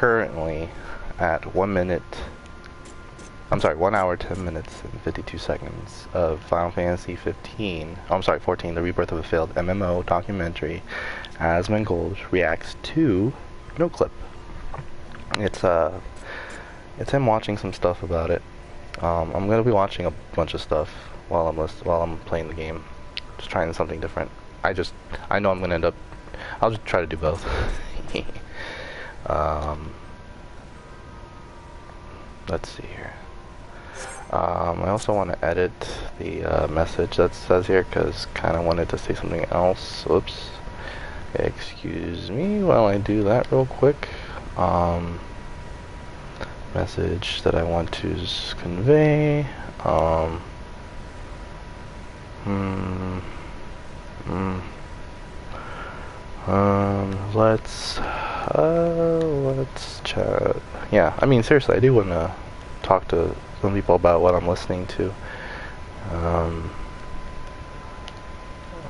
currently at 1 hour, 10 minutes, and 52 seconds of Final Fantasy 15. Oh, I'm sorry, 14, The Rebirth of a Failed MMO documentary. Asmongold reacts to No Clip. It's him watching some stuff about it. I'm gonna be watching a bunch of stuff while I'm playing the game, just trying something different. I know I'm gonna end up. I'll just try to do both. Let's see here. I also want to edit the message that says here because kind of wanted to say something else. Oops. Excuse me while I do that real quick. Message that I want to convey. Let's chat. Yeah, I mean seriously, I do want to talk to some people about what I'm listening to.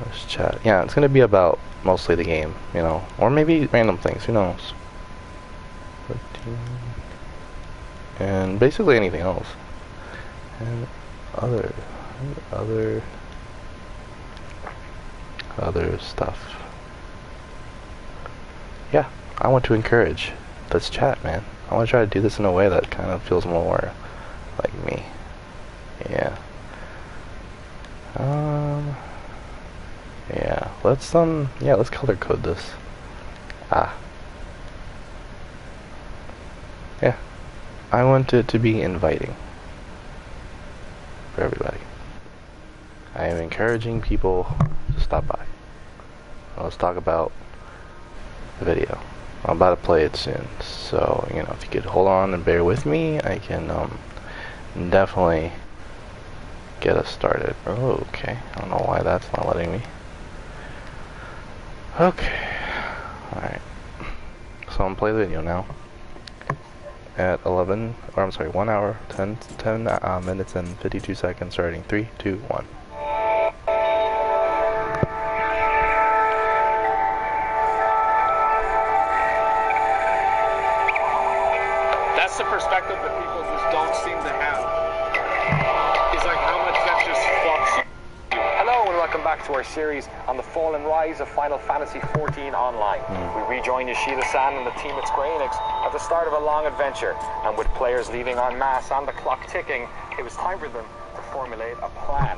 Let's chat. Yeah, it's gonna be about mostly the game, you know, or maybe random things. Who knows? 13. And basically anything else. And other stuff. Yeah, I want to encourage. Let's chat, man. I want to try to do this in a way that kind of feels more like me. Yeah. Yeah. Let's color code this. Yeah. I want it to be inviting for everybody. I am encouraging people to stop by. Let's talk about the video. I'm about to play it soon, so you know, if you could hold on and bear with me, I can definitely get us started. Oh, okay. I don't know why that's not letting me. Okay. Alright. So I'm gonna play the video now. At 1 hour, 10 minutes and 52 seconds, starting 3, 2, 1. That's the perspective that people just don't seem to have. It's like how much that just fucks you. Hello and welcome back to our series on the fall and rise of Final Fantasy XIV Online. We rejoin Yoshida-san and the team at Square Enix at the start of a long adventure, and with players leaving en masse and the clock ticking, it was time for them to formulate a plan.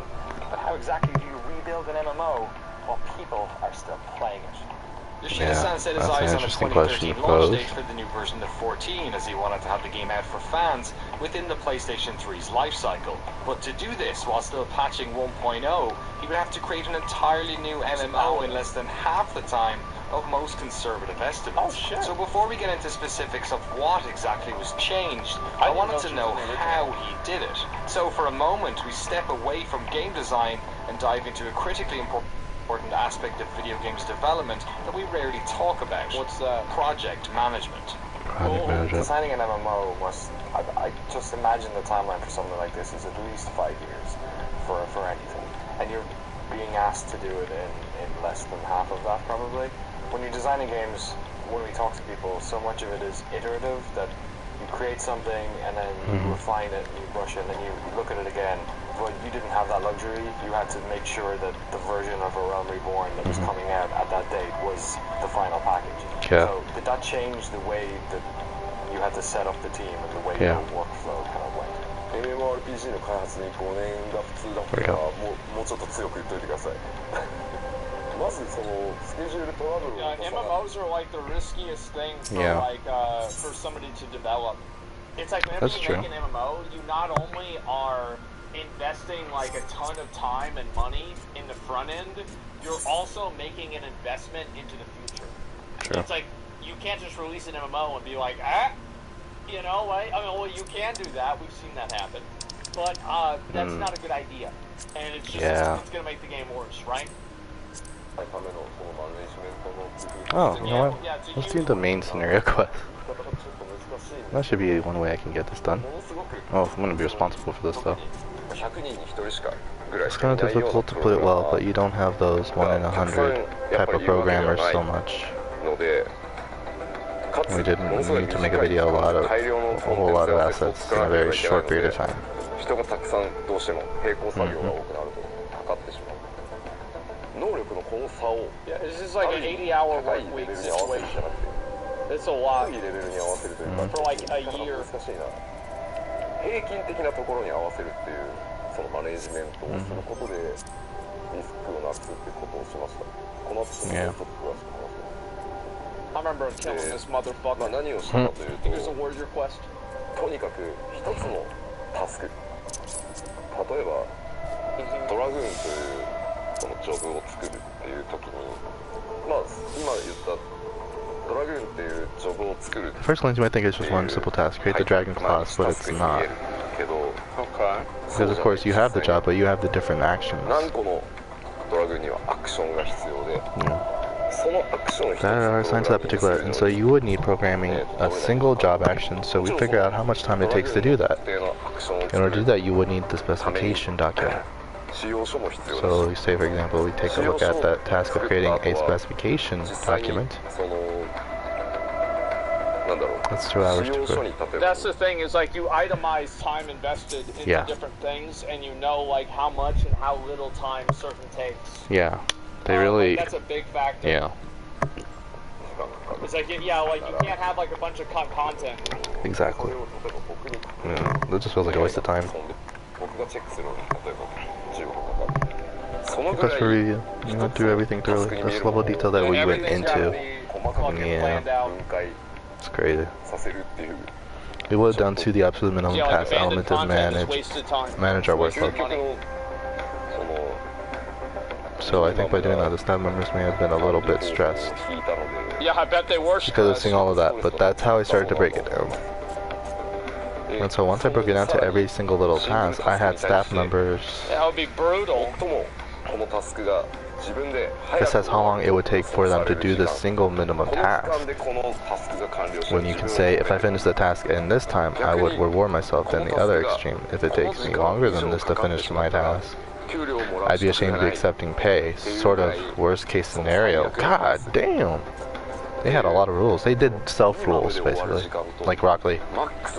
But how exactly do you rebuild an MMO while people are still playing it? Yoshida-san set his eyes on the 2013 launch date for the new version of 14, as he wanted to have the game out for fans within the PlayStation 3's lifecycle. But to do this while still patching 1.0, he would have to create an entirely new MMO in less than half the time of most conservative estimates. Oh, shit. So before we get into specifics of what exactly was changed, I wanted to know how he did it. So for a moment, we step away from game design and dive into a critically important aspect of video games development that we rarely talk about. What's project management? Designing an MMO was, I just imagine the timeline for something like this is at least 5 years for anything. And you're being asked to do it in less than half of that probably. When you're designing games, when we talk to people, so much of it is iterative, that you create something and then you refine it, you brush it, and then you look at it again. But you didn't have that luxury. You had to make sure that the version of A Realm Reborn that was coming out at that date was the final package. Yeah. So did that change the way that you had to set up the team and the way your workflow kind of went? MMORPG の開発に5年が普通だったらもうちょっと強く言っといてください。まずそのスケジュールトラブルを MMOs are like the riskiest thing for for somebody to develop. It's like whenever you make an MMO, you not only are investing like a ton of time and money in the front end, you're also making an investment into the future. True. It's like you can't just release an MMO and be like, you know, right? I mean, well, you can do that. We've seen that happen, but that's not a good idea, and it's just it's gonna make the game worse, right? Oh, you know what? Let's do the main scenario quest. That should be one way I can get this done. Oh, I'm gonna be responsible for this though. It's kind of difficult to put it well, but you don't have those 1 in 100 type of programmers so much. We need to make a video a whole lot of assets in a very short period of time. 人がたくさんどうしても並行作業が多くなるとかかってしまう。能力のこの差を Yeah, this is like an 80-hour work week situation. It's a lot. 低いレベルに合わせるというか、for like a year. 難しいな。平均的なところに合わせるっていうそのマネージメントをすることでリスクをなくすっていうことをしました。この後ちょっと詳しく話します。I remember killing this motherfucker. まあ何をしたかというと、Here's a warrior quest. とにかく一つのタスク。例えばドラグーンというそのジョブを作るっていう時に、まあ今言ったドラグーンっていうジョブを作る。First glance, you might think it's just one simple task: create the dragon class, but it's not. Because of course you have the job, but you have the different actions. 何個のドラグーンにはアクションが必要で。That are assigned to that particular, and so you would need programming a single job action, so we figure out how much time it takes to do that. In order to do that, you would need the specification document. So say for example, we take a look at that task of creating a specification document. That's 2 hours to go. That's the thing, is like you itemize time invested into different things, and you know like how much and how little time certain takes. Yeah. They really. That's a big factor. Yeah. It's like like you can't have like a bunch of content. Exactly. Yeah, that just feels like a waste of time. That's where we went through everything thoroughly. This level of detail that we went into. Yeah. It's crazy. We would have done to the absolute minimum task element to manage our workload. So I think by doing that, the staff members may have been a little bit stressed. Yeah, I bet they were stressed. Because of seeing all of that, but that's how I started to break it down. And so once I broke it down to every single little task, I had staff members. That would be brutal. It says how long it would take for them to do this single minimum task. When you can say, if I finish the task in this time, I would reward myself in the other extreme. If it takes me longer than this to finish my task, I'd be ashamed to be accepting pay. Sort of worst case scenario. God damn. They had a lot of rules. They did self-rules, basically. Like Rock Lee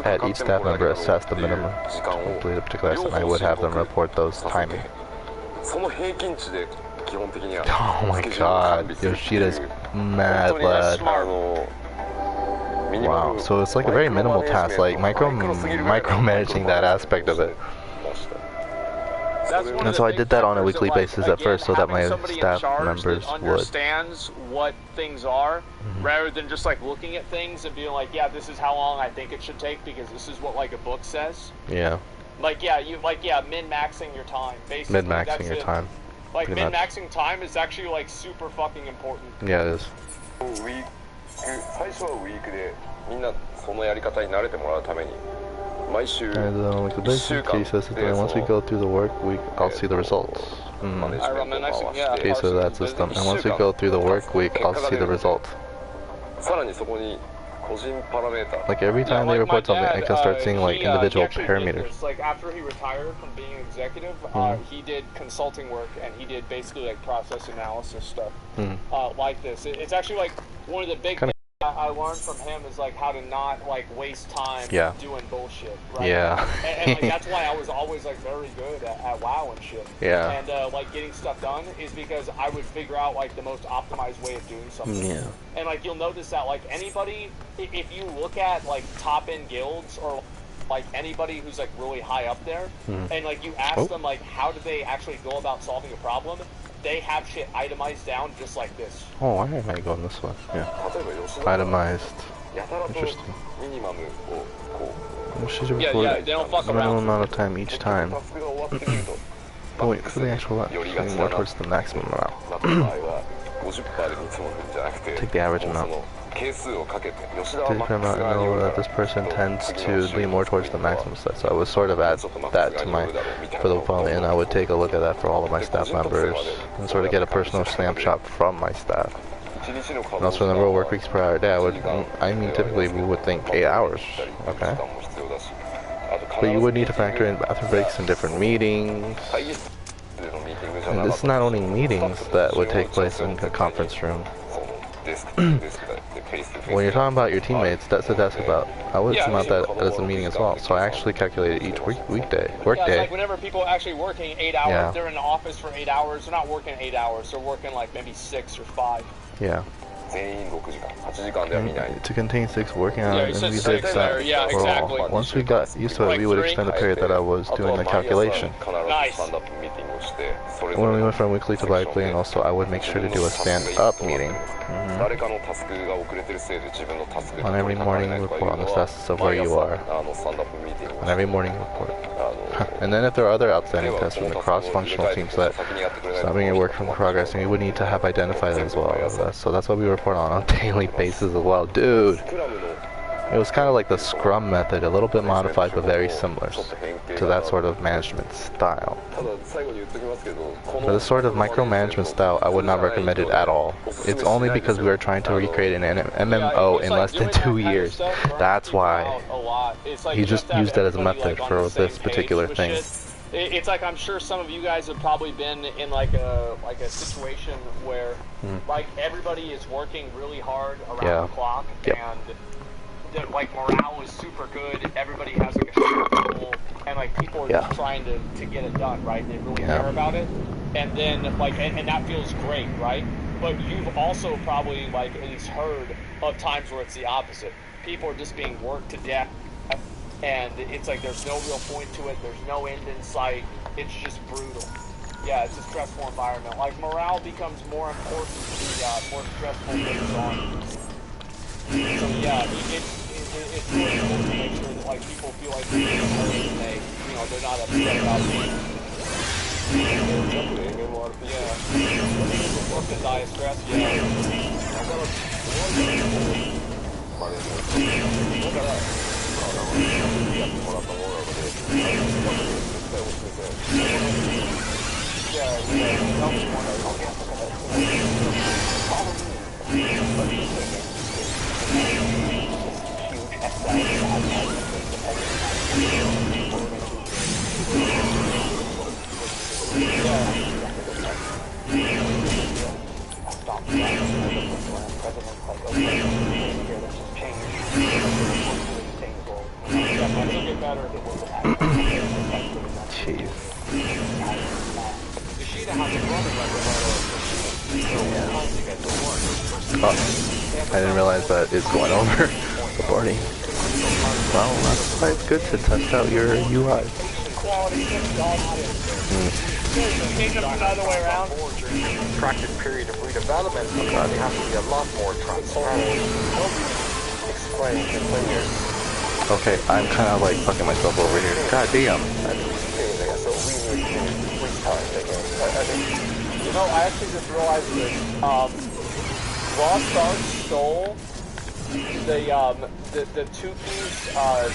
had each staff member assess the minimum to complete a particular task, and I would have them report those timing. Oh my god, Yoshida's mad lad. Wow, so it's like a very minimal task, like micromanaging that aspect of it. And so I did that on a weekly basis at first so that my staff members would understands what things are rather than just like looking at things and being like, yeah, this is how long I think it should take because this is what like a book says. Yeah. Like min-maxing your time. Basically, min-maxing your time. Like min-maxing time is actually like super fucking important. Yeah, it is. And like the basic case says that once we go through the work week, I'll see the results. Okay, so that system. And once we go through the work week, I'll see the results. Like every time they report something, I can start seeing like individual parameters. Like after he retired from being executive, he did consulting work and he did basically like process analysis stuff like this. It's actually like one of the big things I learned from him is like how to not like waste time doing bullshit. Right? Yeah. and like that's why I was always like very good at WoW and shit. Yeah. And like getting stuff done is because I would figure out like the most optimized way of doing something. Yeah. And like you'll notice that like anybody, if you look at like top end guilds or like anybody who's like really high up there, and like you ask them like how do they actually go about solving a problem, they have shit itemized down just like this. Oh, I might go on this one. Yeah. Itemized. Interesting. Yeah, they don't fuck around. Minimum amount of time each time. Oh wait, for the actual lot, more towards the maximum amount. Take the average amount. Take the amount and know that this person tends to lean more towards the maximum set. So I would sort of add that to my, for the following, and I would take a look at that for all of my staff members, and sort of get a personal snapshot from my staff. And also the real work weeks per hour day, I mean typically we would think 8 hours, okay? But you would need to factor in bathroom breaks and different meetings. And this is not only meetings that would take place in the conference room. When you're talking about your teammates, that's what that's about. I would count that as a meeting as well. So I actually calculated each workday. Yeah, it's like whenever people are actually working 8 hours, Yeah. they're in the office for 8 hours. They're not working 8 hours. They're working like maybe 6 or 5. Yeah. 全員6時間8時間では見ない To contain 6 working hours, Yeah, and you we said did 6 that there. Yeah, for exactly. all. Once we got used to it, we would extend the period that I was doing the calculation. 必ず Nice. スタンドアップミーティングをしてそれぞ When れ we の went from weekly to bi-weekly, and also I would make sure to do a stand-up meeting. 誰かのタスクが遅れてるせいで自分のタスク On every morning report on the status of where you are. スタンドアップミーティングを On every morning report. And then if there are other outstanding tests from the cross-functional teams that stopping your work from progressing, we would need to have identified as well. So that's what we report on a daily basis as well. Dude! It was kind of like the Scrum method, a little bit modified but very similar to that sort of management style. ただ最後に言っときますけど For this sort of micromanagement style, I would not recommend it at all. It's only because we are trying to recreate an MMO in less than 2 years. That's why he just used that as a method for this particular thing. It's like I'm sure some of you guys have probably been in like a situation where like everybody is working really hard around the clock and like morale is super good. Everybody has like a shared goal, and like people are just trying to get it done, right? They really care about it, and then like and that feels great, right? But you've also probably like at least heard of times where it's the opposite. People are just being worked to death, and it's like there's no real point to it. There's no end in sight. It's just brutal. Yeah, it's a stressful environment. Like morale becomes more important the more stressful things on. So yeah, it's really important to make sure that like people feel like they're being heard and they're not upset about it. Work to die of stress. Jeez. Oh, I didn't realize that it's going over the party. Well, that's why it's good to test out your UI. Practice period of redevelopment, they have to be a lot more transparent. Explain to players. Okay, I'm kind of like fucking myself over here. God damn. So we need to restart the game. You know, I actually just realized that Lost Ark stole the Tukis,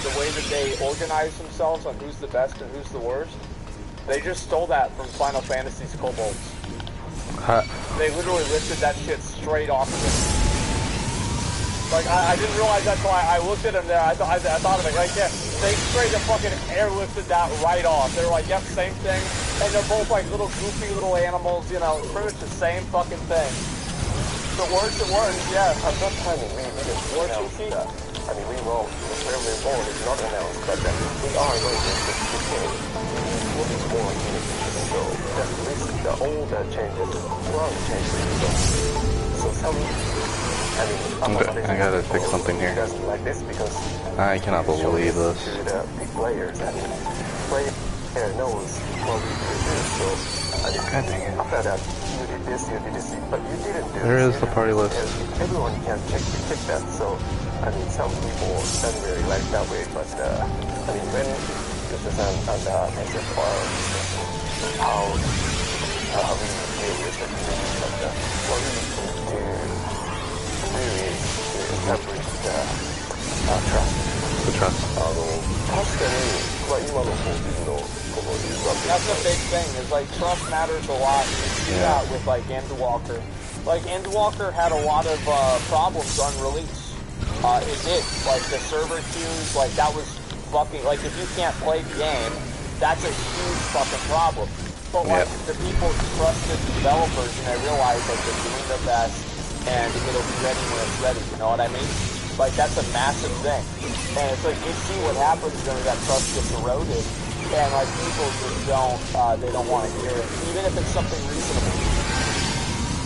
the way that they organize themselves on who's the best and who's the worst. They just stole that from Final Fantasy's kobolds. They literally lifted that shit straight off of it. Like, I didn't realize that until I looked at them there. I thought of it. Like, yeah, they straight up fucking airlifted that right off. They were like, yep, same thing. And they're both like little goofy little animals, you know, pretty much the same fucking thing. If it works, yeah. At that time, we didn't announce that. I mean, we wrote, the Fairway Board is not announced, but we are going to continue. What is more unity? So, the old changes, wrong changes. So some, I gotta fix something here. Like this because I cannot believe this. To the big players and player knows what we do. So, God dang it. after that, you did this, but you didn't do There this. is the party list. Everyone can check that. So, I mean, some people don't really like that way, but I mean, when this is on SFR, how we deal with the things, but what we need to do is to establish the trust. The trust. 確かに、まあ、今のこの言うわけ That's a big thing. Is like trust matters a lot. You see that with like Endwalker. Like Endwalker had a lot of problems on release. It did. Like the server queues, like that was fucking. Like if you can't play the game, that's a huge fucking problem. But like the people trusted the developers and they realized like they're doing their best. and it'll be ready when it's ready, you know what I mean? Like, that's a massive thing. And it's like, you see what happens when that trust gets eroded, and like, people just don't, they don't want to hear it, even if it's something reasonable.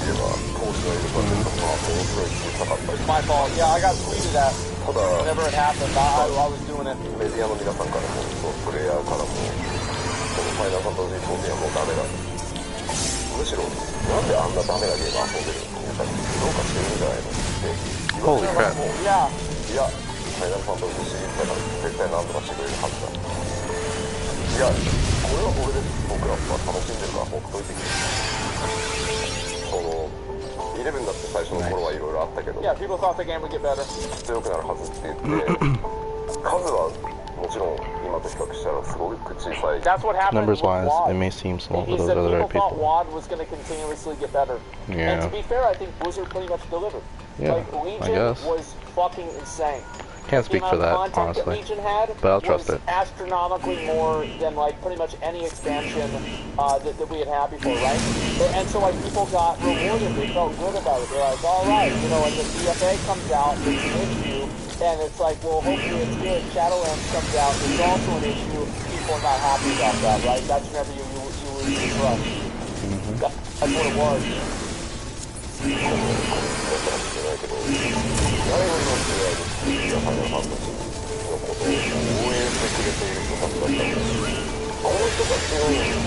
It's my fault. Yeah, I got tweeted at whenever it happened. I was doing it. メディアの皆さんからも、そうプレイヤーからも、このファイナルファンタジー14はもうダメだ。むしろ、なんであんなダメなゲーム遊んでるの？やっぱりどうかしてるんじゃないのって言われたらもう、いや、ファイナルファンタジーシリーズだから絶対何とかしてくれるはずだ。いや、これはこれで僕らは楽しんでるからほっといてくれ。その11だって最初の頃はいろいろあったけど、Yeah, people thought the game would get better. 強くなるはずって言って数はもちろん今と比較したらすごく小さい。 That's what happened. Numbers wise, WAD. it may seem small He for those said other people thought people. WAD was going to continuously get better. Yeah. And to be fair, I think Blizzard pretty much delivered. Yeah, like, Legion I guess. was fucking insane. Can't speak for that, Content honestly. Legion had But I'll trust was it. astronomically more than like pretty much any expansion that we had before, right? And so like people got rewarded, they felt good about it. They're like, all right, you know, like the DFA comes out, it's an issue, and it's like, well, hopefully it's good. Shadowlands comes out, it's also an issue. People are not happy about that, right? That's whenever you lose your trust. That's what it was. 誰よりも強いファイナルファンタジーのことを応援してくれている人たちだったので、この人たちをよく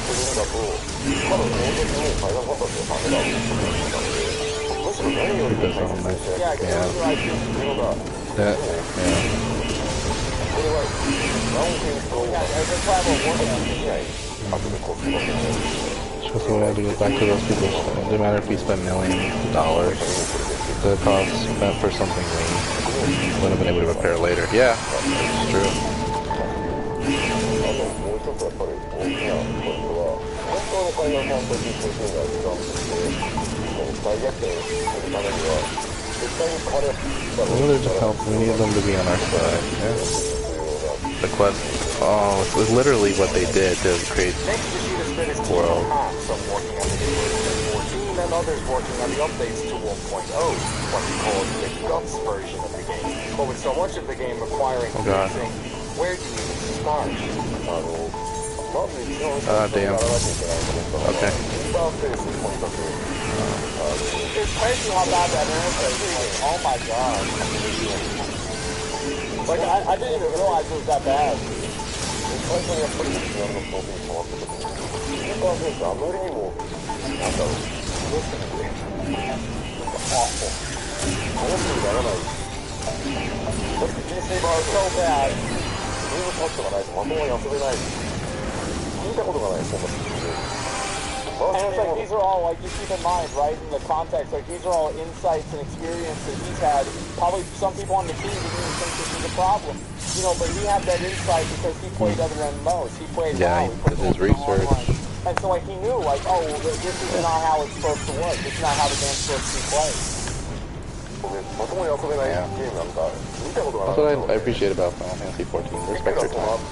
するんだと、まだこの時もファイナルファンタジーはダメだって言ってたので、むしろ何よりも大切にしなきゃいけないっていうのが、これは何件とできない後でコストだと思う。 Just we have to get back to those people. It doesn't matter if we spent millions of dollars. The cost spent for something we wouldn't have been able to repair later. Yeah, it's true. もう一つやっぱり大きなポイントは、本当のファイナルファンタジー14が一番として、大逆転するためには、絶対に彼ら We need just help. We need them to be on our side. Yeah. The quest. Oh, it's literally what they did to create the world. And others working on the updates to 1.0, what we call the guts version of the game. But with so much of the game requiring fixing, where do you start? Damn. Okay. It's crazy how bad that interface is. Oh my god. Like, I didn't even realize it was that bad. Awful. So bad. And it's like, these are all, like, you keep in mind, right, in the context, like, these are all insights and experience that he's had. Probably some people on the team didn't even think this was a problem. You know, but he had that insight because he played other MMOs. He played Yeah, he did his research. And so, like, he knew, like, oh, well, this is not how it's supposed to work. This is not how the game's supposed to be played. Yeah. That's what I appreciate about Final Fantasy 14. Respect your time.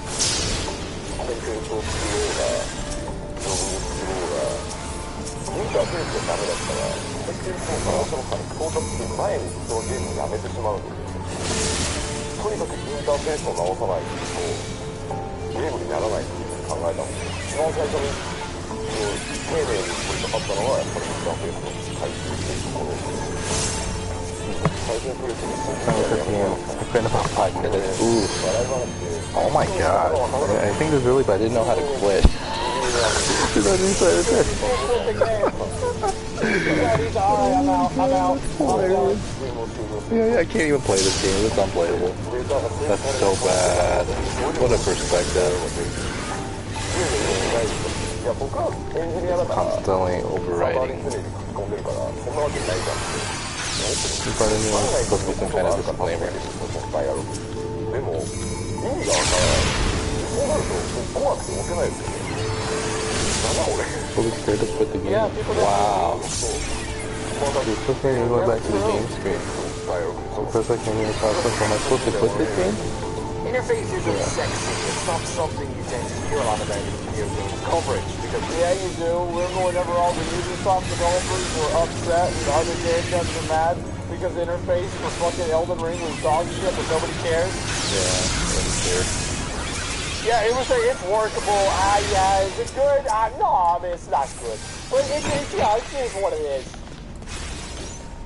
I played about 5 minutes. Ooh. Oh my god. I think this really, but I didn't know how to quit. I'm out. Yeah, I can't even play this game. It's unplayable. That's so bad. What a perspective. Constantly overriding. But anyway, it's supposed to be some kind of disclaimer. Fully scared to quit the game. Wow. Dude, first thing you're going back to the game screen. So first I came here and thought, am I supposed to quit this game? interface isn't sexy. It's not something you tend to hear a lot about in video games coverage. Because yeah, you do. Remember whenever all the Ubisoft developers were upset and the other game devs were mad because the interface for fucking Elden Ring was dog shit, but nobody cares? Yeah, it's weird. Yeah, it was like, it's workable. Yeah, is it good? No, I mean, it's not good. But yeah, it is what it is.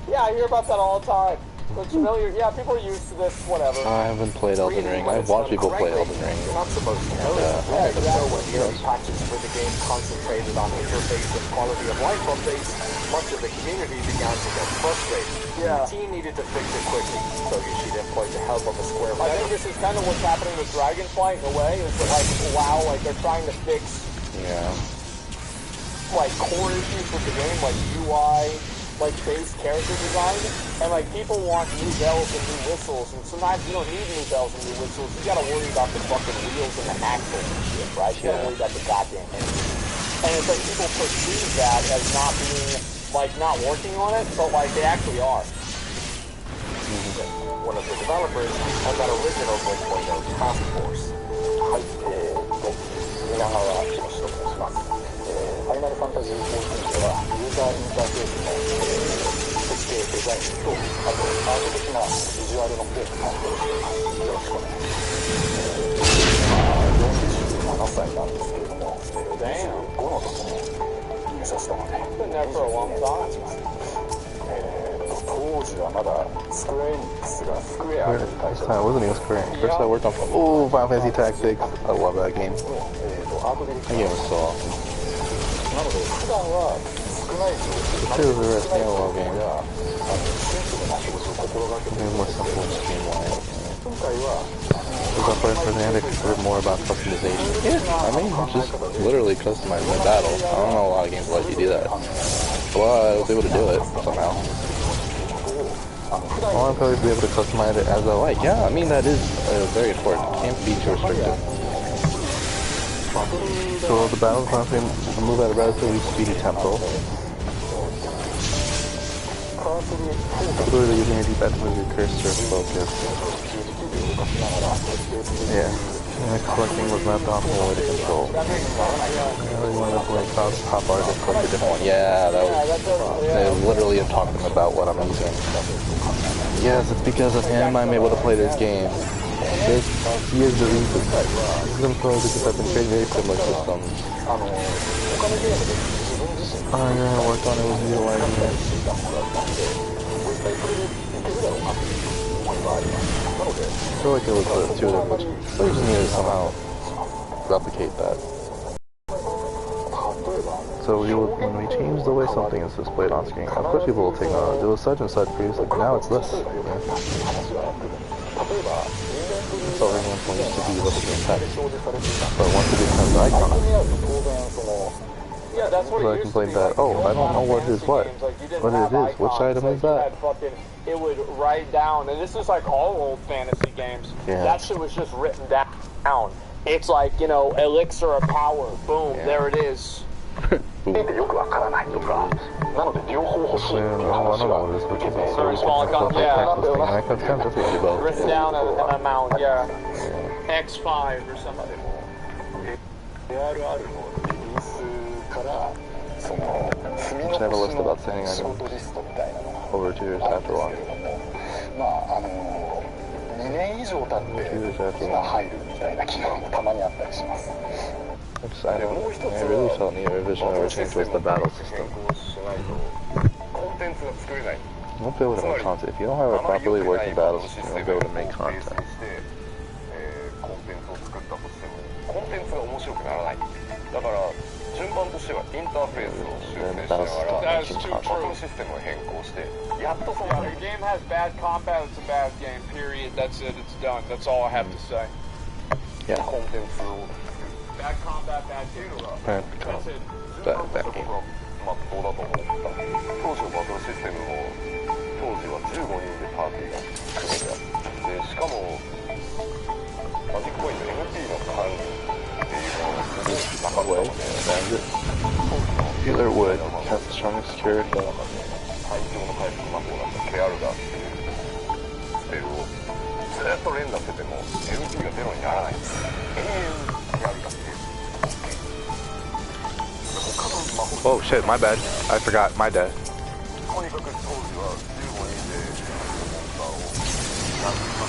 Yeah, I hear about that all the time. Looks familiar. Yeah, people are used to this, whatever. I haven't played Elden Ring. I've watched people play Elden Ring. You're not supposed to know that. Yeah, exactly. When the early patches for the game concentrated on interface and quality of life updates, much of the community began to get frustrated. Yeah. The team needed to fix it quickly, so Yoshida employed the help of a square I think this is kind of what's happening with Dragonflight in a way, is that, like, wow, like, they're trying to fix, like, core issues with the game, like UI, like base character design, and like people want new bells and new whistles, and sometimes you don't need new bells and new whistles. You gotta worry about the fucking wheels and the axles and shit, right? You gotta worry about the goddamn engine. And it's like people perceive that as not being, like, not working on it, but like they actually are. One of the developers on that original 1.0 task force. Final Fantasy 14ではユーザーインターフェースの設計デザインとあとアート的なビジュアルの方を担当しています。よろしくお願いします。47歳なんですけれども、25の時に入社したので25年経ちます。当時はまだスクエアエニックスがスクエアという会社で I wasn't even Square Enix. First I worked on Final Fantasy Tactics. I love that game. That game was so awesome. なので普段は少ない状況でシンプルな仕事を心がけているんですけど今回は Was that first person had to consider more about customization? Yeah, I mean, just literally customize my battle. I don't know a lot of games let you do that. But I was able to do it somehow. I want to probably be able to customize it as I like. Yeah, I mean, that is very important. It can't be too restrictive. So the battle function move at a relatively speedy tempo. Clearly using your D-pad to move your cursor focus. Yeah. And collecting was not the optimal way to control. I really wanted to play pop art and collect a different one. Yeah, that was they literally talking about what I'm using. Yes, it's because of him I'm able to play this game. He is the reason. This is employed because I've been creating very similar systems. I worked on it with utilizing it. I feel like it was the two of them, which they just needed to somehow replicate that. So when we change the way something is displayed on screen, of course people will take note. It was such and such previously, but now it's this. So everyone used to be able to get text. But once it becomes an icon, so I can play that, oh, I don't know what it is, what it is, which item is that? It would write down, and this is like all old fantasy games, that shit was just written down. It's like, you know, elixir of power, boom, there it is. よくわからないとか、なので両方欲しいっていう話が Very small account, yeah. Written down an amount, yeah. X5 or something. ARR のリリースからその積み残しの仕事リストみたいなのが over 2 years after launch. まあ2年以上経って今入るみたいな機能もたまにあったりします。I really felt the revision or change was the battle system. You won't be able to make content. If you don't have a properly working battle system, you won't be able to make content. That's too true. If a game has bad combat, it's a bad game, period. That's it, it's done. That's all I have to say. Yeah. Bad combat, bad game. Bad game. まっとうだと思った当時のバトルシステムも当時は15人でパーティーが組めてあってしかもマジックポイント MP の管理っていうのがすごいなかったので Healer would have the strongest security. 最強の回復魔法だったケアルガーっていうスペルをずっっと連打してても LP がゼロにならないんですよ。永遠にありがちで。他の魔法 Oh shit, my bad. I forgot, my bad. とにかく当時は15人でモンスターを何十万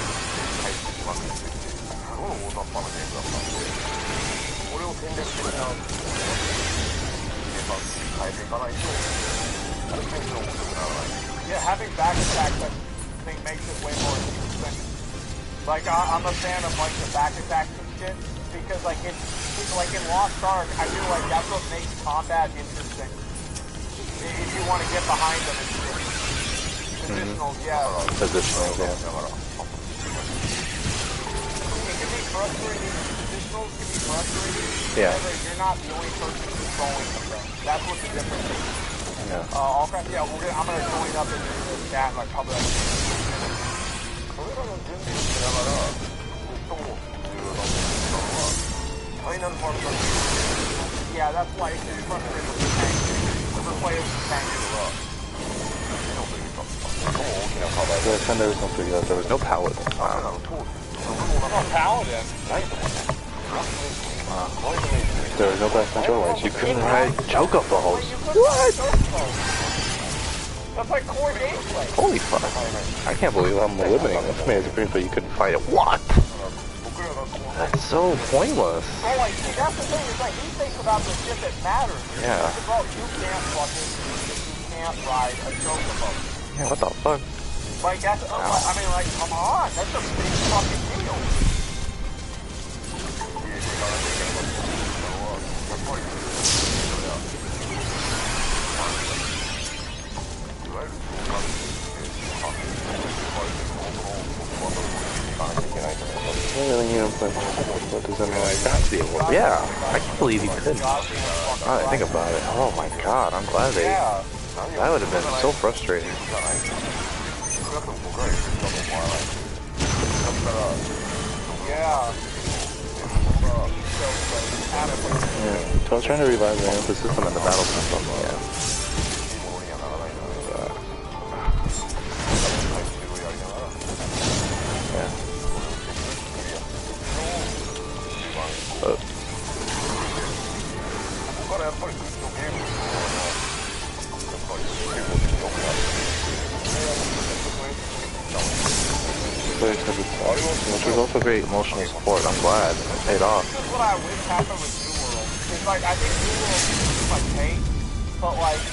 回復しまくっていて、すごい大雑把なゲームだったんで、これを戦略的なデファンスに変えていかないと、全然面白くならない。Yeah, having back attacks, I think, makes it way more interesting. Like, I'm a fan of, like, the back attacks and shit, because, like, it's like, in Lost Ark, I feel like that's what makes combat interesting. If you want to get behind them and shit. Positionals, yeah. Positionals, yeah. It can be frustrating, positionals can be frustrating, Yeah. whenever you're not the only person controlling them, though. That's what the difference is. Yeah. All crap, yeah, I'm gonna join up in the chat, like, probably like それらの準備をしながら、最も重要なのは、ファイナルファンタジー yeah, that's why it's frustrating with the tank. The players with tank. は、機能というか、最も大きな課題 The defender was not figured out there was no paladin. 彼ら Wow. の通る、そのものが Paladin. ないと思います。ブラックメイジ、ホワイトメイジ There was no best control rights. You couldn't ride choco balls. That's like core gameplay. Holy fuck. I can't believe I'm eliminating this man. It's pretty you couldn't fight it. What? 僕らがこう That's so pointless. Oh, like, see, that's the thing, is like, he thinks about the shit that matters. Yeah. It's about you can't ride a chocobo. Yeah, what the fuck? Like, that's, I mean, like, come on, that's a big fucking deal. 入れていかなきゃいけなかったのは、やっぱりそれは、いわゆるそうなって呼ばれてる本当のトップバトルを入れていかなきゃいけないと思います。 Really, you know, what does that mean? That's the award. Yeah, I can't believe you couldn't. Now that I think about it. Oh my god, I'm glad they. Yeah. That would have been so frustrating. 少なくとも僕らに必要だと思わない。だったら、 Yeah. Yeah, so I was trying to revive the input system and the battle system. Yeah. いいものにはならないので、回収をやりながら、 Yeah. ここからやっぱりずっとゲームのやっぱり結構良くなって、Which was also great emotional support. I'm glad it paid off. This is what I wish happened with New World. It's like, I think New World is like hate, but like,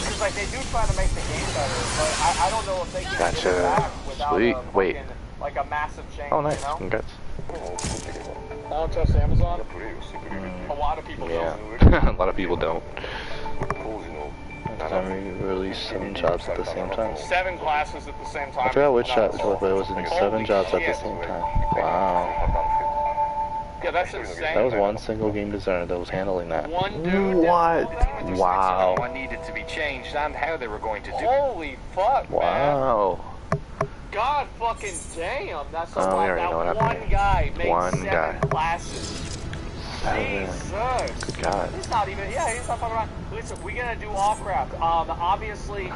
because like they do try to make the game better, but I don't know if they can get it back without Sweet. a Wait. fucking, like a massive change. Oh, nice. You know? Congrats. I don't trust Amazon. A lot of people Yeah. don't. A lot of people don't. 当時の Time we released 7 jobs at the same time. 7 classes at the same time. I forgot which job, but it was in 7 jobs at the same time. Wow. Yeah, that's insane. That was one single game designer that was handling that. One dude. What? Wow. What needed to be changed and how they were going to do it. Holy fuck, man. Wow. God fucking damn. That's a Oh, we lot. already That know what one happened. guy made One 7 guy. classes. Jesus. Good God. He's not even, yeah, he's not fucking around. Listen, we're gonna do Allcraft. Obviously,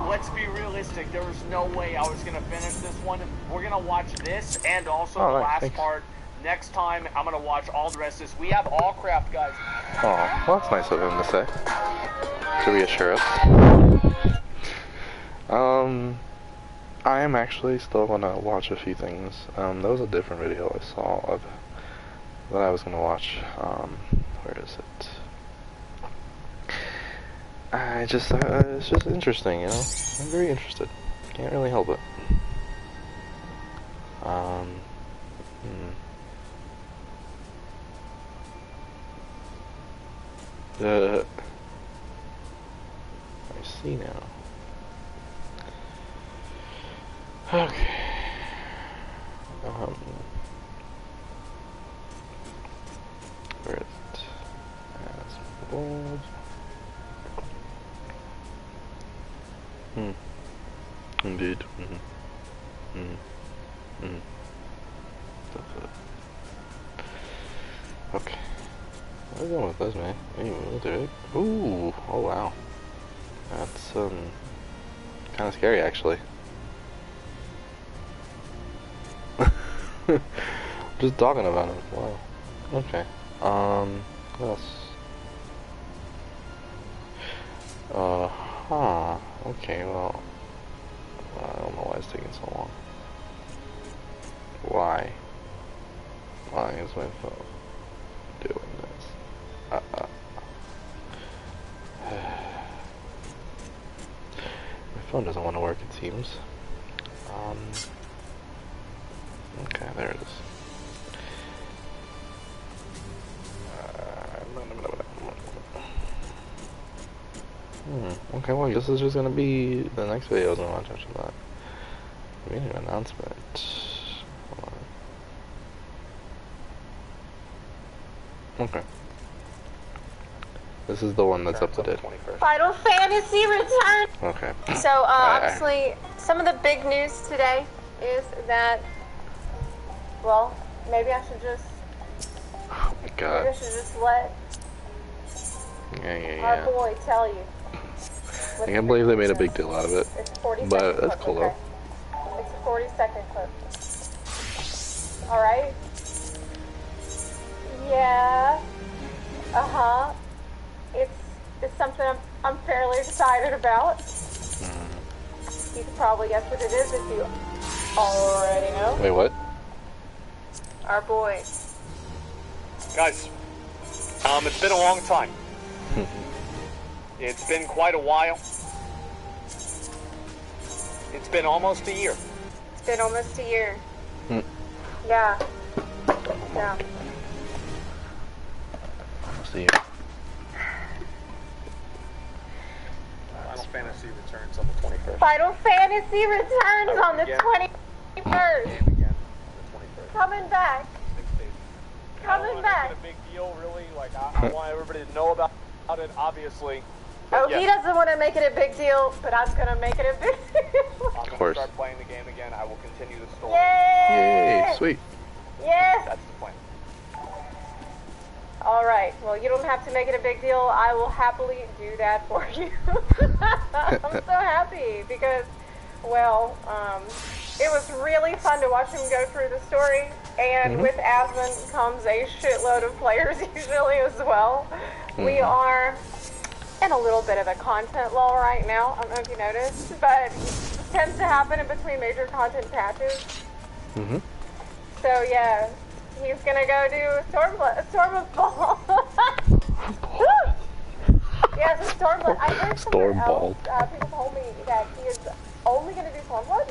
let's be realistic. There was no way I was gonna finish this one. We're gonna watch this and also the Alright, last thanks. part. Next time, I'm gonna watch all the rest of this. We have Allcraft, guys. Oh, well, that's nice of him to say. To reassure us. I am actually still gonna watch a few things. There was a different video I saw of that I was gonna watch. Where is it? It's just interesting, you know? I'm very interested. Can't really help it. I see now. Okay. Where is it? Asmongold. Indeed. Okay. Where are we going with this, man? Hey, we'll do it. Ooh, oh wow. That's kind of scary actually. Just talking about it. Wow. Okay. What else? Huh. Okay, well, I don't know why it's taking so long. Why? Why is my phone doing this? My phone doesn't want to work, it seems. Okay, there it is. Okay, well, this is just gonna be the next video. I don't want to touch on that. We need an announcement. Hold on. Okay. This is the one that's up to date. Final Fantasy Return! Okay. So, obviously, some of the big news today is that, well, maybe I should just, Oh my god. maybe I should just let Yeah. our boy tell you. I can't believe they made a big deal out of it. It's a 40 But second that's clip, cool okay? It's a 40-second clip. Alright? Yeah. Uh-huh. It's something I'm fairly excited about. You can probably guess what it is if you already know. Wait, what? Our boy. Guys, it's been a long time. It's been quite a while. It's been almost a year. It's been almost a year. Hmm. Yeah. Yeah. Almost a year. Final Fantasy returns on the 21st. Final Fantasy returns on the Again. 21st. And again on the 21st. Coming back. 6 days. Coming I don't back. wanna make it a big deal, really. Like, I want everybody to know about it, obviously. Oh, But he yes, doesn't want to make it a big deal, but I'm gonna make it a big deal. I'm course. gonna start playing the game again. I will continue the story. Yay! Yay, sweet. Yes! That's the plan. Alright, well, you don't have to make it a big deal. I will happily do that for you. I'm so happy because, well, it was really fun to watch him go through the story, and with Asmon comes a shitload of players usually as well. We are in a little bit of a content lull right now. I don't know if you noticed, but it tends to happen in between major content patches. So yeah, he's gonna go do Stormball. Yeah, it's a Stormball. I heard somewhere else, people told me that he is only gonna do Stormball,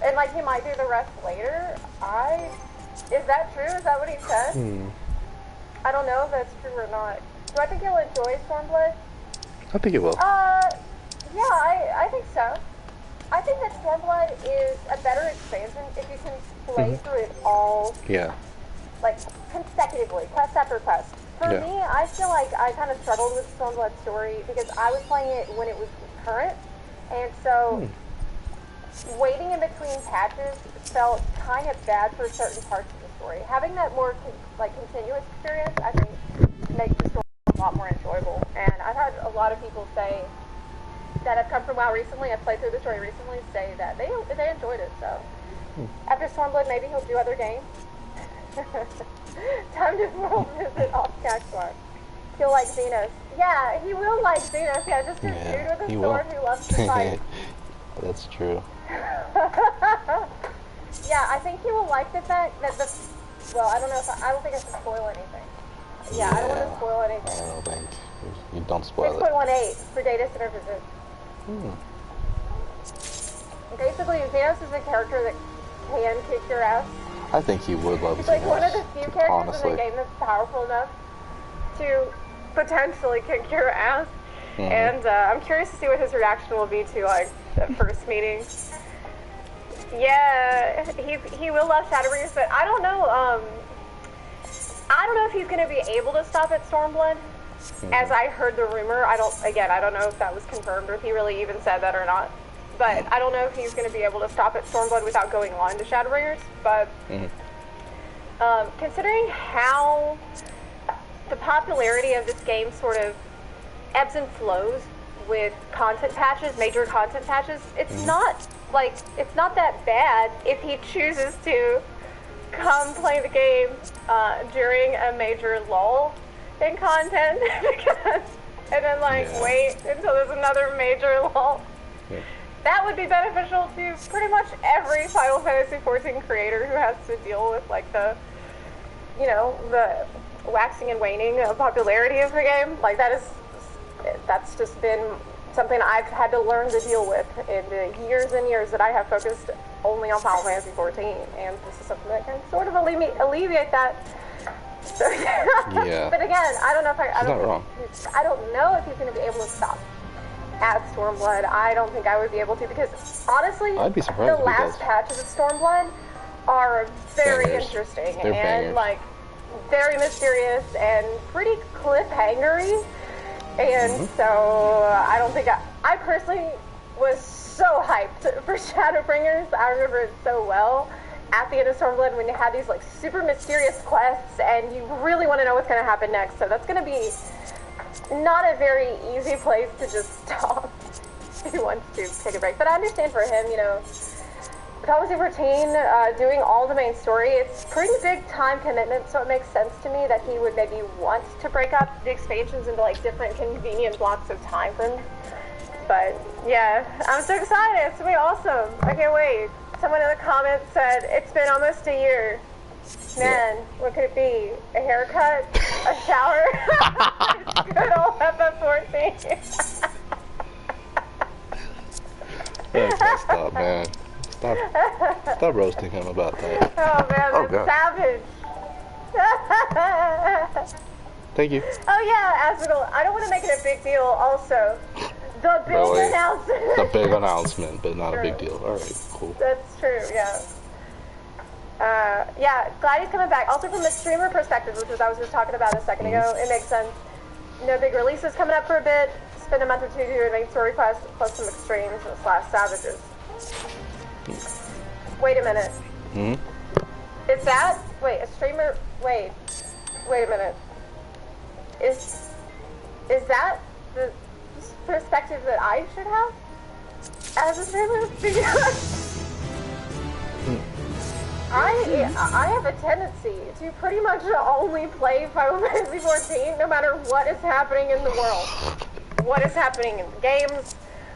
and like he might do the rest later. Is that true? Is that what he said? I don't know if that's true or not. Do I think he'll enjoy Stormblood? I think it will. Yeah, I think so. I think that Stormblood is a better expansion if you can play through it all, Yeah. like, consecutively, quest after quest. For Yeah. me, I feel like I kind of struggled with Stormblood's story because I was playing it when it was current, and so waiting in between patches felt kind of bad for certain parts of the story. Having that more, continuous experience, I think, makes the story a lot more enjoyable. And I've had a lot of people say that have come from WoW recently, I've played through the story recently, say that they enjoyed it, so. After Stormblood, maybe he'll do other games. Time to world visit off Cactuar. He'll like Xenos. Yeah, he will like Xenos, yeah, just this dude with a he sword will. who loves to fight. That's true. Yeah, I think he will like the fact that well, I don't know if I don't think I should spoil anything. Yeah, I don't want to spoil I anything. don't think. You don't spoil it. 6.18 for data center visit. Basically, Xenos is a character that can kick your ass. I think he would love He's like one of the Xenos, few characters honestly. in the game that's powerful enough to potentially kick your ass. And I'm curious to see what his reaction will be to like the first meeting. Yeah, he will love Shadowbringers, but I don't know. I don't know if he's going to be able to stop at Stormblood. As I heard the rumor, I don't know if that was confirmed or if he really even said that or not. But I don't know if he's going to be able to stop at Stormblood without going on to Shadowbringers. But considering how the popularity of this game sort of ebbs and flows with content patches, major content patches, it's not that bad if he chooses to come play the game during a major lull in content, and then like wait until there's another major lull. Yeah. That would be beneficial to pretty much every Final Fantasy XIV creator who has to deal with like the, you know, the waxing and waning of popularity of the game. Like that's just been something I've had to learn to deal with in the years and years that I have focused only on Final Fantasy XIV, and this is something that can sort of alleviate that. So, Yeah. But again, I don't know if I don't know if he's going to be able to stop at Stormblood. I don't think I would be able to, because honestly, I'd be surprised the if he last does. patches of Stormblood are very Bangers. interesting They're and bangers. like very mysterious and pretty cliffhangery. And so I don't think I personally was so hyped for Shadowbringers. I remember it so well at the end of Stormblood when you had these like super mysterious quests and you really want to know what's going to happen next. So that's going to be not a very easy place to just stop if he wants to take a break. But I understand for him, you know, Final Fantasy 14, doing all the main story, it's pretty big time commitment, so it makes sense to me that he would maybe want to break up the expansions into like different convenient blocks of time for him. But yeah, I'm so excited. It's gonna be awesome. I can't wait. Someone in the comments said it's been almost a year. Man, what could it be? A haircut? A shower? Good old FF14. That's stop, man. Stop roasting him about that. Oh man, Oh, that's God. savage. Thank you. Oh yeah, Asmongold, I don't want to make it a big deal also. The big Really? announcement. The big announcement, but not a big deal. Alright, cool. That's true, yeah. Yeah, glad he's coming back. Also from the streamer perspective, which was I was just talking about a second ago, it makes sense. No big releases coming up for a bit. Spend a month or two doing main story quests, plus some extremes / savages. Wait a minute. Is that... Wait, a streamer... Wait a minute. Is that the perspective that I should have as a streamer? Because I have a tendency to pretty much only play Final Fantasy 14 no matter what is happening in the world. What is happening in the games,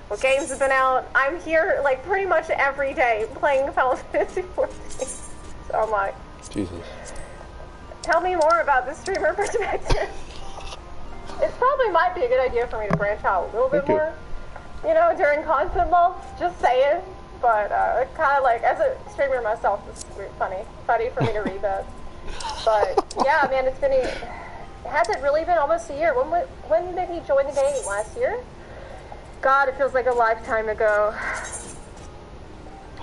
what games have been out. I'm here like pretty much every day playing Final Fantasy 14. So I'm like, Jesus. tell me more about the streamer perspective. It probably might be a good idea for me to branch out a little bit Thank you. more, you know, during content lulls, just saying. But kind of like, as a streamer myself, it's funny for me to read that. But yeah, man, it's been has it really been almost a year? When did he join the game? Last year? God, it feels like a lifetime ago.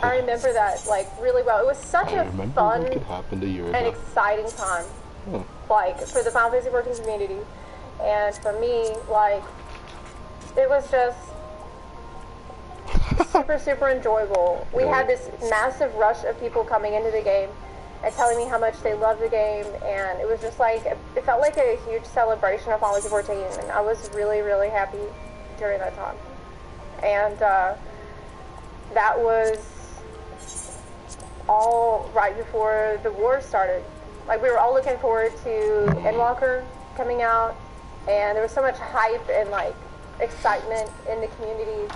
I remember that like really well. It was such a fun what could happen a year and ago. exciting time, like for the Final Fantasy 14 community, and for me, like it was just super enjoyable. We had this massive rush of people coming into the game and telling me how much they loved the game, and it was just like it felt like a huge celebration of Final Fantasy 14, and I was really happy during that time. And that was all right before the war started. Like we were all looking forward to Endwalker coming out, and there was so much hype and like excitement in the community.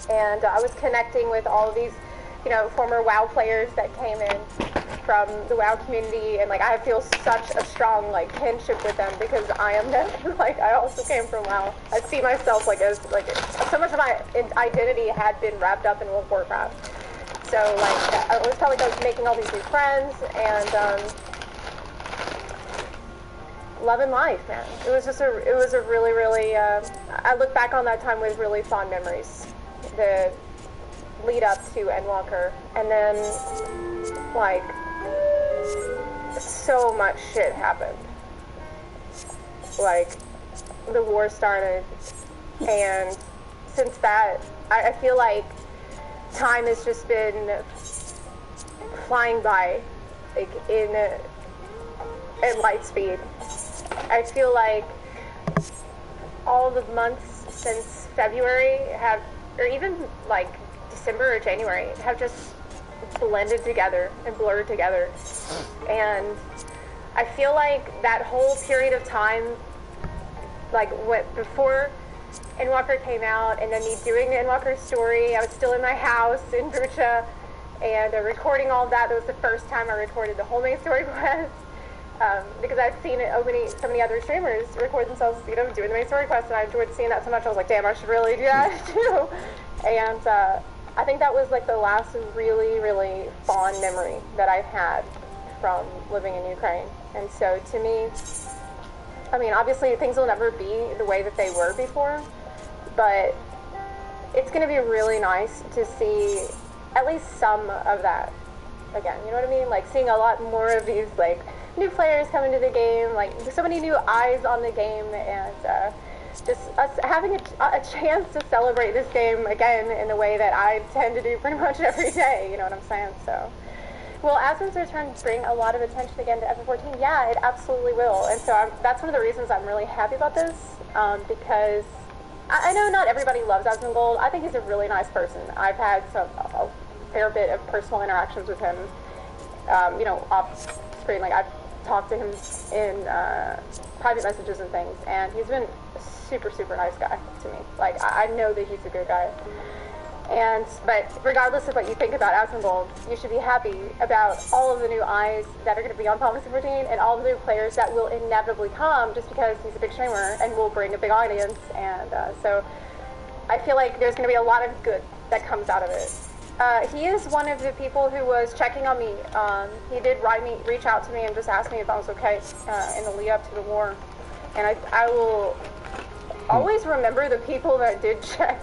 And I was connecting with all of these, you know, former WoW players that came in from the WoW community, and like I feel such a strong like kinship with them because I am them. Like I also came from WoW. I see myself like as like so much of my identity had been wrapped up in World of Warcraft. So like it was felt like I was making all these new friends and loving life, man. It was a really I look back on that time with really fond memories. The lead up to Endwalker, and then like so much shit happened. Like the war started, and since that I feel like time has just been flying by like at light speed. I feel like all the months since February have, or even like December or January, have just blended together and blurred together. And I feel like that whole period of time, like before Endwalker came out, and then me doing the Endwalker story, I was still in my house in Bucha, and recording all of that. That was the first time I recorded the whole main story quest, because I'd seen so many other streamers record themselves, you know, doing the main story quest, and I enjoyed seeing that so much. I was like, damn, I should really do that too. And I think that was like the last really, really fond memory that I've had from living in Ukraine. And so to me, I mean, obviously things will never be the way that they were before, but it's going to be really nice to see at least some of that again. You know what I mean? Like seeing a lot more of these like new players come into the game, like so many new eyes on the game, and just us having a chance to celebrate this game again in the way that I tend to do pretty much every day. You know what I'm saying? So, will Asmon's return bring a lot of attention again to FF14? Yeah, it absolutely will. And so that's one of the reasons I'm really happy about this, because I know not everybody loves Asmongold. I think he's a really nice person. I've had a fair bit of personal interactions with him, you know, off screen. Like, I've talked to him in private messages and things, and he's been a super, super nice guy to me. Like, I know that he's a good guy. But regardless of what you think about Asmongold, you should be happy about all of the new eyes that are going to be on Final Fantasy 14 and all the new players that will inevitably come just because he's a big streamer and will bring a big audience. And so I feel like there's going to be a lot of good that comes out of it. He is one of the people who was checking on me. He did reach out to me and just ask me if I was okay in the lead up to the war. And I will always remember the people that did check.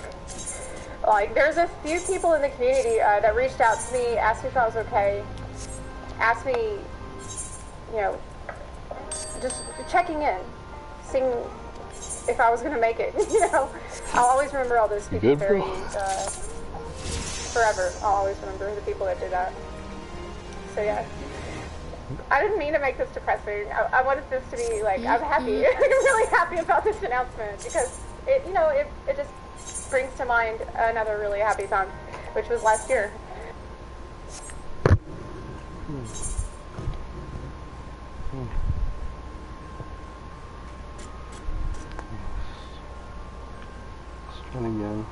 Like, there's a few people in the community that reached out to me, asked me if I was okay, asked me, you know, just checking in, seeing if I was going to make it, you know. I'll always remember all those people forever. I'll always remember the people that did that. So, yeah. I didn't mean to make this depressing. I wanted this to be, like, I'm happy. I'm really happy about this announcement because, it just brings to mind another really happy time, which was last year. Let's try again.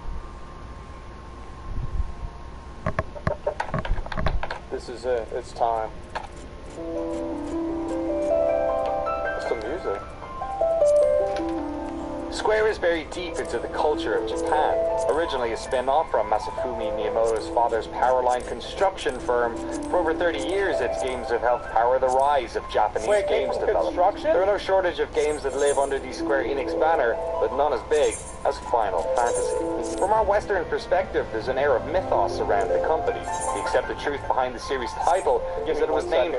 This is it. It's time. What's the music? Square is very deep into the culture of Japan. Originally a spin-off from Masafumi Miyamoto's father's Powerline construction firm, for over 30 years its games have helped power the rise of Japanese games development. There are no shortage of games that live under the Square Enix banner, but none as big as Final Fantasy. From our Western perspective, there's an air of mythos around the company. The accepted truth behind the series title is that it was named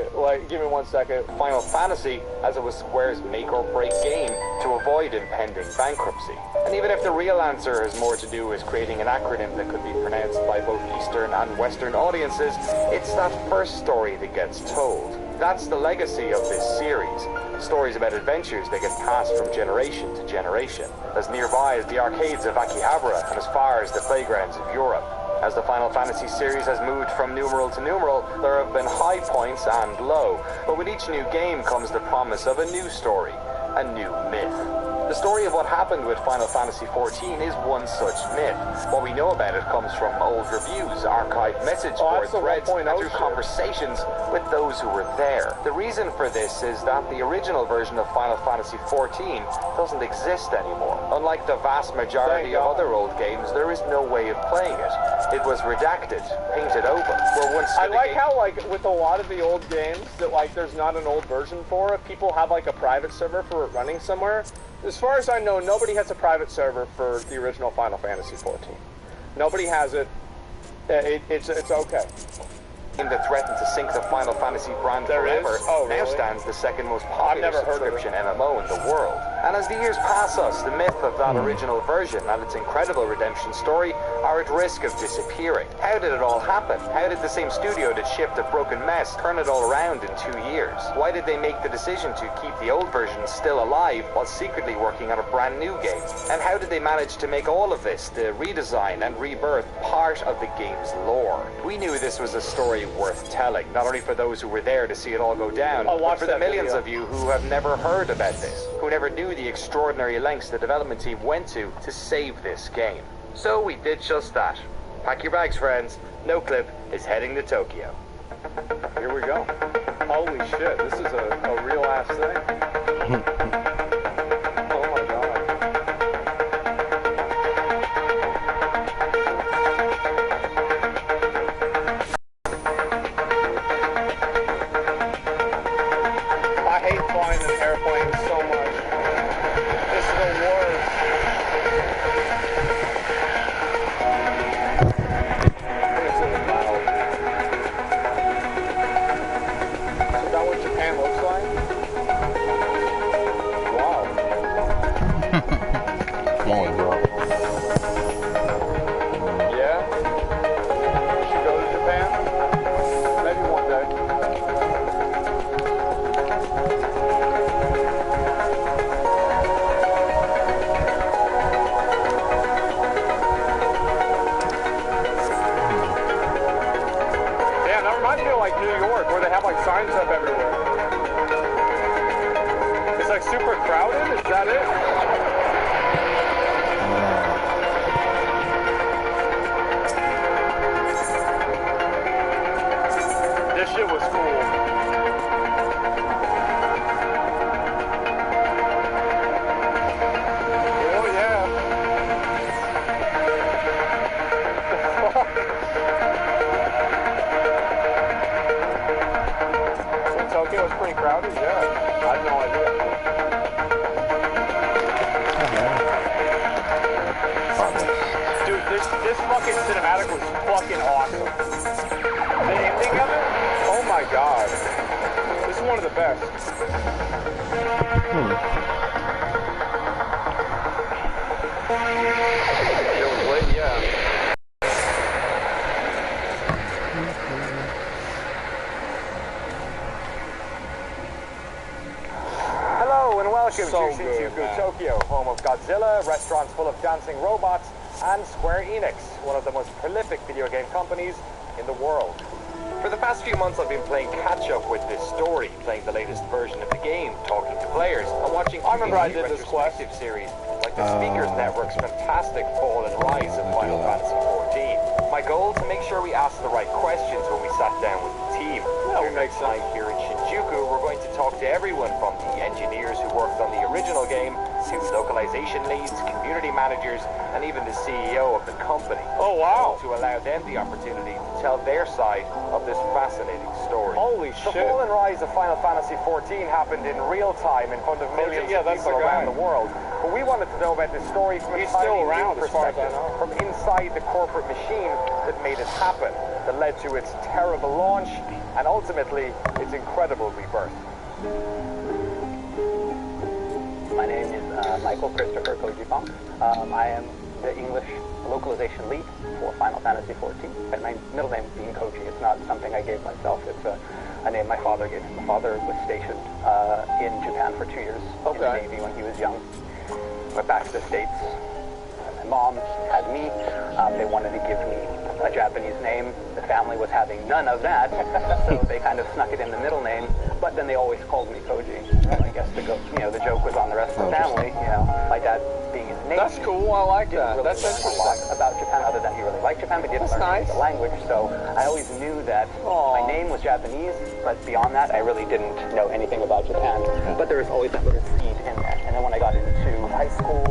give me 1 second. Final Fantasy, as it was Square's make-or-break game to avoid impending bankruptcy. And even if the real answer has more to do with creating an acronym that could be pronounced by both Eastern and Western audiences, it's that first story that gets told. That's the legacy of this series. Stories about adventures that get passed from generation to generation, as nearby as the arcades of Akihabara and as far as the playgrounds of Europe. As the Final Fantasy series has moved from numeral to numeral, there have been high points and low, but with each new game comes the promise of a new story, a new myth. The story of what happened with Final Fantasy XIV is one such myth. What we know about it comes from old reviews, archived message board threads, and through conversations with those who were there. The reason for this is that the original version of Final Fantasy XIV doesn't exist anymore. Unlike the vast majority of other old games, there is no way of playing it. It was redacted, painted over. I like how, like, with a lot of the old games that, like, there's not an old version for it, people have, like, a private server for it running somewhere. As far as I know, nobody has a private server for the original Final Fantasy XIV. Nobody has it. It's okay. That threatened to sink the Final Fantasy brand forever, now stands the second most popular subscription MMO in the world. And as the years pass us, the myth of that original version and its incredible redemption story are at risk of disappearing. How did it all happen? How did the same studio that shipped a broken mess turn it all around in 2 years? Why did they make the decision to keep the old version still alive while secretly working on a brand new game? And how did they manage to make all of this, the redesign and rebirth, part of the game's lore? We knew this was a story worth telling, not only for those who were there to see it all go down, but for the millions of you who have never heard about this, who never knew the extraordinary lengths the development team went to save this game. So we did just that. Pack your bags, friends. NoClip is heading to Tokyo. Here we go. Holy shit, this is a real ass thing. Oh my god. I hate flying in airplanes so much. It's the worst. It's really loud. Is that what Japan looks like? Wow. Come on, bro. Yeah? You should go to Japan? Maybe one day. Yeah, that reminds me of like New York, where they have like signs up everywhere. It's like super crowded, is that it? This shit was cool. Oh yeah. So Tokyo was pretty crowded? Yeah. I had no idea. Dude, this fucking cinematic was fucking awesome. The ending of it? Oh my god. This is one of the best. It was lit, yeah. Hello and welcome So to good, Shinjuku, man. Tokyo, home of Godzilla, restaurants full of dancing robots, and Square Enix, one of the most prolific video game companies in the world. For the past few months, I've been playing catch-up with this story, playing the latest version of the game, talking to players, and watching I remember I did community this quest. retrospective series, like the Speakers Network's fantastic Fall and Rise of Final Fantasy XIV. My goal to make sure we asked the right questions when we sat down with the team. During our time here in Shinjuku, we're going to talk to everyone from the engineers who worked on the original game, to localization leads, community managers, and even the CEO of the company. Oh wow. To allow them the opportunity to tell their side of this fascinating story. Holy The shit. Fall and Rise of Final Fantasy XIV happened in real time in front of millions Yeah, of that's people the guy. around the world. But we wanted to know about this story from a He's still entirely around, new as far as I perspective, know. from inside the corporate machine that made it happen, that led to its terrible launch and ultimately its incredible rebirth. My name is Michael Christopher Kojipong. I am the English localization lead for Final Fantasy XIV. And my middle name being Koji. It's not something I gave myself. It's a name my father gave me. My father was stationed in Japan for 2 years in the Navy when he was young. Went back to the States. My mom had me. They wanted to give me a Japanese name. The family was having none of that, so they kind of snuck it in the middle name. But then they always called me Koji. So I guess the joke was on the rest of the family. My dad being in the Navy. That's cool, I like that. Really That's learn a lot interesting. about Japan, other than he really liked Japan, but he didn't That's learn nice. the language. So I always knew that Aw. my name was Japanese, but beyond that, I really didn't know anything about Japan. But there was always that little seed in there. And then when I got into high school,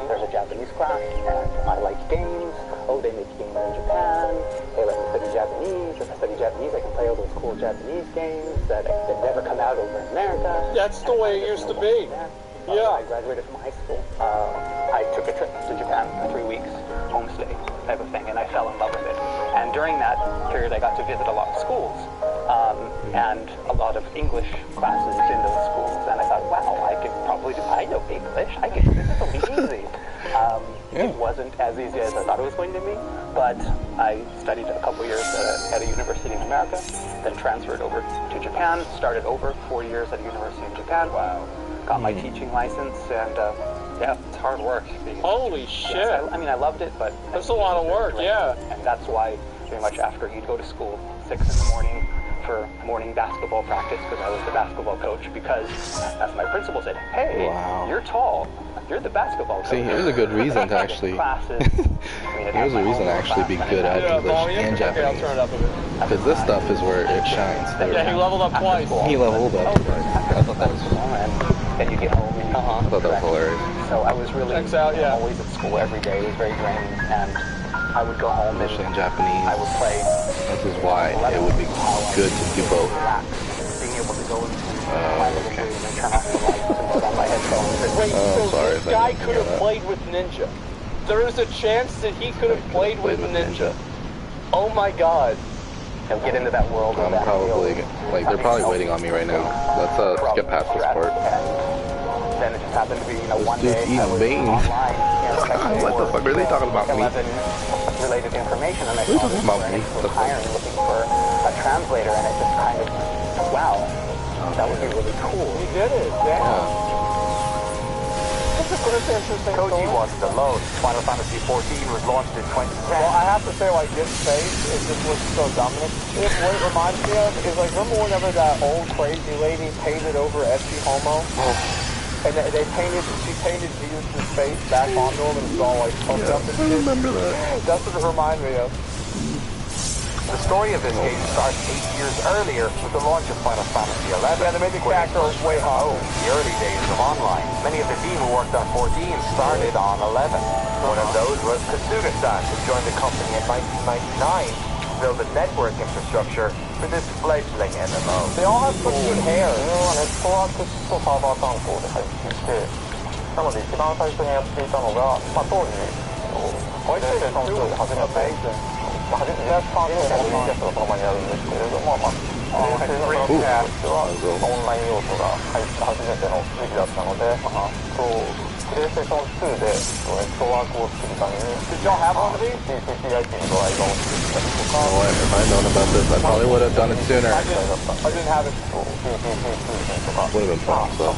there's a Japanese class, and I liked games. Oh, they make games in Japan. They let me study Japanese. If I study Japanese, I can play all those cool Japanese games that never come out over in America. That's the way it used to be. Yeah. I graduated from high school. I took a trip to Japan for 3 weeks, homestay type of thing, and I fell in love with it. And during that period, I got to visit a lot of schools and a lot of English classes in those schools. And I thought, wow, I could probably do. I know English. This will be easy. It wasn't as easy as I thought it was going to be, but I studied a couple years at a university in America, then transferred over to Japan, started over 4 years at a university in Japan. Wow. Got my teaching license, and yeah, it's hard work. Holy shit. Yes, I mean, I loved it, but... That's a lot of work, yeah. And that's why, pretty much after you'd go to school, 6 in the morning, for morning basketball practice, because I was the basketball coach, because as my principal said, hey, you're tall. You're the basketball coach. See, here's a good reason to actually... Here's a reason to actually be good at English and Japanese. Because this stuff is where it shines. Yeah, he leveled up twice. He leveled up. I thought that was... And then you get home and I thought that was hilarious. So I was really always at school every day. It was very draining, and I would go home English and and Japanese. I would play. This is why it would be good to do both. Being able to go into my living room and turn off the lights and put on my headphones. Wait, so sorry this guy could have played with Ninja. There is a chance that he could have played with Ninja. Oh my god. And get into that world. I'm probably, like, they're probably waiting on me right now. Let's skip past this part. Then it just happened to be, one This day dude's I was eating beans. online, What the fuck are they talking about me? related information, and I Who's saw talking this about me? was hiring, looking for a translator, and it just kind of, wow, that would be really cool. He did it, yeah. Koji wants to load. Final Fantasy 14 was launched in 2010. Well, I have to say, like, this face, it just looks so dominant. What it reminds me of is, like, remember whenever that old crazy lady painted over Ecce Homo? And she painted Jesus' face back onto him, and it's all, like, pumped up and shit. I remember that. That's what it reminded me of. The story of this game starts 8 years earlier with the launch of Final Fantasy 11. Yeah, they made the characters way hot. The early days of online. Many of the team who worked on 14 started on 11. One of those was Kasuga-san, who joined the company in 1999 to build a network infrastructure for this fledgling MMO. They all have such good hair. ネットワークとサーバー担当で入っていて、なので一番最初にやっていたのが、当時、プレイステーション2で初めて、初めてパーティーのリーキャストがその前にやるんですけれども、プレイステーション2としてはオンライン要素が入った初めての時期だったので、プレイステーション2でネットワークを作るために Did y'all have one of these? TCP/IP のドライバーを作ったりとか、 If I'd known about this, I probably would have done it sooner. I didn't have it. TCP 通信とか、 Would have been fun, so.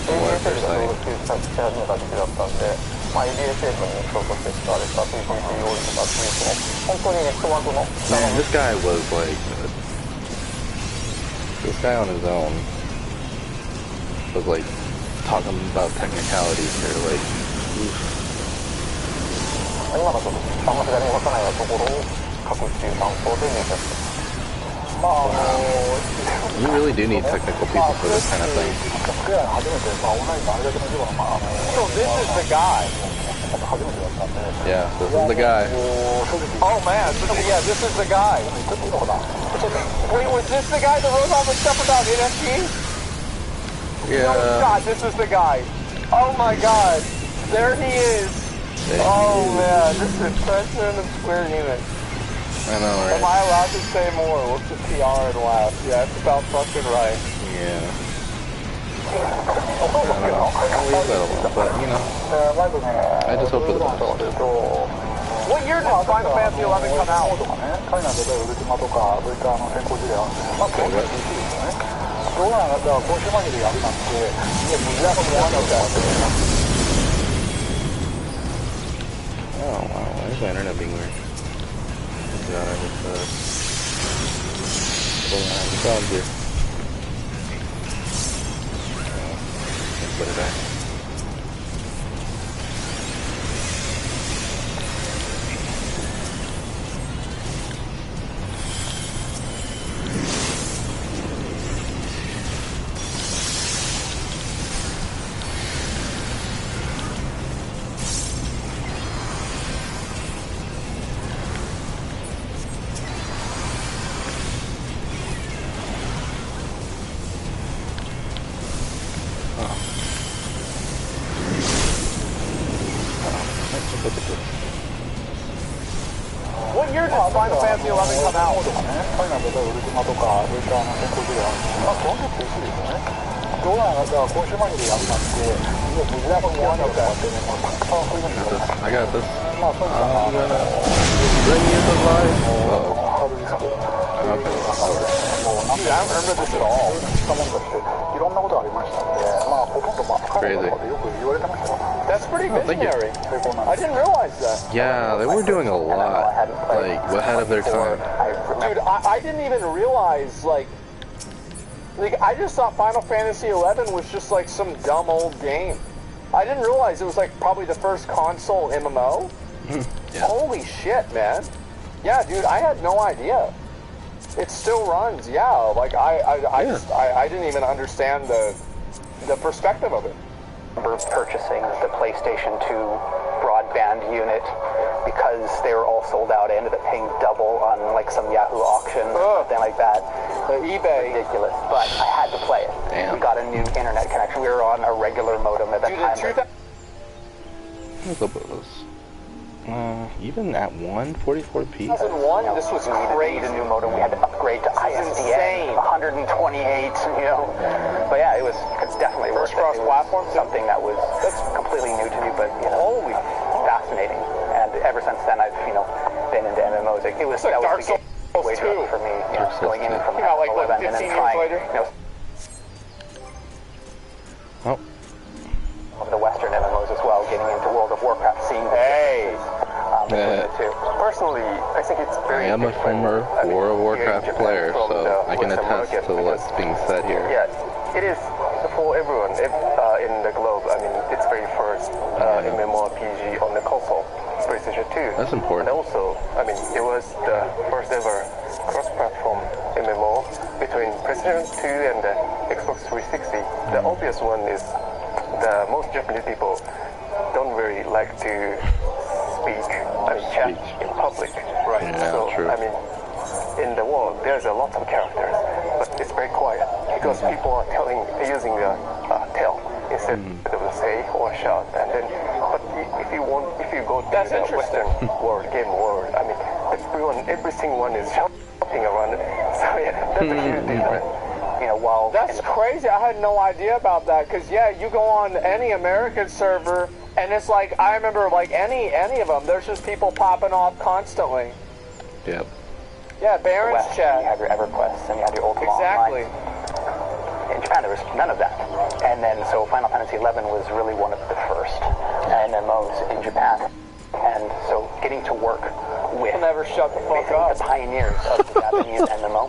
ADSL が登録し始めた時期だったんで、ADSL のネットとして使われた TCP オイルとかっていう本当にネットワークの Man, this guy was like... This guy on his own was like talking about technicalities here, like... 今のちょっとあんまり分からないところを書くっていう担当で入社してます。You really do need technical people for this kind of thing. So this is the guy. Yeah, this is the guy. Oh man, this is the guy. Wait, was this the guy that wrote all the stuff about NFTs? Yeah. Oh god, this is the guy. Oh my god, there he is. Oh man, this is President of Square Enix. I know, right? Am I allowed to say more? What's the PR and laugh? Yeah, it's about fucking right. Yeah. I don't know. I'll leave that alone, but, you know, I just hope for the best. What year did Final Fantasy 11 come out? Oh, wow. Why is my internet being weird? God, I just, having problems here. Let's put it back. year did Final Fantasy 11 come out? ファイナルとかウルティマとかウルトラの先行ぐらいまあ基本的に一緒ですよねどうなんだからコンシューマーでやったってもう無事だと思わなくてねまあそういうふうに I got this. まあそういう I'm gonna bring you to life. Uh-oh. ハードディスク Okay. もう何 Dude, I don't remember this at all. したもんだしていろんなことがありましたんでまあほとんどまあ不可能だとかでよく言われてましたよ That's pretty thank you. visionary. 成功なん I です didn't realize that. Yeah, they were doing a lot, like, ahead of their time. Dude, I didn't even realize, like, I just thought Final Fantasy 11 was just like some dumb old game. I didn't realize it was like probably the first console MMO. Yeah. Holy shit, man. Yeah, dude, I had no idea. It still runs, yeah. Like I didn't even understand the perspective of it. I remember purchasing the PlayStation 2 broadband unit because they were all sold out. I ended up paying double on like some Yahoo auction or something like that. eBay. Ridiculous, but I had to play it. Damn. We got a new internet connection. We were on a regular modem at that Dude, time. in 2000 What's up with this? Even at 144p? 2001, this was We needed crazy. a new modem. We had to upgrade to insane. ISDN 128, you know. But yeah, it was definitely First worth it. It was cross-platform? something that was completely new to me, but you know, Holy. fascinating. And ever since then, I've been into MMOs. It was like that Dark was the gateway Souls 2. drug for me. You know, Dark Souls going in 2. from Came out, like, 11 and 15 then years trying, later. you know, Oh, of the Western MMOs as well, getting into World of Warcraft, seeing the Hey. Yeah. too. Personally, I think it's I very am a different. former I mean, World of here in Warcraft Japan player, from so the I can Western attest market to what's because- being said here. Yeah, it is for everyone in the globe. I mean, it's very first MMORPG on the console, PlayStation 2. That's important. And also, I mean, it was the first ever cross-platform MMO between PlayStation 2 and the Xbox 360. The obvious one is the most Japanese people don't really like to chat in public. Right. Yeah, so, true. I mean, in the world, there's a lot of characters, but it's very quiet because people are using the tell instead of the say or shout. And then, but if you go to That's the interesting. Western world, game world, I mean, every single one is shouting around. So yeah, that's a huge difference. you know, while That's crazy. I had no idea about that. Because, yeah, you go on any American server, and it's like, I remember, like, any of them, there's just people popping off constantly. Yep. Yeah, Baron's West, you chat. have your EverQuest and you have your Ultima Exactly. Online. In Japan, there was none of that. And then, so Final Fantasy XI was really one of the first MMOs in Japan. And so getting to work with I'll never shut the fuck basically up. the pioneers of the Japanese MMO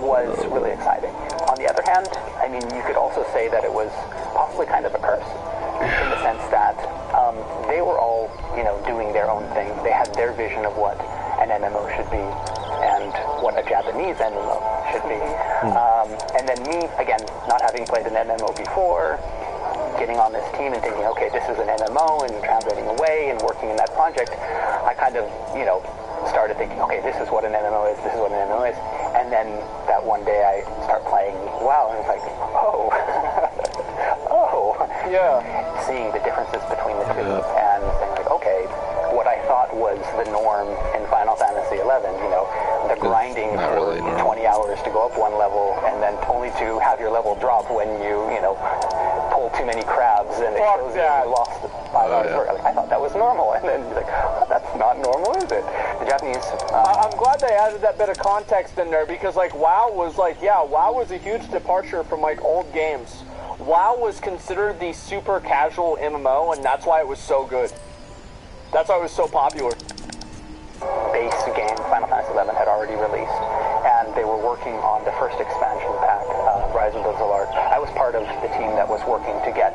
was really exciting. On the other hand, I mean, you could also say that it was possibly kind of a curse in the sense that they were all, you know, doing their own thing. They had their vision of what an MMO should be and what a Japanese MMO should be. And then me, again, not having played an MMO before, getting on this team and thinking, okay, this is an MMO, and translating away and working in that project, I kind of, you know, started thinking, okay, this is what an MMO is, this is what an MMO is. And then that one day I start playing WoW, and it's like, oh, oh. Yeah. Seeing the differences between the two and saying like, okay, what I thought was the norm in Final Fantasy XI, you know, the grinding not for really normal. 20 hours to go up one level and then only to have your level drop when you know, pull too many crabs and it Fuck shows that. you lost 5 hours yeah. work. Like, I thought that was normal, and then you're like, oh, that's not normal, is it? The Japanese. I'm glad they added that bit of context in there because, like, WoW was like, yeah, WoW was a huge departure from, like, old games. WoW was considered the super casual MMO, and that's why it was so good. That's why it was so popular. Base game, Final Fantasy XI, had already released, and they were working on the first expansion pack, Rise of the Zalart. I was part of the team that was working to get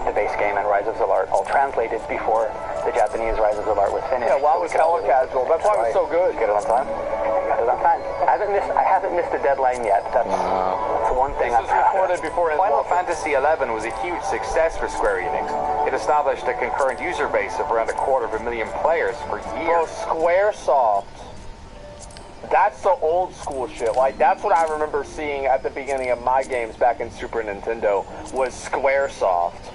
the base game and Rise of Zalart all translated before the Japanese Rise of Zalart was finished. Yeah, WoW so we was could all hella release casual. That's why it was so good. Get it on time. Got it on time. I haven't missed the deadline yet. That's the one thing. This was recorded before Final Endwalker. Fantasy XI was a huge success for Square Enix. It established a concurrent user base of around 250,000 players for Bro, years. Squaresoft. That's the old school shit. Like, that's what I remember seeing at the beginning of my games back in Super Nintendo, was Squaresoft.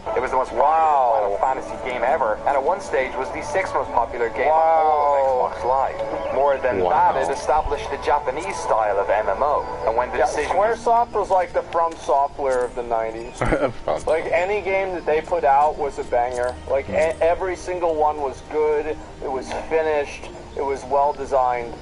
It was the most popular Final Fantasy game ever, and at one stage was the 6th most popular game on all of Xbox Live. More than that, it established the Japanese style of MMO, and when the decision Squaresoft was like the From Software of the 90s. Like, any game that they put out was a banger. Like, every single one was good, it was finished, it was well designed.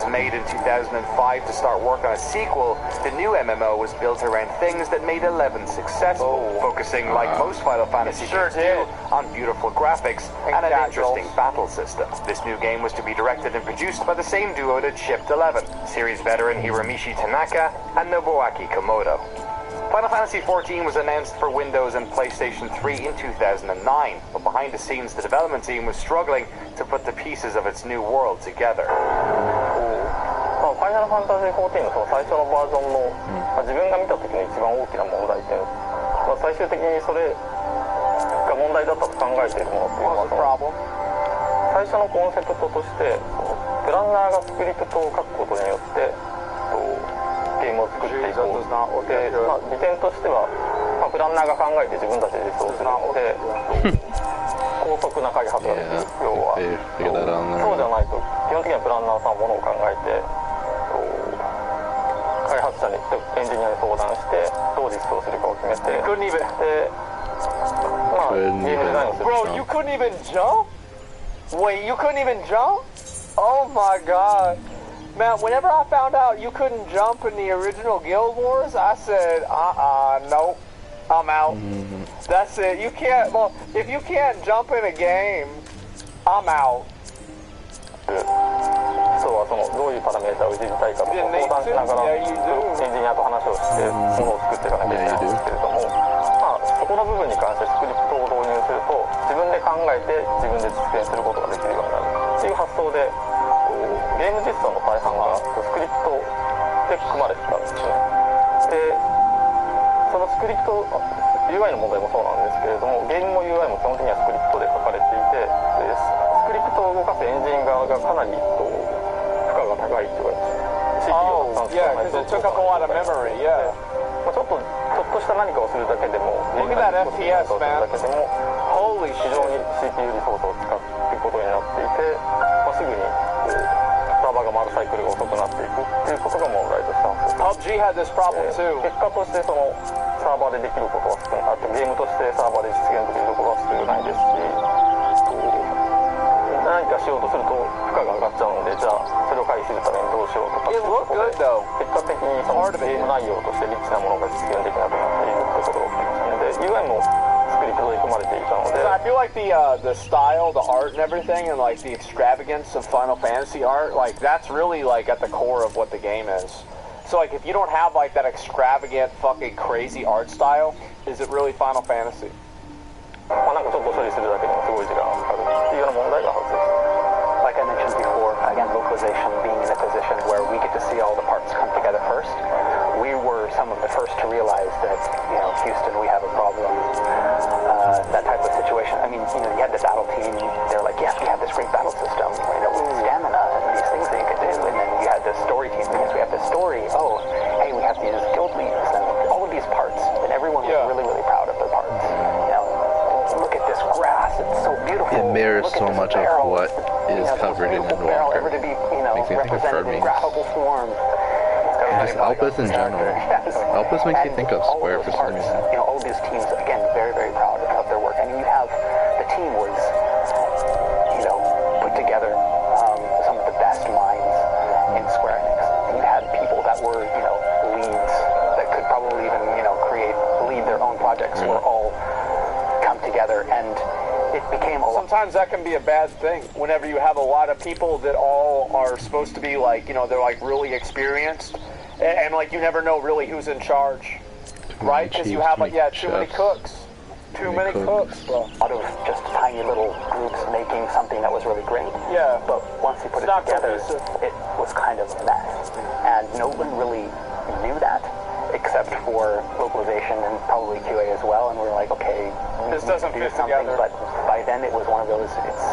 Made in 2005 to start work on a sequel, the new MMO was built around things that made 11 successful, focusing, like most Final Fantasy games do, on beautiful graphics and an interesting battle system. This new game was to be directed and produced by the same duo that shipped 11, series veteran Hiromichi Tanaka and Nobuaki Komodo. Final Fantasy XIV was announced for Windows and PlayStation 3 in 2009, but behind the scenes the development team was struggling to put the pieces of its new world together. ファイナルファンタジー14のその最初のバージョンの、自分が見た時の一番大きな問題点、最終的にそれが問題だったと考えているものっていうのは、最初のコンセプトとしてプランナーがスクリプトを書くことによってゲームを作っていこうで、利点としては、プランナーが考えて自分たちで実装するので高速な開発ができる。要はそうじゃないと基本的にはプランナーさんものを考えて開発者にエンジニアに相談してどう実装するかを決めて、で、ゲームデザインをする。 Bro, you couldn't even jump? Wait, you couldn't even jump? Oh my god. Man, whenever I found out you couldn't jump in the original Guild Wars, I said, nope, I'm out. That's it. You can't, well, if you can't jump in a game, I'm out. そうはそのどういうパラメータをいじりたいかとか相談しながらエンジニアと話をしてものを作っていかなきゃいけないんですけれども、そこの部分に関してスクリプトを導入すると自分で考えて自分で実現することができるようになるっていう発想でゲーム実装の大半がスクリプトで組まれてたんですね。でそのスクリプト UI の問題もそうなんですけれども、ゲームも UI も基本的にはスクリプトで書かれていて、スクリプトを動かすエンジン側がかなり負荷が高いというか CPU をたくさん使わないとちょっとした何かをするだけでもゲーム内でするだけでも非常に CPU リソースを使っていくことになっていて、すぐにサーバーが回るサイクルが遅くなっていくっていうことが問題としてあって、 PUBG had this problem too. 結果としてそのサーバーでできることは少ない、ゲームとしてサーバーで実現できるところは少ないですし、何かしようとすると負荷が上がっちゃうので、じゃあそれを回避するためにどうしようとか、結果的にそのゲーム内容としてリッチなものが実現できなくなっているってことが起きますので、UI もスクリプトで組まれていたので、 I feel like the style, the art and everything, and like the extravagance of Final Fantasy art, like that's really like at the core of what the game is. So like if you don't have like that extravagant fucking crazy art style, is it really Final Fantasy? なんかちょっと処理するだけでもすごい時間がかかるっていうような問題が発生して、 Like I mentioned before, again, localization being in a position where we get to see all the parts come together first. We were some of the first to realize that, Houston, we have a problem. That type of situation. I mean, you had the battle team. They're like, yes, we have this great battle system. With stamina and these things that you could do. And then you had the story team. Because we have the story. Oh, hey, we have these guild leaders and all of these parts. And everyone was really, really proud of their parts. Look at this grass. It's so beautiful. It mirrors so much of what is covered in the novel. Ever to be, represented in graphical form. Just Elpis in general. Elpis makes you think of Square for some reason. All of these teams, again, very, very proud of their work. I mean, you have the team was, put together some of the best minds in Square Enix. And you had people that were, leads that could probably even, lead their own projects were all come together, and it became a sometimes that can be a bad thing whenever you have a lot of people that all are supposed to be like, they're like really experienced, and like you never know really who's in charge, right? Because you have too many cooks. Too many cooks, bro. Out of just tiny little groups making something that was really great. Yeah. But once you put it together, it was kind of a mess. And no one really knew that, except for localization and probably QA as well. And we're like, okay, this doesn't do fit something. together. But by then it was one of those, it's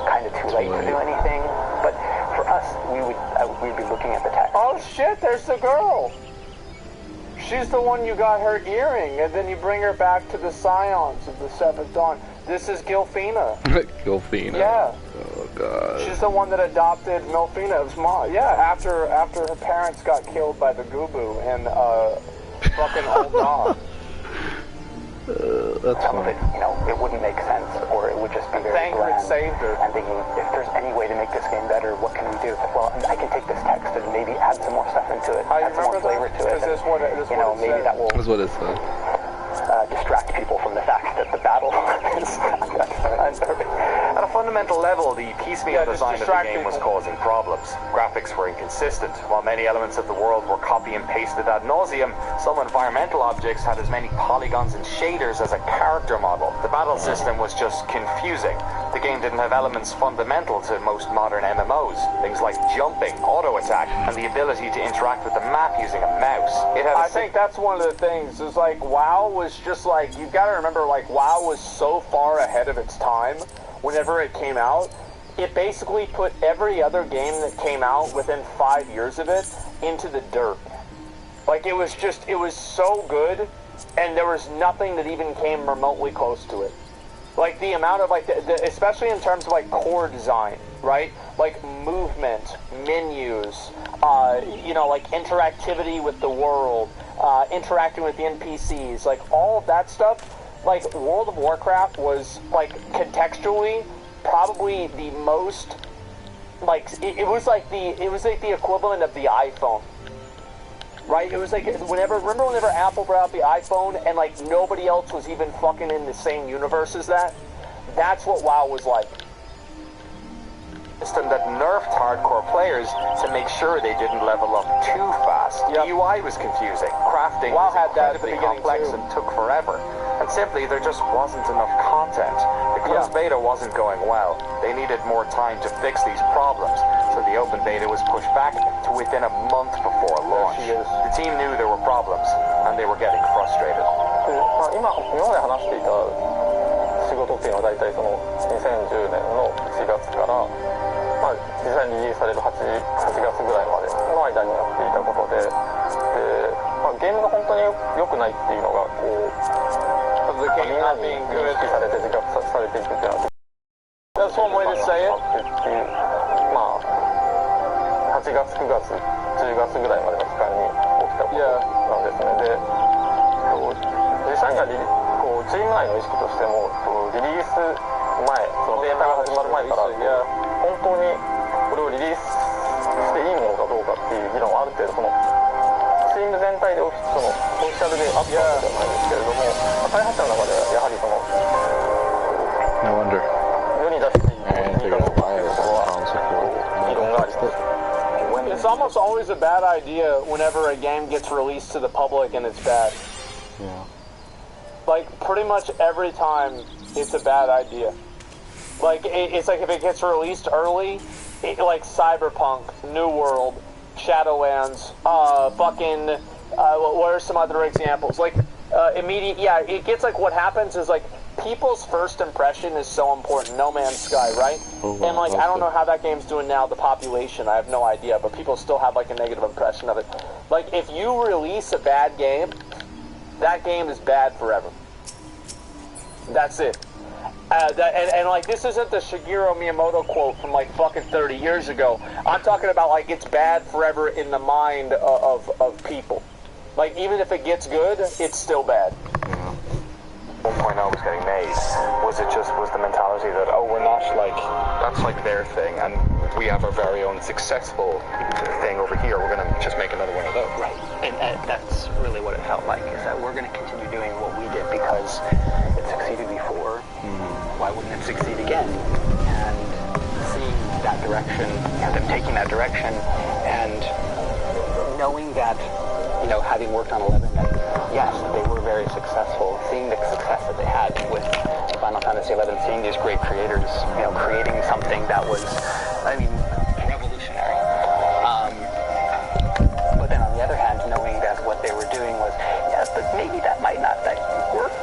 kind of too late to do anything. But for us, we'd be looking at the text. Oh shit, there's the girl. She's the one you got her earring, and then you bring her back to the Scions of the Seventh Dawn. This is Gilfina. Gilfina. Yeah. Oh god. She's the one that adopted Milfina's mom. Yeah, after her parents got killed by the Gubu and fucking old dog. That's Some of funny. it, it wouldn't make sense, or it would just be very Thankfully bland. saved her. And thinking, if there's any way to make this game better, what can we do? Well, I can take this text and maybe add some more stuff into it, I add some more remember flavor that. to it. Is this what it Maybe said? that will That's what it said. distract people from the fact that the battle is At a fundamental level, the piecemeal just design of the distract game was people. causing problems. Graphics were inconsistent. While many elements of the world were copy and pasted ad nauseum, some environmental objects had as many polygons and shaders as a character model. The battle system was just confusing. The game didn't have elements fundamental to most modern MMOs. Things like jumping, auto-attack, and the ability to interact with the map using a mouse. It had I think that's one of the things, is like, WoW was just like, you gotta remember, like, WoW was so far ahead of its time whenever it came out. It basically put every other game that came out within 5 years of it into the dirt. Like, it was so good, and there was nothing that even came remotely close to it. Like, the amount of, like, especially in terms of, like, core design, right? Like, movement, menus, like, interactivity with the world, interacting with the NPCs, like, all of that stuff. Like, World of Warcraft was, like, contextually, probably the most, like, it was like the equivalent of the iPhone. Right? It was like, remember whenever Apple brought out the iPhone and, like, nobody else was even fucking in the same universe as that? That's what WoW was like. System that nerfed hardcore players to make sure they didn't level up too fast. Yep. The UI was confusing. Crafting WoW was had that at the incredibly beginning, complex too. and took forever. And simply, there just wasn't enough content. The closed beta wasn't going well. They needed more time to fix these problems, so the open beta was pushed back to within a month before launch. The team knew there were problems, and they were getting frustrated. 今まで話していた仕事っていうのは大体その2010年の1月から、実際にリリースされる 8月ぐらいまでの間にやっていたことで、ゲームが本当に良くないっていうのがこうみんなに認識されて自覚されていくっていうのは That's one way to say it. 8月、9月、10月ぐらいまでの期間に起きたことなんですね。で、実際にはこうチーム内の意識としてもリリース前、そのデータが始まる前から本当にこれをリリースしていいものかどうかっていう議論はある程度そのチーム全体でオフィシャルであったわけじゃないですけれども、開発者の中ではやはりその No wonder. 世に出していいものにかどうかっていうところは議論があります。It's almost always a bad idea whenever a game gets released to the public and it's bad. Yeah. Like, pretty much every time, it's a bad idea. Like, it's like if it gets released early, like Cyberpunk, New World, Shadowlands, what are some other examples? Like, it gets like, what happens is like, people's first impression is so important. No Man's Sky, right? Oh, wow, and like, I don't know how that game's doing now, the population, I have no idea, but people still have like a negative impression of it. Like, if you release a bad game, that game is bad forever. That's it. And like, this isn't the Shigeru Miyamoto quote from like fucking 30 years ago. I'm talking about like, it's bad forever in the mind of people. Like, even if it gets good, it's still bad. 1.0 was getting made. Was the mentality that, oh, we're not like, that's like their thing, and we have our very own successful thing over here, we're going to just make another one of those. Right, and that's really what it felt like, is that we're going to continue doing what we did because it succeeded before. Why wouldn't it succeed again? And seeing that direction, them taking that direction, and knowing that, having worked on 11, that yes, they were very successful, seeing the success that they had with Final Fantasy 11, seeing these great creators, creating something that was, revolutionary. But then on the other hand, knowing that what they were doing was, yes, but maybe that might not have worked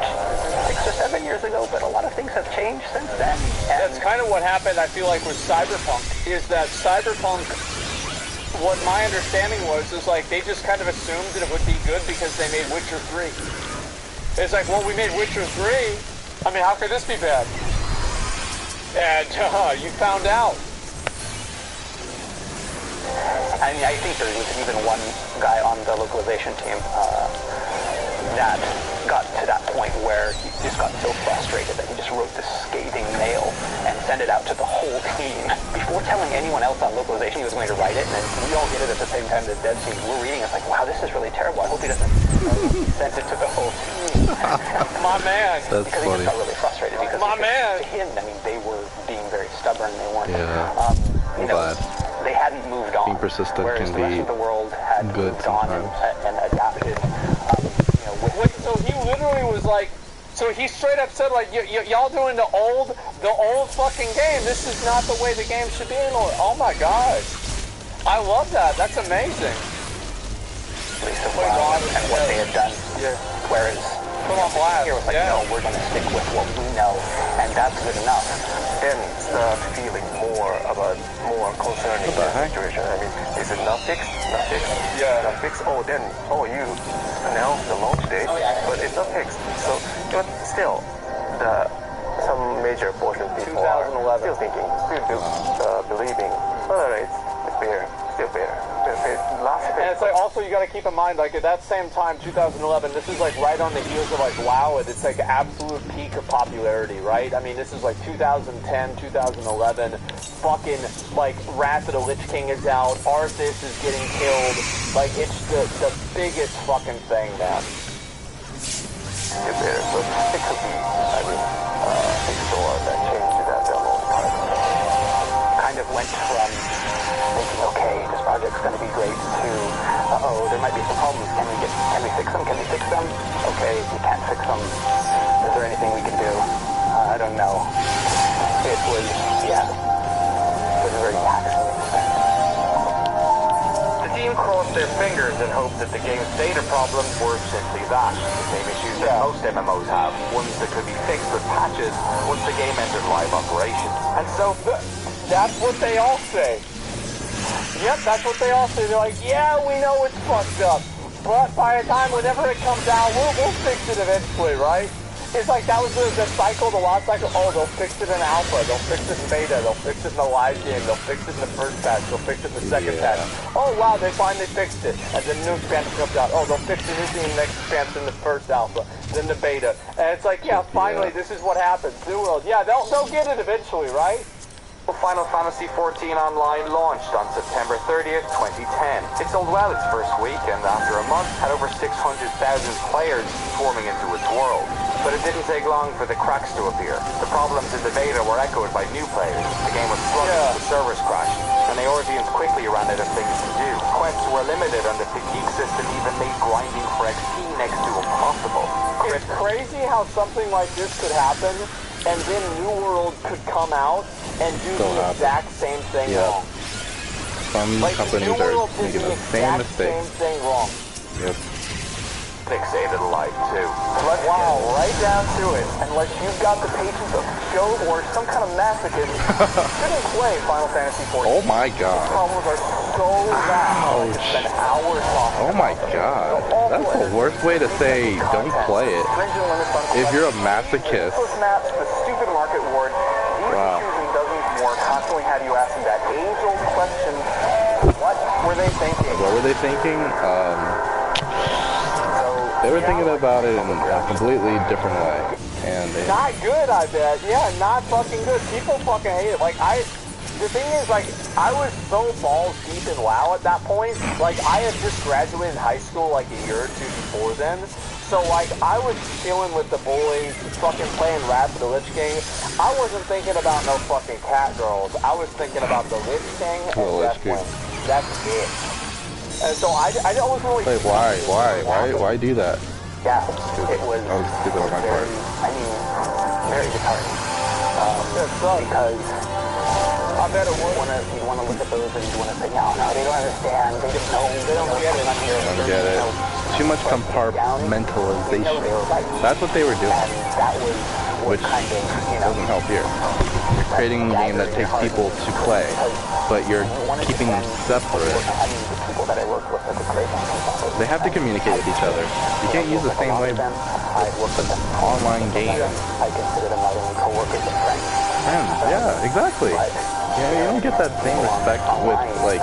6 or 7 years ago, but a lot of things have changed since then. And That's kind of what happened, I feel like, with Cyberpunk, is that Cyberpunk what my understanding was is like they just kind of assumed that it would be good because they made Witcher 3. It's like, well, we made Witcher 3. I mean, how could this be bad? And you found out. I mean, I think there was even one guy on the localization team that got to that point where he just got so frustrated that he just wrote this scathing mail and sent it out to the whole team before telling anyone else on localization he was going to write it. And then we all get it at the same time. The dev team, we're reading it, it's like, wow, this is really terrible. I hope he doesn't. He sent it to the whole team. My man. That's because funny. He just got really frustrated because my man. To him, I mean, they were being very stubborn. They weren't. Yeah. You know, they hadn't moved on. Being persistent whereas can the rest be of the world had good moved on and adapted. You know, Wait, so he literally was like, so he straight up said like, y'all doing the old fucking game. This is not the way the game should be anymore. Oh my god, I love that. That's amazing. At least of and what they had done. Yeah. Whereas here was like, no, we're going to stick with what we know, and that's good enough. Then start feeling more concerning the situation. I mean, is it not fixed? Not fixed? Yeah. Not fixed? Oh, then, you announced the launch date, but it's not fixed. So, but still, some major portion of people are still thinking, still believing, alright, it's fair, still fair. And it's like also you got to keep in mind like at that same time 2011 this is like right on the heels of like WoW and it's like absolute peak of popularity, right? I mean this is like 2010 2011 fucking like Wrath of the Lich King is out, Arthas is getting killed, like it's the biggest fucking thing, man. Still fair, but it could be, I mean, next door that changed that demo kind of went from thinking, okay, this project's going to be great, to, there might be some problems. Can we fix them? Can we fix them? Okay, we can't fix them. Is there anything we can do? I don't know. It was a very taxing thing. The team crossed their fingers and hoped that the game's data problems were simply that. The same issues that most MMOs have, ones that could be fixed with patches once the game entered live operation. And so that's what they all say. Yep, that's what they all say. They're like, yeah, we know it's fucked up, but by the time whenever it comes out, we'll fix it eventually, right? It's like that was the cycle, the last cycle. Oh, they'll fix it in alpha, they'll fix it in beta, they'll fix it in the live game, they'll fix it in the first patch, they'll fix it in the second patch. Oh wow, they finally fixed it. And then new expansion comes out. Oh, they'll fix it in the next expansion in the first alpha, then the beta. And it's like, yeah, finally, this is what happens. New World. Yeah, they'll get it eventually, right? Final Fantasy XIV Online launched on September 30th, 2010. It sold well its first week, and after a month, had over 600,000 players swarming into its world. But it didn't take long for the cracks to appear. The problems in the beta were echoed by new players. The game was sluggish, the servers crashed, and the audience quickly ran out of things to do. Quests were limited, and the fatigue system even made grinding for XP next to impossible. It's crazy how something like this could happen, and then New World could come out and do the exact same thing wrong. Some companies are making the same mistake. Same thing wrong. Yep. Fixated alive too. Wow, right down to it. And like you've got the patience of Joe or some kind of masochist shouldn't play Final Fantasy XIV. Oh my god. The problems are so vast. It's been hours long. Oh my god. That's the worst way to say don't play it. If you're a masochist. Maps, the stupid market ward. Wow. Doesn't work. Constantly have you asking that age-old question. What were they thinking? What were they thinking? They were thinking about it in a completely different way. And not good, I bet. Yeah, not fucking good. People fucking hate it. Like, the thing is, like, I was so balls deep in WoW at that point. Like, I had just graduated high school like a year or two before then. So, like, I was chilling with the boys, fucking playing Wrath of the Lich King. I wasn't thinking about no fucking cat girls. I was thinking about the Lich King and Deathwing. That's it. And so I wasn't really... Wait, why do that? Yeah, it was... That was stupid on my part. I mean, very disheartening. Because... I bet it would. You want to look at those and you want to say, no, they don't understand. They just know. They don't get it. Don't get it. Too much compartmentalization. That's what they were doing. And that was which kind of, doesn't help here. You're creating a game that takes people to play, but you're keeping them separate. They have to communicate with each other. You can't use the same way with an online game. I consider them not only coworkers but friends. Friends, yeah, exactly. Yeah, you don't get that same respect with, like,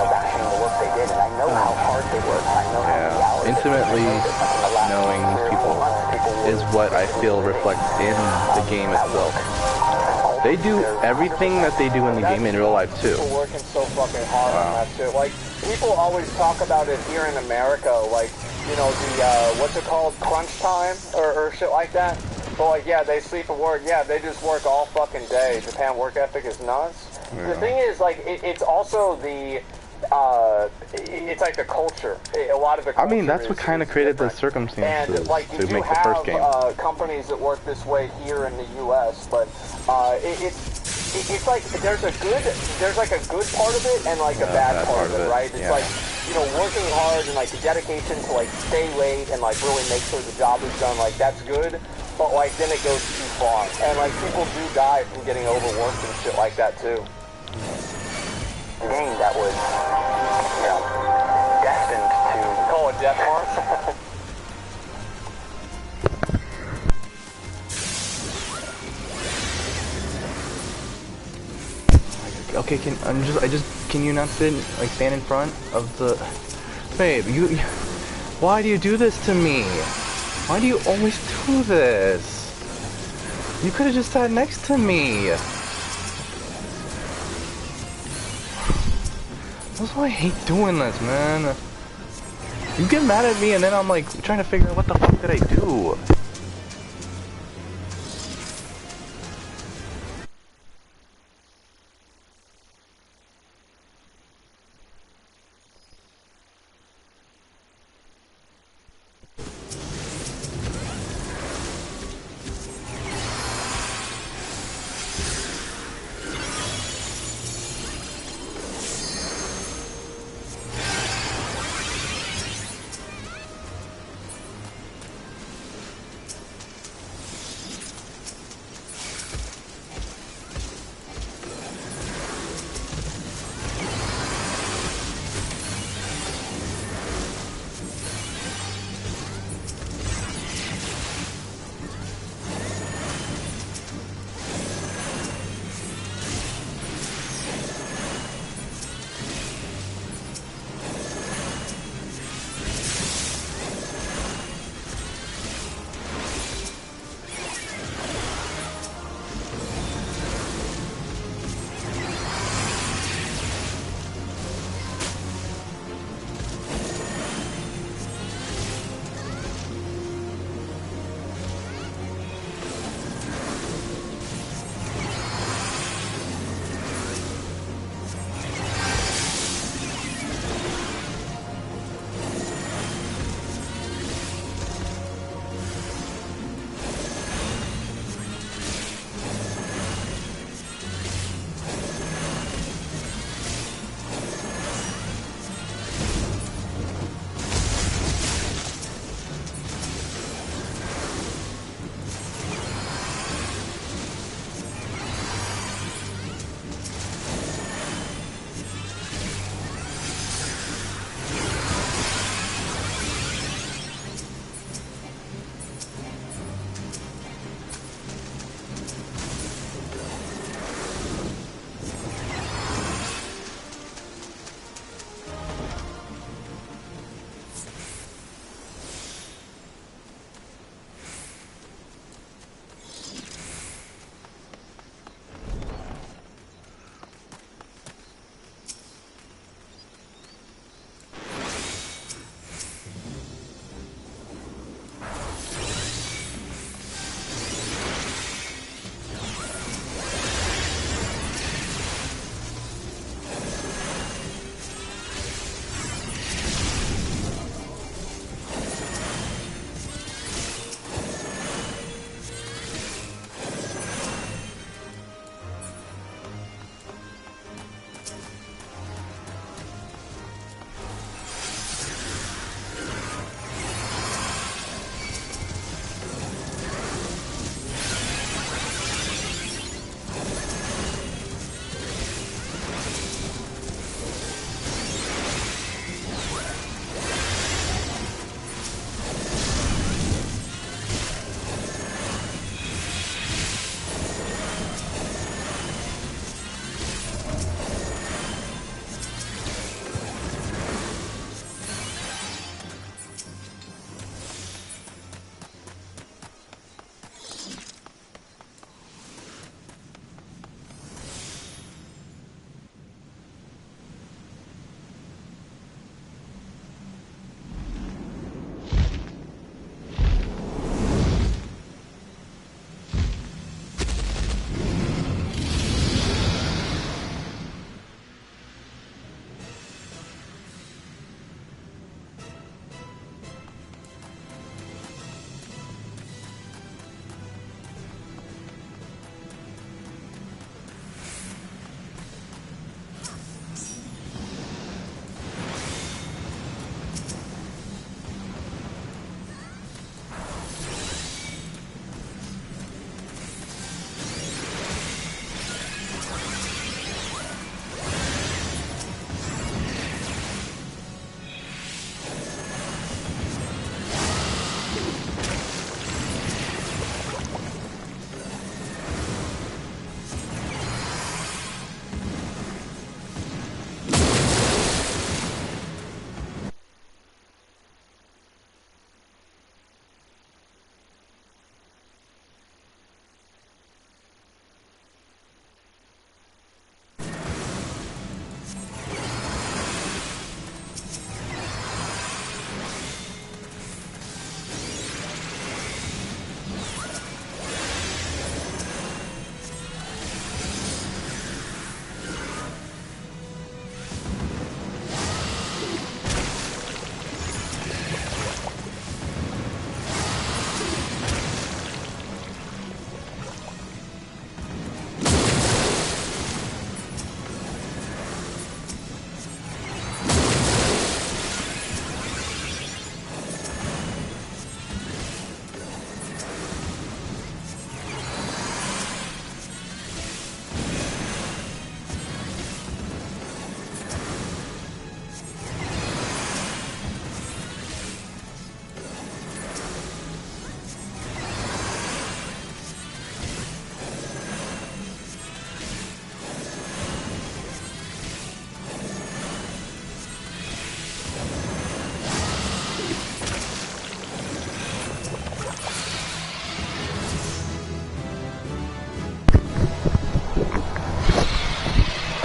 yeah, intimately knowing these people is what I feel reflects in the game itself. They do everything that they do in the game in real life too. People working so fucking hard on that shit. Like, people always talk about it here in America, like, you know, the, what's it called, crunch time, or shit like that. But, like, yeah, they sleep and work. Yeah, they just work all fucking day. Japan work ethic is nuts. Yeah. The thing is, like, it's also the, it's like the culture. A lot of the culture, I mean, that's what kind of created the circumstances and, like, to make the first game. Companies that work this way here in the U.S., but it's like there's like a good part of it and like a bad part of it, right? It's like, you know, working hard and like the dedication to like stay late and like really make sure the job is done, like that's good. But like then it goes too far, and like people do die from getting overworked and shit like that too. A game that was, you know, destined to call it death march. Okay, can you not stand in front of the, babe? Why do you do this to me? Why do you always do this? You could have just sat next to me. That's why I hate doing this, man. You get mad at me and then I'm like trying to figure out what the fuck did I do?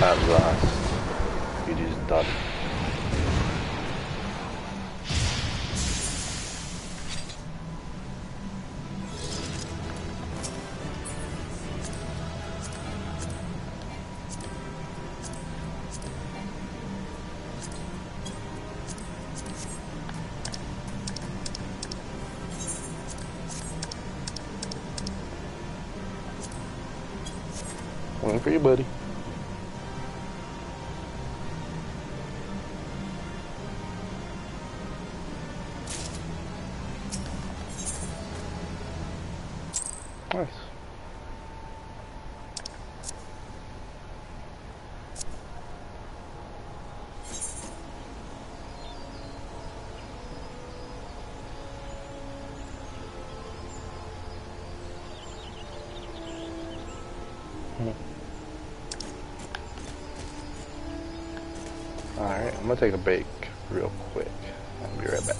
At last, it is done. Waiting for you, buddy. Nice. Alright, I'm gonna take a break real quick. I'll be right back.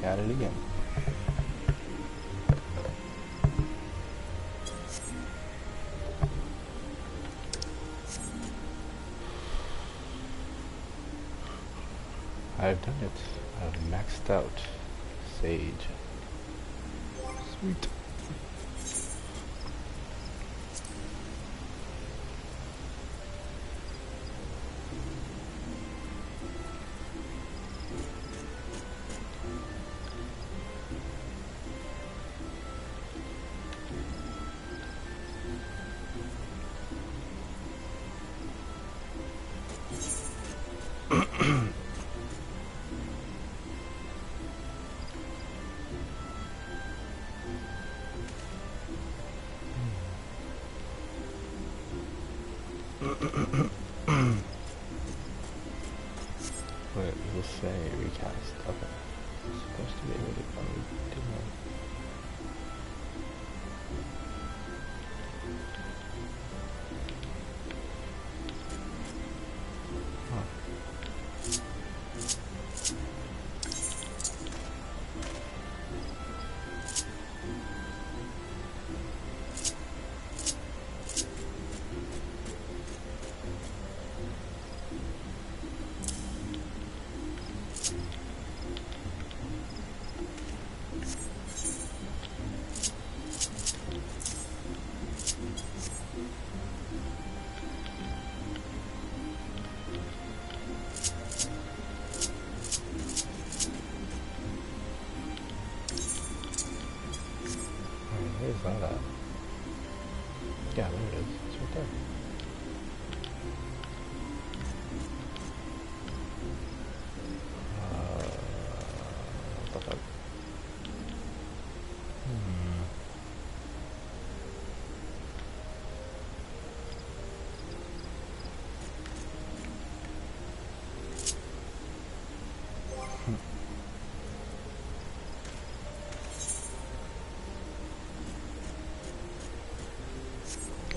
at it again. I've done it. I've maxed out Sage. Sweet. Wait, we'll say recast. Okay. It's supposed to be able to do that. Where's that at? Yeah, there it is. It's right there. What the fuck?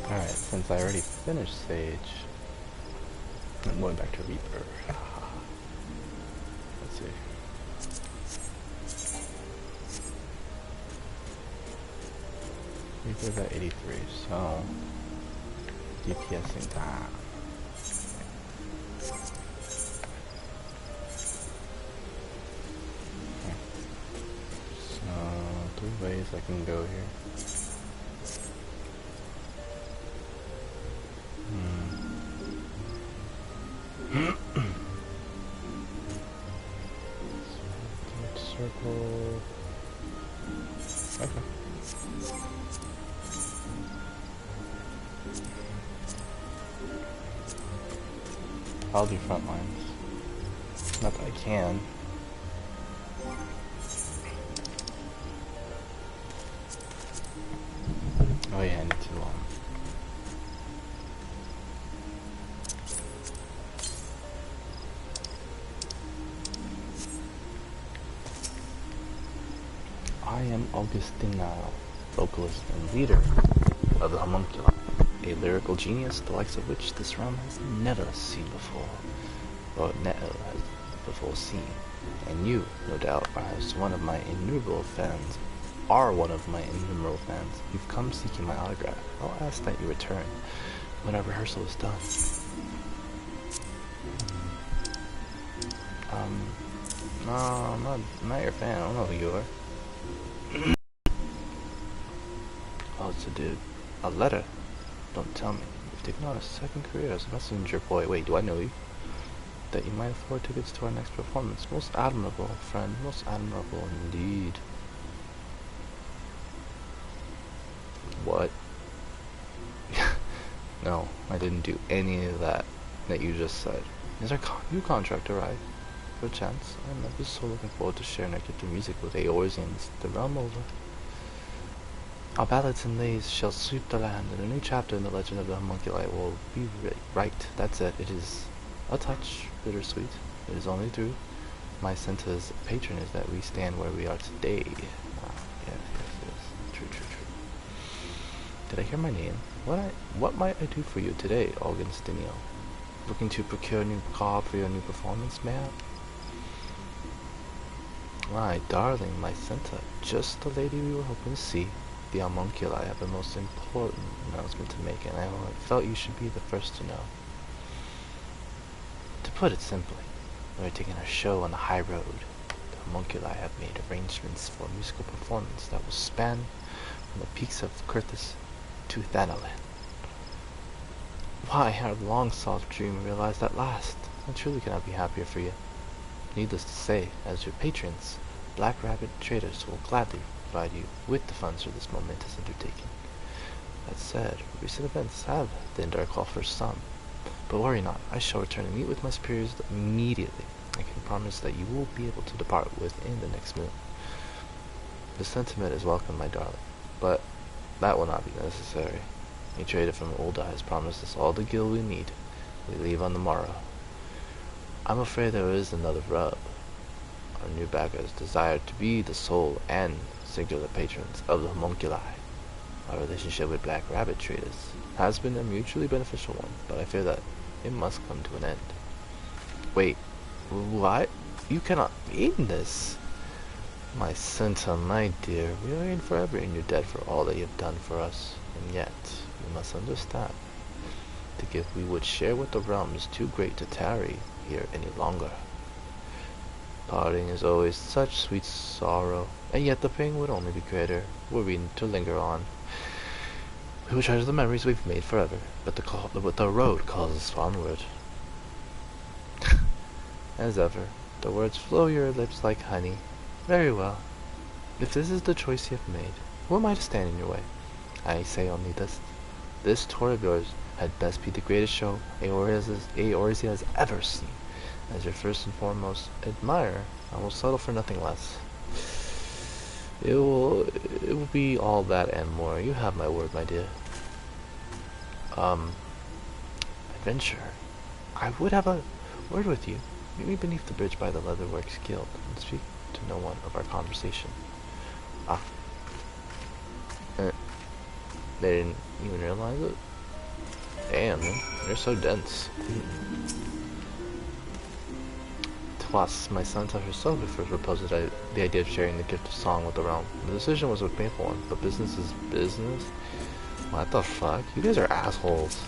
Alright, since I already finished Sage, I'm going back to Reaper. Let's see. Reaper's at 83, so DPSing that. Okay. So, 3 ways I can go here. Circle. Okay. I'll do front lines. Not that I can. Oh yeah, I need to I am Augustina, vocalist and leader of the Homunculi, a lyrical genius the likes of which this realm has never seen before, or never has before seen. And you, no doubt, as one of my innumerable fans, are one of my innumerable fans. You've come seeking my autograph. I'll ask that you return when our rehearsal is done. No, I'm not your fan. I don't know who you are. Oh, it's a dude. A letter? Don't tell me. You've taken on a second career as a messenger boy. Wait, do I know you? That you might afford tickets to our next performance. Most admirable, friend. Most admirable indeed. What? No, I didn't do any of that you just said. Is our new contract arrived? For a chance, I'm ever so looking forward to sharing our gift of music with Eorzeans the realm over. Our ballads and lays shall sweep the land, and a new chapter in the legend of the homunculi will be right. That's it. It is a touch bittersweet. It is only through my center's patronage that we stand where we are today. Yes. True. Did I hear my name? What might I do for you today, Augustinio? Looking to procure a new car for your new performance, man? My darling, my Santa, just the lady we were hoping to see. The homunculi have the most important announcement to make, and I felt you should be the first to know. To put it simply, we're taking our show on the high road. The homunculi have made arrangements for a musical performance that will span from the peaks of Curtis to Thanalan. Why, our long-sought dream realized at last. I truly cannot be happier for you. Needless to say, as your patrons, Black Rabbit Traders will gladly provide you with the funds for this momentous undertaking. That said, recent events have thinned our coffers some. But worry not, I shall return and meet with my superiors immediately. I can promise that you will be able to depart within the next moon. The sentiment is welcome, my darling, but that will not be necessary. A trader from Olda has promised us all the gil we need. We leave on the morrow. I'm afraid there is another rub. Our new backers desire to be the sole and singular patrons of the homunculi. Our relationship with Black Rabbit Traders has been a mutually beneficial one, but I fear that it must come to an end. Wait, what? You cannot mean this. My Santa, my dear, we are in forever in your debt for all that you have done for us, and yet, you must understand, the gift we would share with the realm is too great to tarry here any longer. Parting is always such sweet sorrow, and yet the pain would only be greater were we to linger on. We will treasure the memories we've made forever, but the road calls us onward. As ever, the words flow your lips like honey. Very well. If this is the choice you have made, who am I to stand in your way? I say only this. This tour of yours had best be the greatest show Eorzea has ever seen. As your first and foremost admirer, I will settle for nothing less. It will be all that and more. You have my word, my dear. Adventure. I would have a word with you. Meet me beneath the bridge by the Leatherworks Guild and speak to no one of our conversation. They didn't even realize it? Damn, man. You're so dense. Twas my Santa herself who first proposed the idea of sharing the gift of song with the realm. The decision was a painful one, but business is business? What the fuck? You guys are assholes.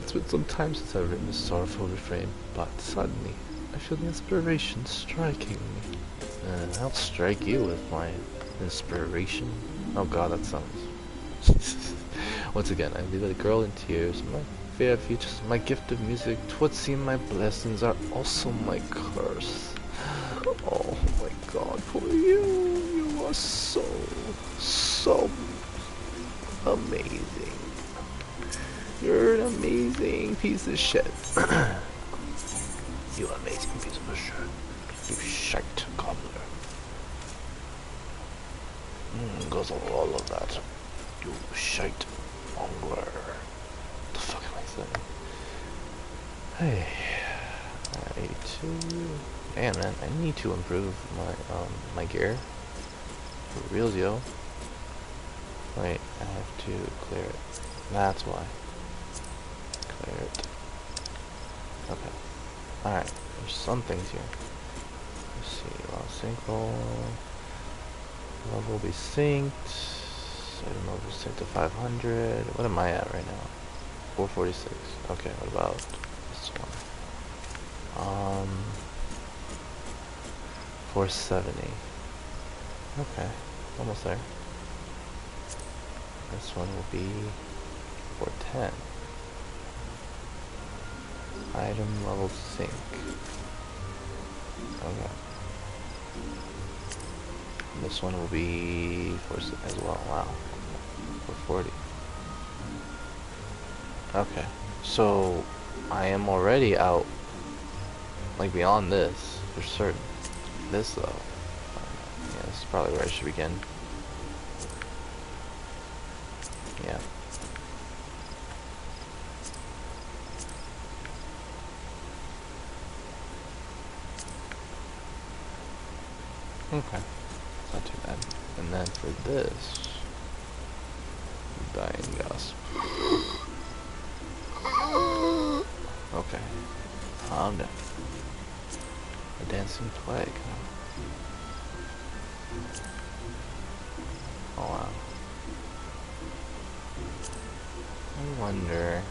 It's been some time since I've written this sorrowful refrain, but suddenly I feel the inspiration striking me. I'll strike you with my inspiration. Oh god, that sounds... Once again, I leave a girl in tears. My fair futures, my gift of music, twould seem my blessings are also my curse. Oh my god, for you are so amazing. You're an amazing piece of shit. You amazing piece of shit. You shite cobbler. Goes on all of that. You shite monger. What the fuck am I saying? Hey. 82. Man, I need to improve my gear. For real, yo. Wait, I have to clear it. That's why. Clear it. Okay. Alright, there's some things here. Let's see, synchro. Level will be synced. Item level synced to 500. What am I at right now? 446. Okay, what about this one? 470. Okay, almost there. This one will be 410. Item level sync. Okay. This one will be 4 as well. Wow. 440. Okay. So I am already out, like, beyond this for certain. This though, yeah, this is probably where I should begin. Yeah. Okay. Not too bad. And then for this, dying gasp. Okay. Calm down. A dancing plague. Oh wow. I wonder,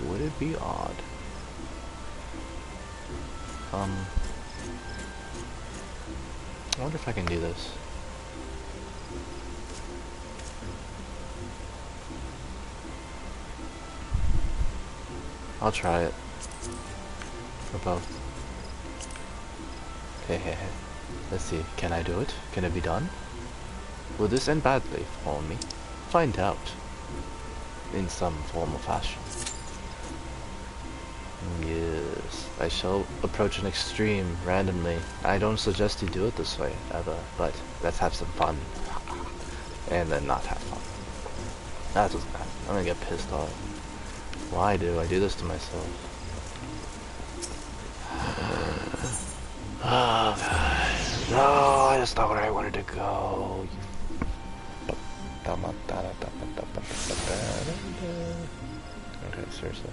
would it be odd? I wonder if I can do this. I'll try it. For both. Hey. Let's see, can I do it? Can it be done? Will this end badly for me? Find out. In some form or fashion. Yes, I shall approach an extreme randomly. I don't suggest you do it this way, ever, but let's have some fun. And then not have fun. That doesn't happen. I'm gonna get pissed off. Why do I do this to myself? Oh god. No, I just not where I wanted to go. Okay, seriously.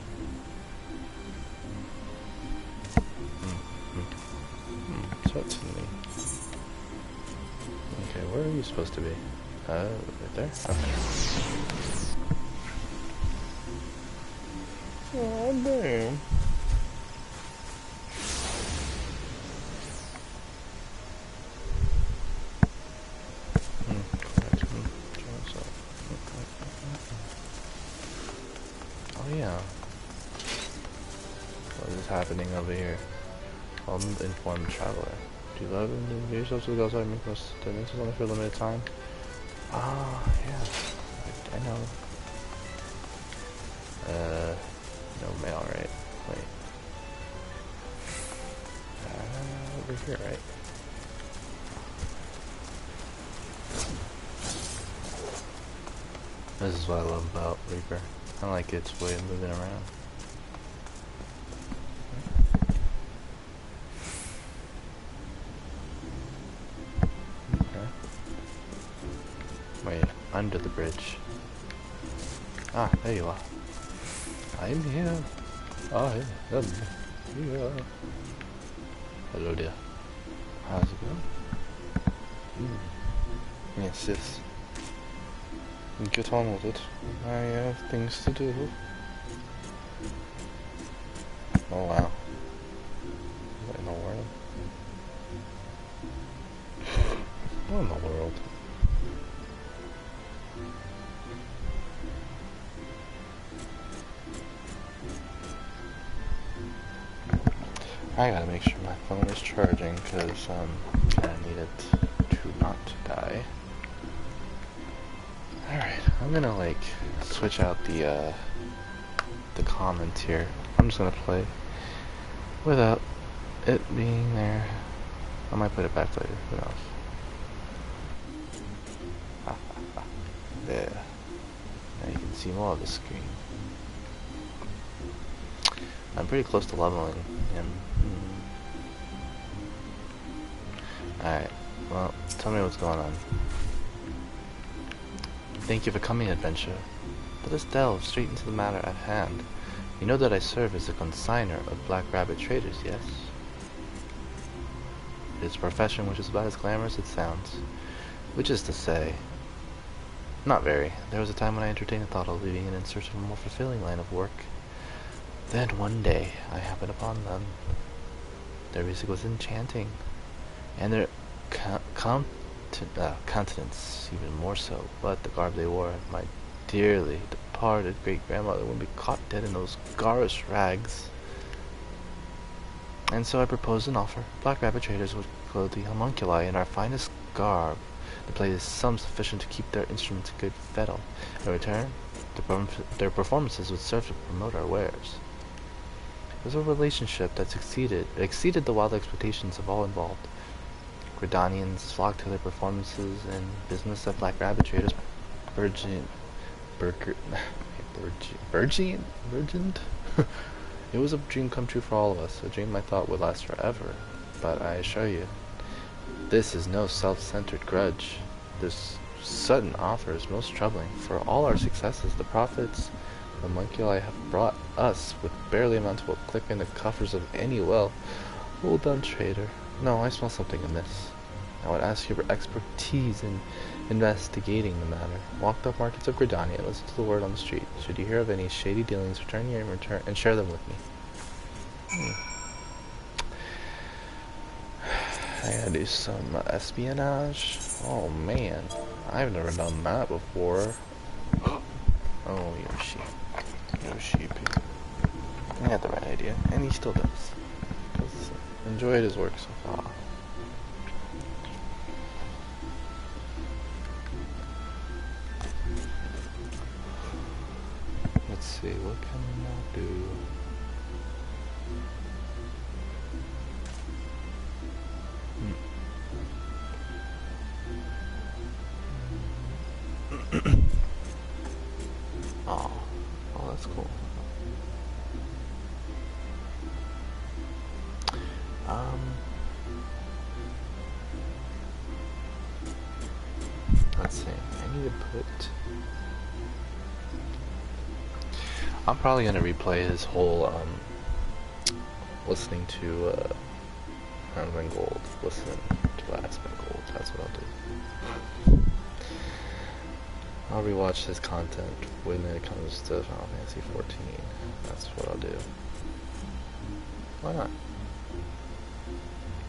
Certainly. Okay, where are you supposed to be? Right there? Okay. Oh, damn. Oh yeah. What is happening over here? Uninformed traveler. Do you love and enjoy yourself to go outside and make most destinations only for a limited time? Ah, yeah. I know. No mail, right? Wait. Over here, right? This is what I love about Reaper. I like its way of moving around. Okay. Wait, under the bridge. Ah, there you are. I'm here. I am here. Hello there. How's it going? Yes. Get on with it. I have things to do. Oh wow. What in the world? What in the world? I gotta make sure my phone is charging because I need it to not die. Alright, I'm gonna like switch out the comments here. I'm just gonna play without it being there. I might put it back later, who knows. There. Now you can see more of the screen. I'm pretty close to leveling him. Alright, well, tell me what's going on. Thank you for coming, adventure. Let us delve straight into the matter at hand. You know that I serve as a consignor of Black Rabbit traders, yes? It's a profession which is about as glamorous as it sounds. Which is to say, not very. There was a time when I entertained the thought of leaving it in search of a more fulfilling line of work. Then one day, I happened upon them. Their music was enchanting, and their countenance even more so, but the garb they wore, my dearly departed great-grandmother would be caught dead in those garish rags. And so I proposed an offer. Black Rabbit traders would clothe the homunculi in our finest garb, to play the sum sufficient to keep their instruments in good fettle. In return, their performances would serve to promote our wares. It was a relationship that exceeded the wild expectations of all involved. Gridanians flocked to their performances, and business at Black Rabbit traders burgeoned. It was a dream come true for all of us, a dream I thought would last forever. But I assure you, this is no self-centered grudge. This sudden offer is most troubling. For all our successes, the profits the homunculi have brought us would barely amount to a click in the coffers of any well. Well done, trader. No, I smell something amiss. I would ask your expertise in investigating the matter. Walk the markets of Gridania and listen to the word on the street. Should you hear of any shady dealings, return here and share them with me. I gotta do some espionage. Oh man, I've never done that before. Oh, Yoshi. Yoshi. He had the right idea, and he still does. Enjoyed his work so far. Let's see, what can I do? Oh, that's cool. Let's see. I need to put. I'm probably gonna replay his whole listening to Asmongold. Listen to Asmongold. That's what I'll do. I'll rewatch his content when it comes to Final Fantasy 14. That's what I'll do. Why not?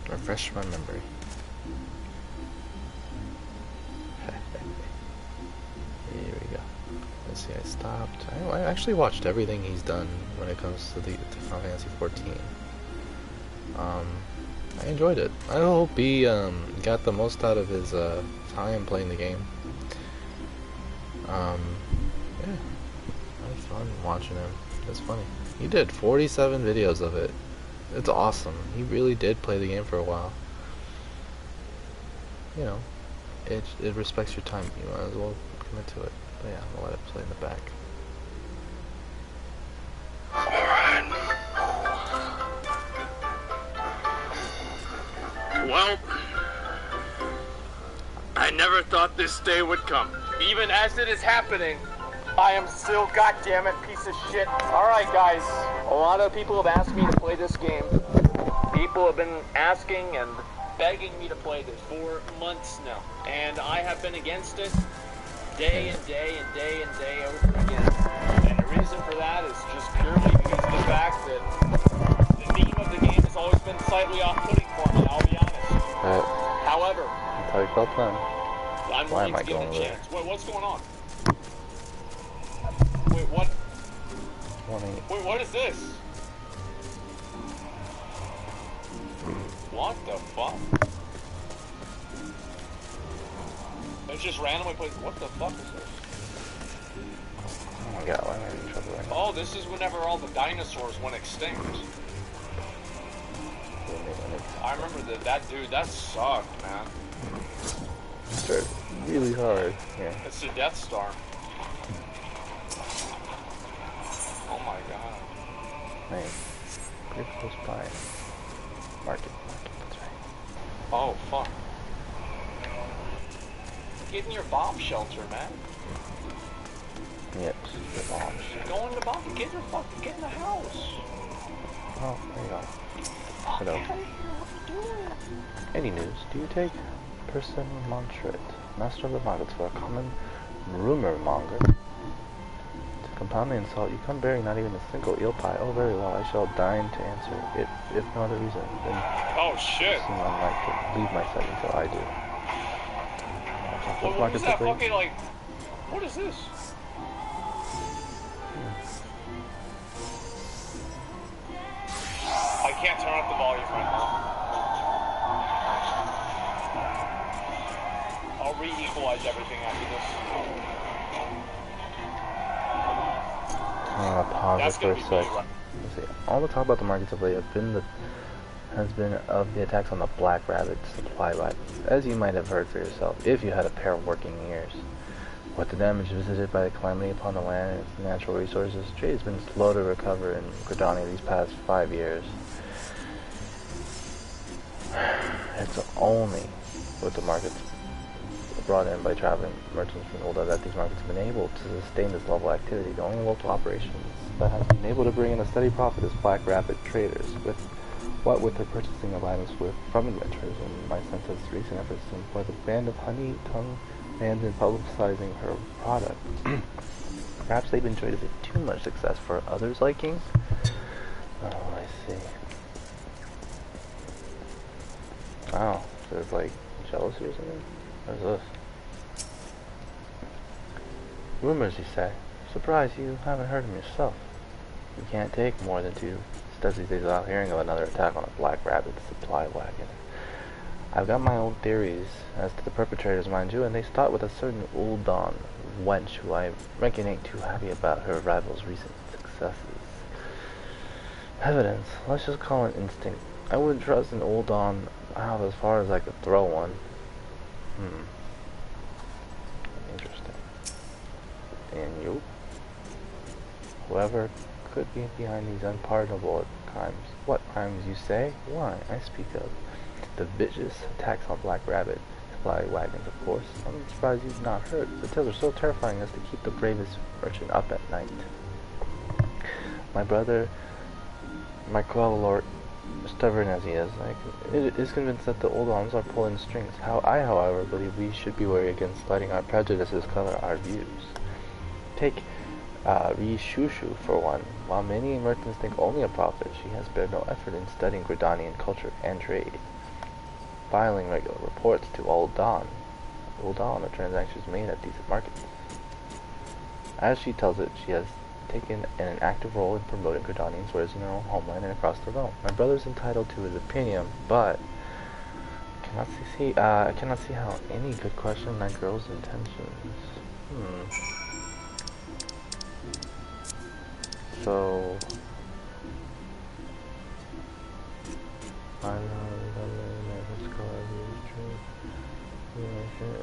Refresh my memory. Here we go. Let's see, I stopped. I actually watched everything he's done when it comes to Final Fantasy 14. I enjoyed it. I hope he got the most out of his time playing the game. Yeah, it was fun watching him. It's funny. He did 47 videos of it. It's awesome. He really did play the game for a while. You know, it respects your time. You might as well commit to it. But yeah, I'll let it play in the back. Well, I never thought this day would come. Even as it is happening, I am still, goddammit, piece of shit. Alright guys, a lot of people have asked me to play this game. People have been asking and begging me to play this for months now. And I have been against it day and day and day and day over again. And the reason for that is just purely because of the fact that the theme of the game has always been slightly off-putting for me, I'll be honest. However, That's how he felt then. I'm Why willing am I to give it going a there? chance. What's going on? Wait, what? 20. Wait, what is this? What the fuck? It's just randomly put. What the fuck is this? Oh my god, why am I having trouble right now? Oh, this is whenever all the dinosaurs went extinct. I remember that dude. That sucked, man. Started really hard. Yeah. It's the Death Star. Oh my god. Nice. Pretty close by. Market, that's right. Oh fuck. Get in your bomb shelter, man. Yep, the bombs. Go in the bomb. Get in the house. Oh, there you go. Fuck Hello. outta here. What are you doing? Any news? Do you take Person Montret, master of the markets, for a common rumor monger? To compound the insult, you come bearing not even a single eel pie. Oh, very well, I shall deign to answer it, if no other reason. Then Oh shit. seem unlike to leave my sight until I do. What was that fucking like? What is this? I can't turn up the volume right now. I'll re-equalize everything after this. I'm gonna pause That's it for a gonna be sec. me, right? Let's see. All the talk about the markets of late has been of the attacks on the Black Rabbit supply line. As you might have heard for yourself, if you had a pair of working ears. What the damage visited by the calamity upon the land and its natural resources, trade has been slow to recover in Gridania these past 5 years. It's only with the markets brought in by traveling merchants from Ulda that these markets have been able to sustain this level of activity. The only local operations that has been able to bring in a steady profit is Black Rabbit traders, with What with her purchasing of items from adventurers and my sense's recent efforts to employ the band of honey-tongue fans in publicizing her product. Perhaps they've enjoyed a bit too much success for others' liking. Oh, I see. Wow, so it's like jealousy or something? What is this? Rumors, you say? Surprised you haven't heard them yourself. You can't take more than 2 steps these days without hearing of another attack on a Black Rabbit supply wagon. I've got my own theories as to the perpetrators, mind you, and they start with a certain Uldon wench who I reckon ain't too happy about her rival's recent successes. Evidence, let's just call it instinct. I wouldn't trust an Uldon out as far as I could throw one. Interesting. And you? Whoever could be behind these unpardonable crimes. What crimes, you say? Why, I speak of the vicious attacks on Black Rabbit supply wagons, of course. I'm surprised you've not heard. The tales are so terrifying as to keep the bravest merchant up at night. My brother, Michael, stubborn as he is convinced that the Uldons are pulling strings. I, however, believe we should be wary against letting our prejudices color our views. Take Rishushu for one. While many merchants think only of profit, she has spared no effort in studying Gridanian culture and trade, filing regular reports to Uldon of transactions made at these markets. As she tells it, she has taken an active role in promoting Gridanian wares in her own homeland and across the realm. My brother's entitled to his opinion, but I cannot see how any could question that girl's intentions. So, I don't know,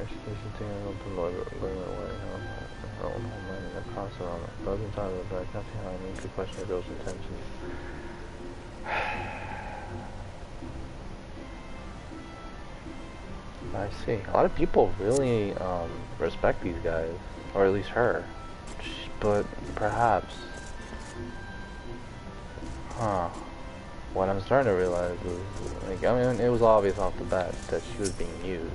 education thing I don't promote going away. Her own homeland and across the realm. My brother's entitled, but I can't see how any could question a girl's intentions. I see. A lot of people really respect these guys, or at least her. But perhaps, what I'm starting to realize is, like, I mean, it was obvious off the bat that she was being used,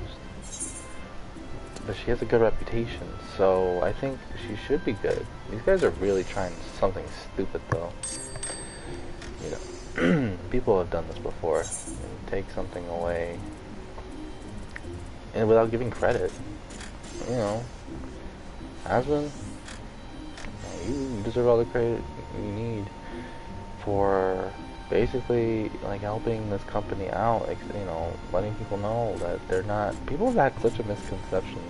but she has a good reputation, so I think she should be good. These guys are really trying something stupid, though. You know, people have done this before, and take something away, and without giving credit. You know, Asmon, you deserve all the credit you need for basically, like, helping this company out, like, you know, letting people know that they're not. People have had such a misconception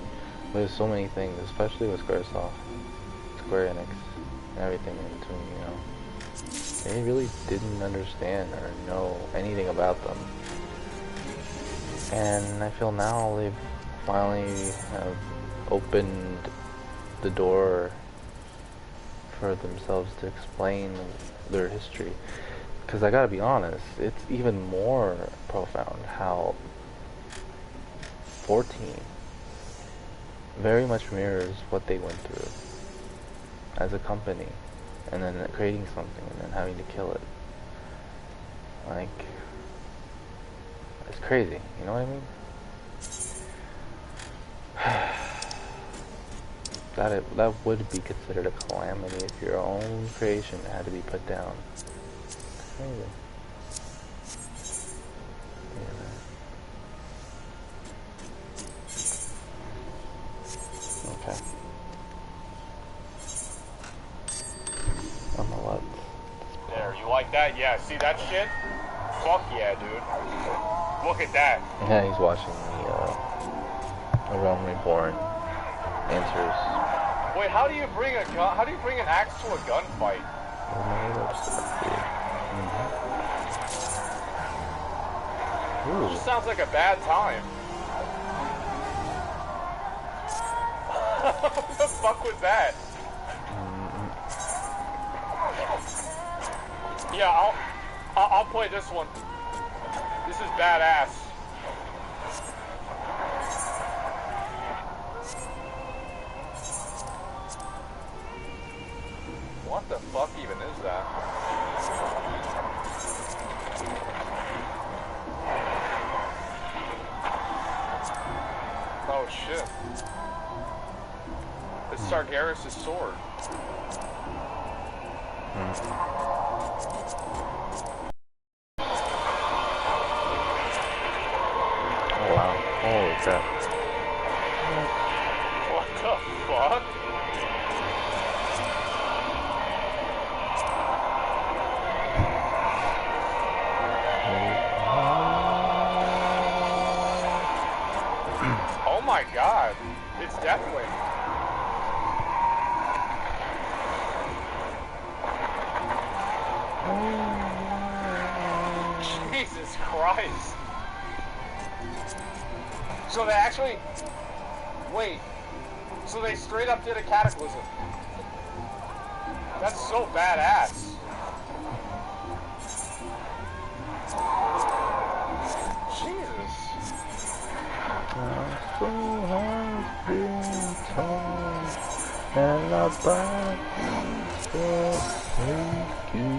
with so many things, especially with Square Enix, and everything in between, you know. They really didn't understand or know anything about them. And I feel now they've finally have opened the door for themselves to explain their history. Because I gotta be honest, it's even more profound how 14 very much mirrors what they went through as a company, and then creating something and then having to kill it. Like, it's crazy, you know what I mean? That would be considered a calamity if your own creation had to be put down. Crazy. Yeah. Okay. I don't know what. There, you like that? Yeah, see that shit? Fuck yeah, dude. Look at that. Yeah, he's watching the Realm Reborn answers. Wait, how do you bring a gun? How do you bring an axe to a gunfight? Ooh. Just sounds like a bad time. What the fuck was that? Yeah, I'll play this one. This is badass. What the fuck even is that? shit. It's Sargeras' sword. Oh wow. Holy crap. What the fuck? Oh my god. It's definitely. Jesus Christ. So they actually... Wait. So they straight up did a cataclysm. That's so badass. Jesus. And our bodies will take you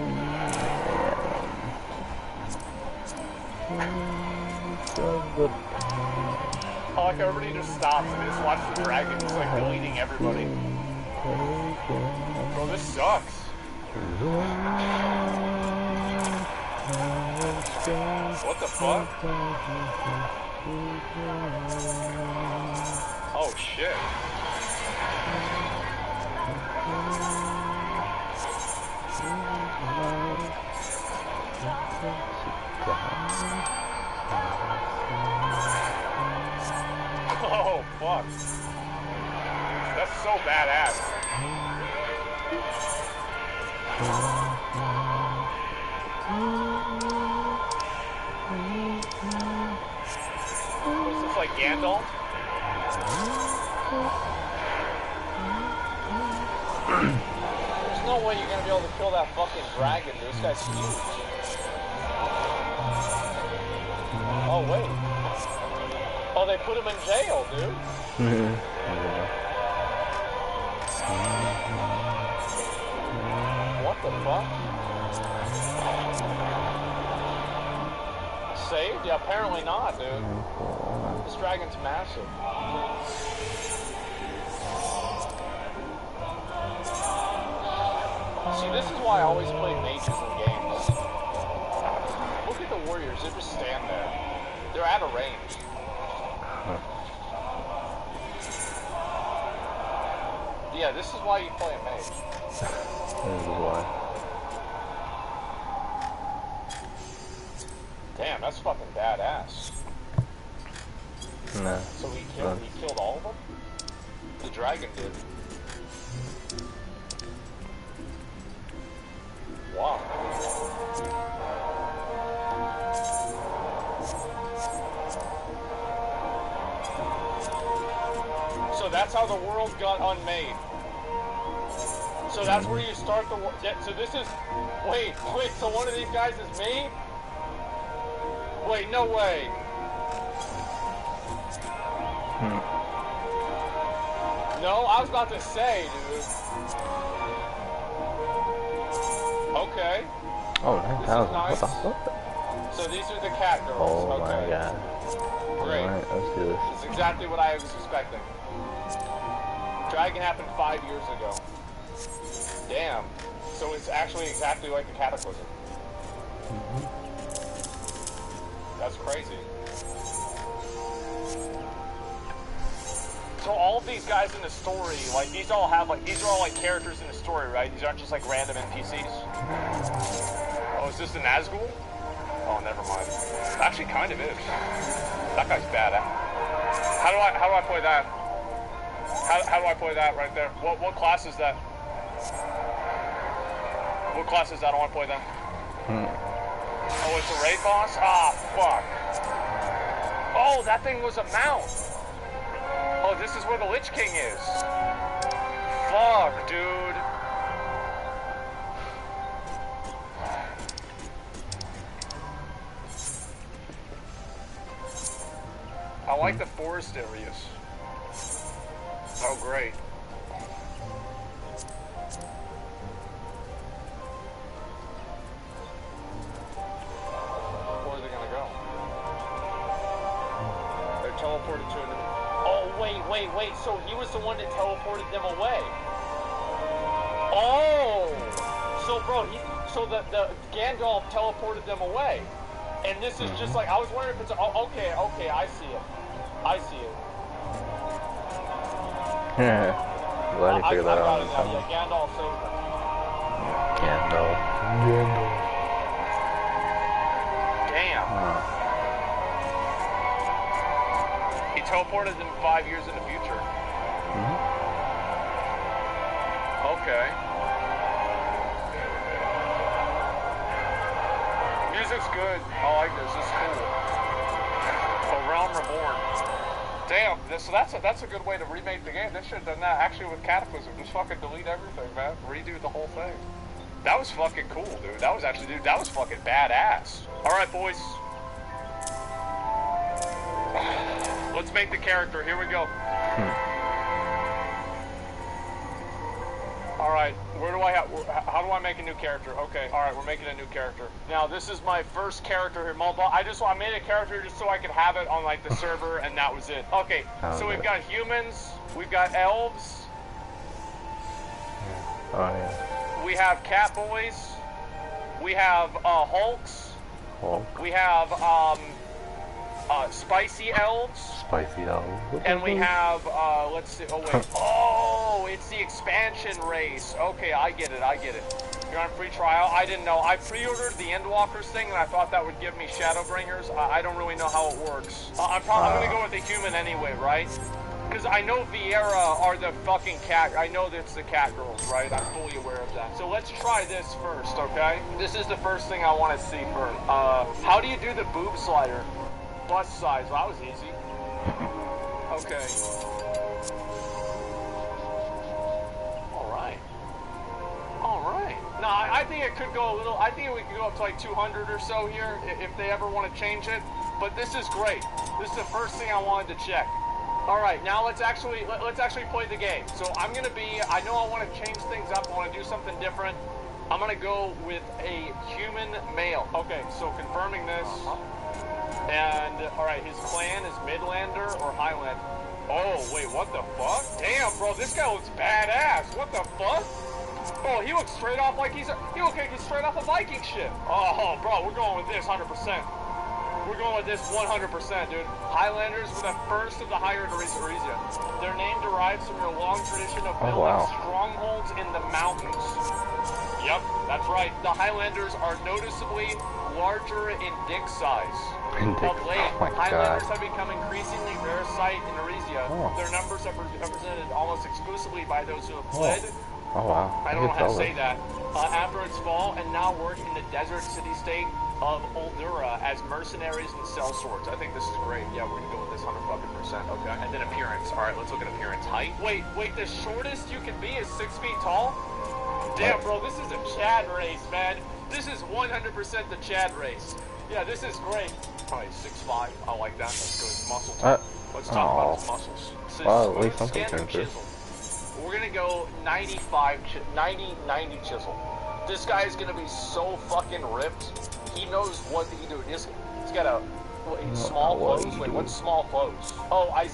I like how everybody just stops and just watch the dragon just like deleting everybody. Bro, this sucks. What the fuck? Oh shit. Oh fuck. That's so badass. Was this like Gandalf? There's no way you're gonna be able to kill that fucking dragon, dude. This guy's huge. Oh wait. Oh, they put him in jail, dude. What the fuck? Saved? Yeah, apparently not, dude. This dragon's massive. See, this is why I always play mages in games. Look at the warriors, they just stand there. They're out of range. Yeah, this is why you play a mage. This is why. Damn, that's fucking badass. Nah. So he killed all of them? The dragon did. Wow. So that's how the world got unmade. So that's where you start the war. Yeah, so this is... Wait, so one of these guys is me? Wait, no way. No, I was about to say, dude. Okay. Oh, 9,000. Nice. What the fuck? So these are the cat girls. Oh okay. my god. Great. Alright, let's do this. This is exactly what I was expecting. Dragon happened 5 years ago. Damn. So it's actually exactly like the cataclysm. That's crazy. So all of these guys in the story, like these all have like, these are all like characters in the story, right? These aren't just like random NPCs. Oh, is this the Nazgul? Oh, never mind. Actually, kind of is. That guy's badass. How do I play that? How do I play that right there? What class is that? What class is that? I want to play that. Oh, it's a raid boss? Ah, fuck. Oh, that thing was a mount. Oh, this is where the Lich King is. Fuck, dude. I like the forest areas. Oh, great. Where are they gonna go? They're teleported to a new... Oh, wait. So he was the one that teleported them away. Oh! So, bro, so the Gandalf teleported them away. And this is just like, I was wondering if it's, okay, I see it. Yeah. Glad you figured that out. Yeah, Gandalf saved them. Gandalf. Damn. He teleported them 5 years in the future. Okay. Music's good. I like this. This is cool. A Realm Reborn. Damn. So that's a good way to remake the game. They should have done that actually with Cataclysm. Just fucking delete everything, man. Redo the whole thing. That was fucking cool, dude. That was fucking badass. All right, boys. Let's make the character. Here we go. Alright, how do I make a new character? Okay, alright, we're making a new character. Now, this is my first character here, I made a character just so I could have it on, like, the server, and that was it. Okay, so we've got humans, we've got elves. Oh, yeah. We have cat boys. We have, Hulks. We have, spicy elves. Spicy elves. And we have, let's see, oh, it's the expansion race. Okay, I get it. You're on free trial. I didn't know. I pre-ordered the Endwalkers thing, and I thought that would give me Shadowbringers. I don't really know how it works. I'm going to go with the human anyway, right? Because I know Viera are the fucking cat. I know that's the cat girls, right? I'm fully aware of that. So let's try this first, okay? This is the first thing I want to see first. How do you do the boob slider? Bust size. Well, that was easy. Okay. Alright. No, I think it could go a little, I think we could go up to like 200 or so here if they ever want to change it. But this is great. This is the first thing I wanted to check. Alright, now let's actually play the game. So I'm going to be, I know I want to change things up. I want to do something different. I'm going to go with a human male. Okay, so confirming this. And, alright, his clan is Midlander or Highland. Oh, wait, what the fuck? Damn, bro, this guy looks badass. What the fuck? Oh, he looks straight off like he's straight off a Viking ship. Oh, bro, we're going with this 100%. We're going with this 100%, dude. Highlanders were the first of the higher Eresia. Their name derives from their long tradition of building strongholds in the mountains. Yep, that's right. The Highlanders are noticeably larger in dick size. Of late, Highlanders have become increasingly rare sight in Eresia. Their numbers are represented almost exclusively by those who have fled. Oh wow. I don't know how to say that. After its fall, and now work in the desert city-state of Oldura as mercenaries and sell swords. I think this is great. Yeah, we're gonna go with this 100%. Okay. And then appearance. All right, let's look at appearance. Height. Wait. The shortest you can be is 6 feet tall. Damn, bro, this is a Chad race, man. This is 100% the Chad race. Yeah, this is great. Probably 6'5". I like that. That's good. Muscle tone. Let's talk about his muscles. Well, at least something chisel. We're gonna go 90 chisel. This guy is gonna be so fucking ripped. He knows what he do. He's got a small clothes. Wait, what's small clothes? Oh, I.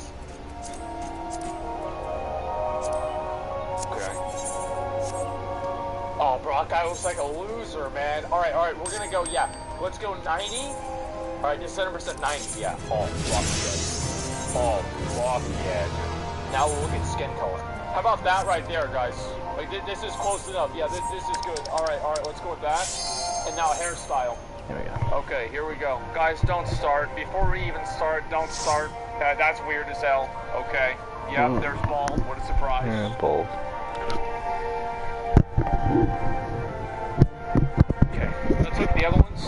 Okay. Oh, bro, that guy looks like a loser, man. All right, we're gonna go. Yeah, let's go 90. All right, just 7% 90. Yeah. Oh, fuck yeah. Now we'll look at skin color. How about that right there, guys? Like, this is close enough. Yeah, this is good. All right, let's go with that. And now hairstyle. Here we go. Okay, here we go. Guys, don't start. Before we even start, don't start. That's weird as hell. Okay. Yep, there's bald. What a surprise. Yeah, bald. Okay, let's look at the other ones.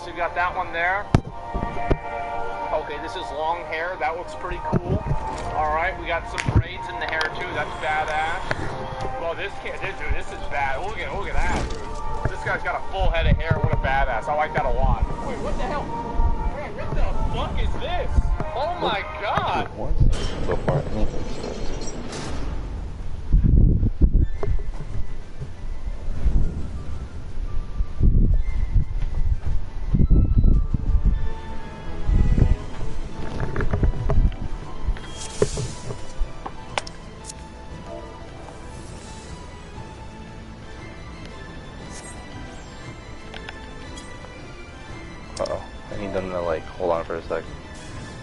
So you got that one there. Okay, this is long hair. That looks pretty cool. All right, we got some braids in the hair too. That's badass. Well, this is bad. Look at that, dude. This guy's got a full head of hair. What a badass. I like that a lot. Wait, what the hell? Man, what the fuck is this? Oh my god. So far, Hold on for a sec.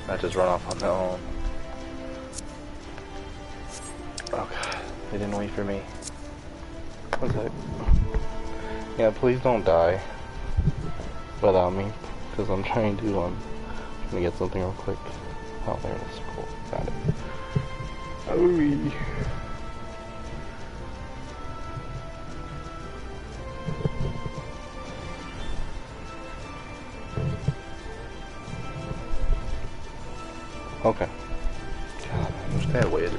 I just run off on their own. Oh god, they didn't wait for me. One sec. Yeah, please don't die without me, because I'm trying to get something real quick. Oh, there it is. Cool, got it. Oh. Okay. God, I wish they had waited.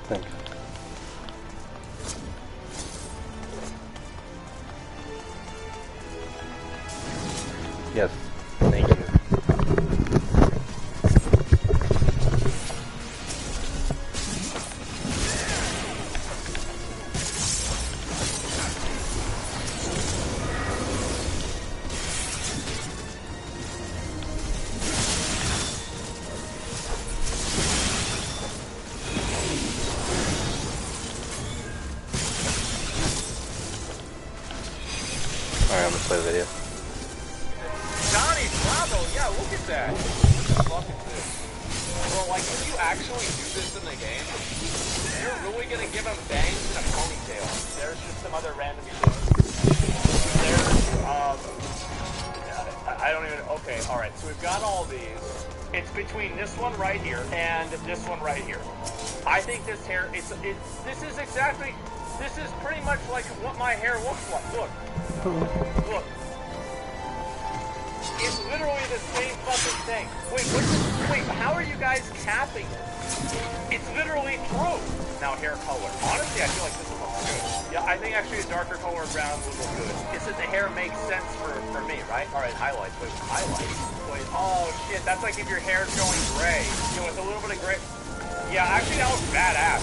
Thanks. Yes, thank you. Alright, I'm gonna play the video. Johnny, bravo, yeah, look at that. What the fuck is this? Bro, like, if you actually do this in the game, you're really gonna give him bangs and a ponytail. There's just some other random shit. There's, I don't even, okay, alright, so we've got all these. It's between this one right here and this one right here. I think this hair, this is pretty much like what my hair looks like. Look. Look. It's literally the same fucking thing. Wait, how are you guys capping it? It's literally true. Now hair color. Honestly, I feel like this will look good. Yeah, I think actually a darker color brown would look good. It's that the hair makes sense for me, right? Alright, highlights. Wait, highlights? Wait, oh shit, that's like if your hair's going gray. You know, with a little bit of gray. Yeah, actually that looks badass.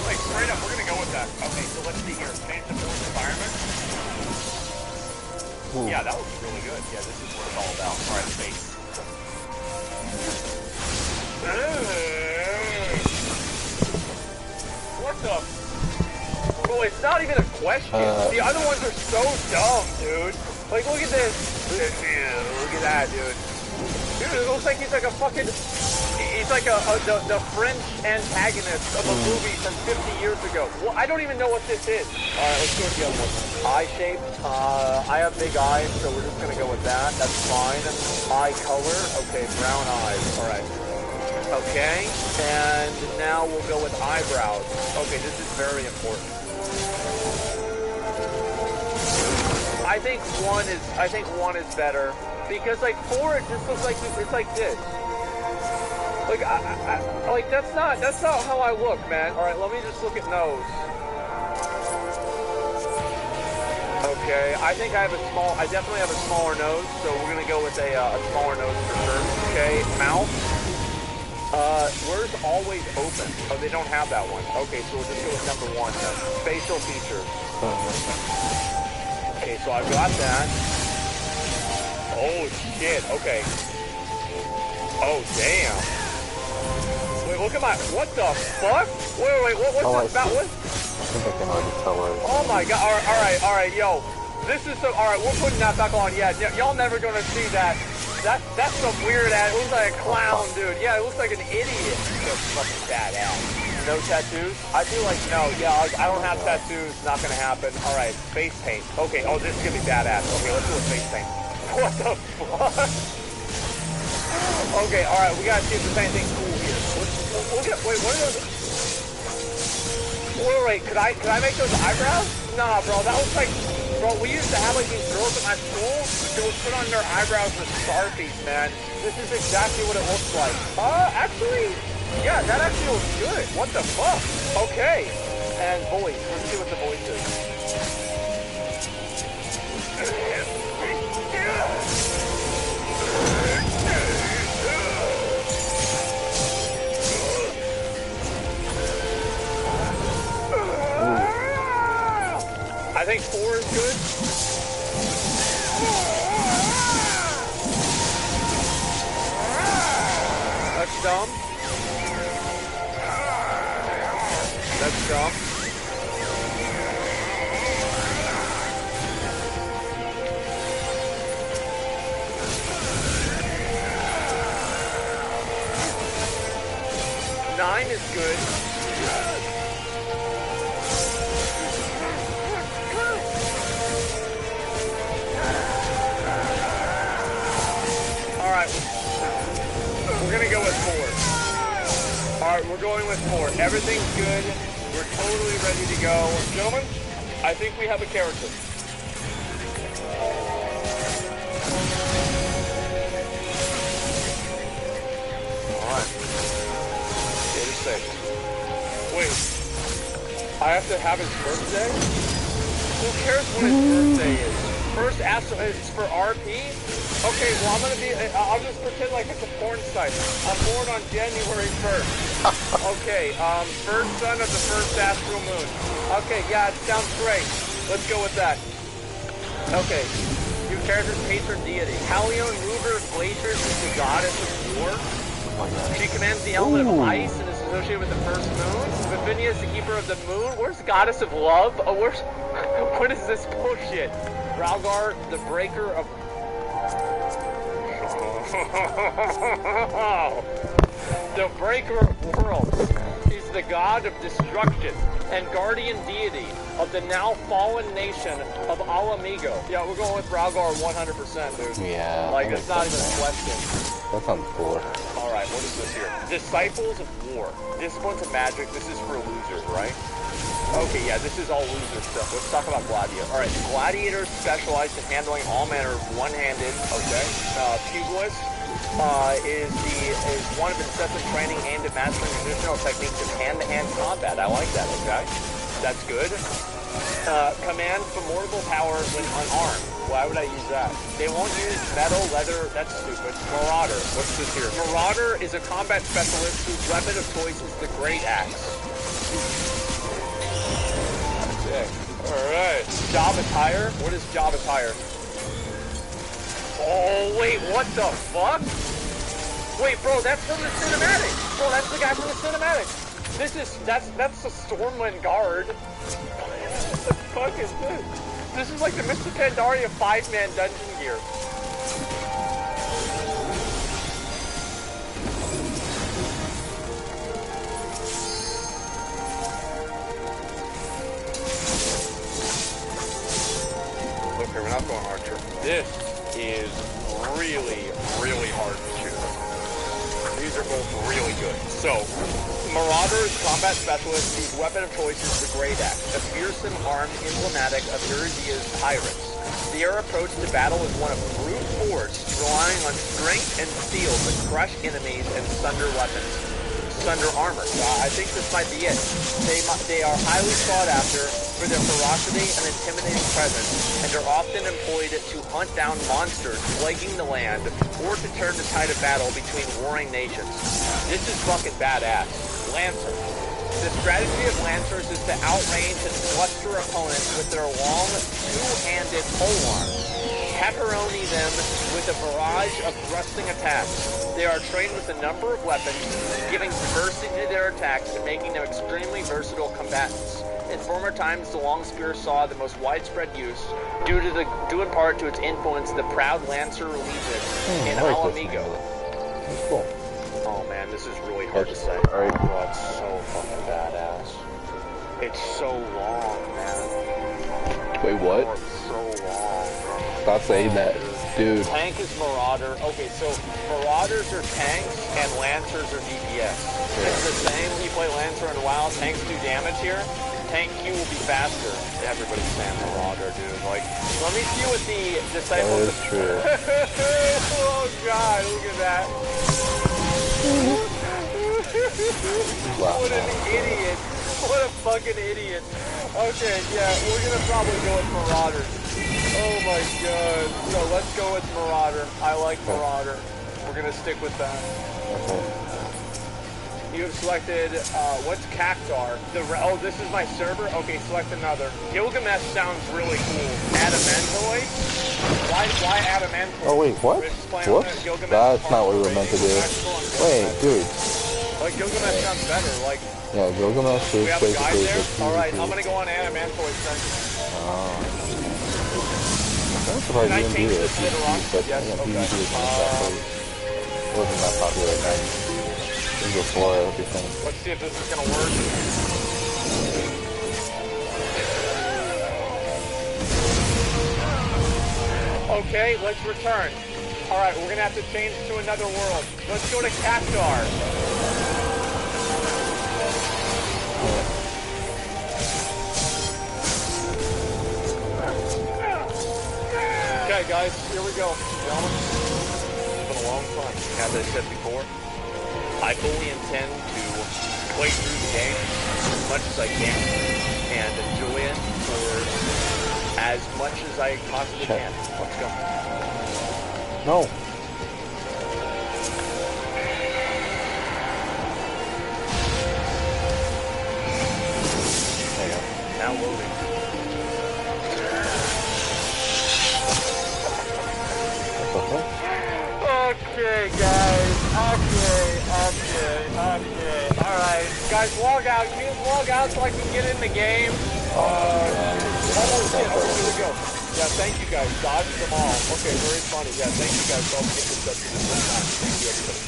Like, straight up, we're gonna go with that. Okay, so let's see here. Change the force environment. Ooh. Yeah, that looks really good. Yeah, this is what it's all about. Alright, face. What the? Bro, it's not even a question. The other ones are so dumb, dude. Like, look at this. Look at that, dude. Dude, it looks like he's like a fucking... He's like the French antagonist of a movie from 50 years ago. Well, I don't even know what this is. Alright, let's go with the other one. Eye shape. I have big eyes, so we're just gonna go with that. That's fine. Eye color. Okay, brown eyes. Alright. Okay, and now we'll go with eyebrows. Okay, this is very important. I think one is better. Because like 4, it just looks like it's like this. Like like that's not how I look, man. All right, let me just look at nose. Okay, I think I definitely have a smaller nose, so we're gonna go with a smaller nose for sure. Okay, mouth. Where's always open? Oh, they don't have that one. Okay, so we'll just go with number 1 then. Facial features. Okay, so I've got that. Oh shit, okay. Oh damn. Wait, look at my, what the fuck? Wait, what's this about? What? I think I can already tell where it's Oh my god, alright, yo. This is so, alright, we're putting that back on. Yeah, y'all never gonna see that. That's some weird ass, it looks like a clown, dude. Yeah, it looks like an idiot. That's fucking badass. No tattoos? I feel like no, yeah, I don't have tattoos, not gonna happen. Alright, face paint. Okay, oh, this is gonna be badass. Okay, let's do a face paint. What the fuck? Okay, alright, we gotta see if there's anything cool here. Look at, wait, what are those? Wait, could I make those eyebrows? Nah, bro, that looks like, bro, we used to have like these girls at my school that would put on their eyebrows with Sharpies, man. This is exactly what it looks like. Actually, yeah, that actually looks good. What the fuck? Okay. And voice, let's see what the voice is. I think 4 is good. 9 is good. Alright. We're gonna go with 4. Alright, we're going with 4. Everything's good. We're totally ready to go. Gentlemen, I think we have a character. Alright. Get it safe. Wait. I have to have his birthday? Who cares when his birthday is? First it's for RP? Okay, well I'll just pretend like it's a porn site. I'm born on January 1st. Okay, first son of the first astral moon. Okay, yeah, it sounds great. Let's go with that. Okay. New character's patron deity. Halion, ruler of glaciers, is the goddess of war. She commands the element of ice and is associated with the first moon. Vivinia is the keeper of the moon. Where's the goddess of love? Oh, where's... What is this bullshit? Ralgar, the breaker of... The breaker of worlds. He's the god of destruction and guardian deity of the now fallen nation of Alamigo. Yeah, we're going with Ralgar 100%, dude. Yeah. Like, it's not even a question. That sounds cool. Alright, what is this here? Disciples of War. Disciplines of Magic. This is for losers, right? Okay, yeah, this is all loser stuff. Let's talk about Gladiator. Alright, Gladiators specialize in handling all manner of one-handed, okay? Pugilist is one of incessant training aimed at mastering traditional techniques of hand-to-hand combat. I like that, okay? That's good. Command formidable power when unarmed. Why would I use that? They won't use metal, leather, that's stupid. Marauder, what's this here? Marauder is a combat specialist whose weapon of choice is the Great Axe. Sick. Alright. Job attire? What is job attire? Oh, wait, what the fuck? Wait, bro, that's from the cinematic. Bro, that's the guy from the cinematic. That's the Stormwind Guard. What the fuck is this? This is like the Mr. Pandaria 5-man dungeon gear. Okay, we're not going archer. This is really, really hard to shoot. These are both really good. So, Marauder is combat specialist whose weapon of choice is the Great Axe, a fearsome armed emblematic of Erudia's pirates. Their approach to battle is one of brute force, relying on strength and steel to crush enemies and sunder armor. So I think this might be it. They are highly sought after for their ferocity and intimidating presence, and are often employed to hunt down monsters plaguing the land, or to turn the tide of battle between warring nations. This is fucking badass. Lancer. The strategy of Lancers is to outrange and fluster opponents with their long, two-handed polearms, pepperoni them with a barrage of thrusting attacks. They are trained with a number of weapons, giving diversity to their attacks and making them extremely versatile combatants. In former times, the long spear saw the most widespread use, due in part to its influence the proud Lancer Legion in Alamigo. That's cool. Oh man, this is really hard to say. Alright. Oh, it's so fucking badass. It's so long, man. Wait, what? Oh, it's so long. Stop saying that, dude. Tank is Marauder. Okay, so Marauders are tanks and Lancers are DPS. It's the same. You play Lancer and WoW, tanks do damage here. Tank Q will be faster. Everybody's saying Marauder, dude. Like, let me see what the disciples... That is true. Oh god, look at that. What an idiot. What a fucking idiot. Okay, yeah, we're gonna probably go with Marauder. Oh my god. So let's go with Marauder. I like Marauder. We're gonna stick with that. You have selected, what's Cactar? Oh, this is my server? Okay, select another. Gilgamesh sounds really cool. Adamantoid? Why Adamantoid? Oh wait, what? Whoops. That's not what we were meant to do. Wait, dude. Like, Gilgamesh sounds better, like... Yeah, Gilgamesh is we have a guy basically there? just Alright, PvP. I'm gonna go on Adamantoid then. I'm surprised Can I you didn't do change it. this later on? But Yes, again, okay. PvP was not that popular. It wasn't that popular at night. Go for it, everything. Let's see if this is gonna work. Okay, let's return. Alright, we're gonna have to change to another world. Let's go to Cashar. Okay, guys, here we go. Gentlemen, it's been a long time. As I said before, I fully intend to play through the game as much as I can and enjoy it for as much as I possibly can. Let's go. No. There you go. Now loading. Okay, guys. Okay. Alright. Guys, log out. You need to log out so I can get in the game. Shit. Okay, here we go. Yeah, thank you guys. Dodged them all. Okay, very funny. Yeah, thank you guys for all getting this up to this one time. Thank you, everybody.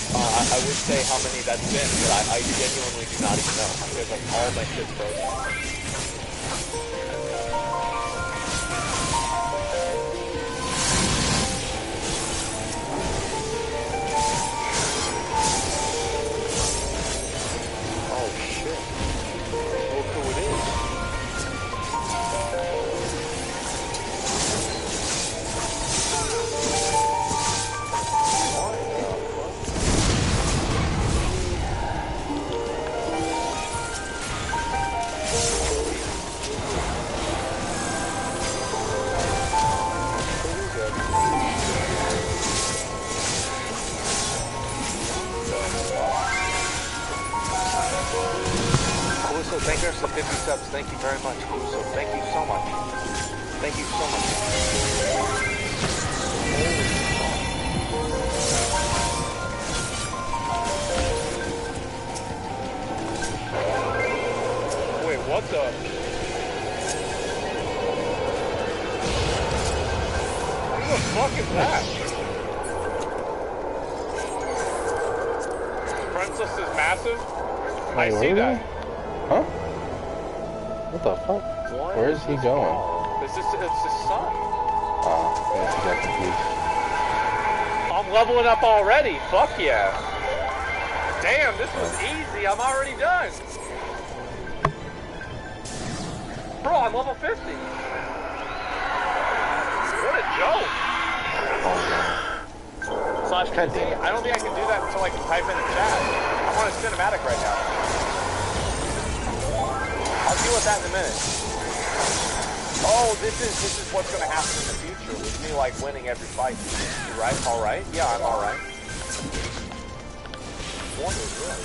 I would say how many that's been, but I genuinely do not even know. Because like all my shit's frozen. Thank you for 50 subs. Thank you very much, Caruso. Thank you so much. Thank you so much. Wait, what the? What the fuck is that? Princess is massive? I see that. Huh? What the fuck? What? Where is he going? It's his son. Oh, I guess he got confused. I'm leveling up already. Fuck yeah. Damn, this was easy. I'm already done. Bro, I'm level 50. What a joke. Slash continue. I don't think I can do that until I can type in the chat. I'm on a cinematic right now. I'll deal with that in a minute. Oh, this is what's going to happen in the future with me, like, winning every fight. You right? All right? Yeah, I'm all right. What is this?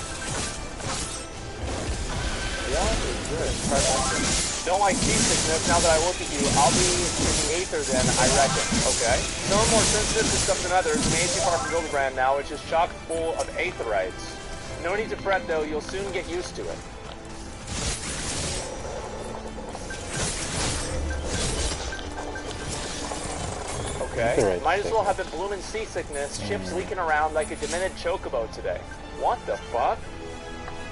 What is this? Don't like seasickness. Now that I look at you, I'll be in the Aether then, I reckon. Okay? Some more sensitive to stuff than others. Amazing part from Hildebrand now, which is chock full of Aetherites. No need to fret, though. You'll soon get used to it. Okay, might as well have been blooming seasickness, chips leaking around like a demented chocobo today. What the fuck?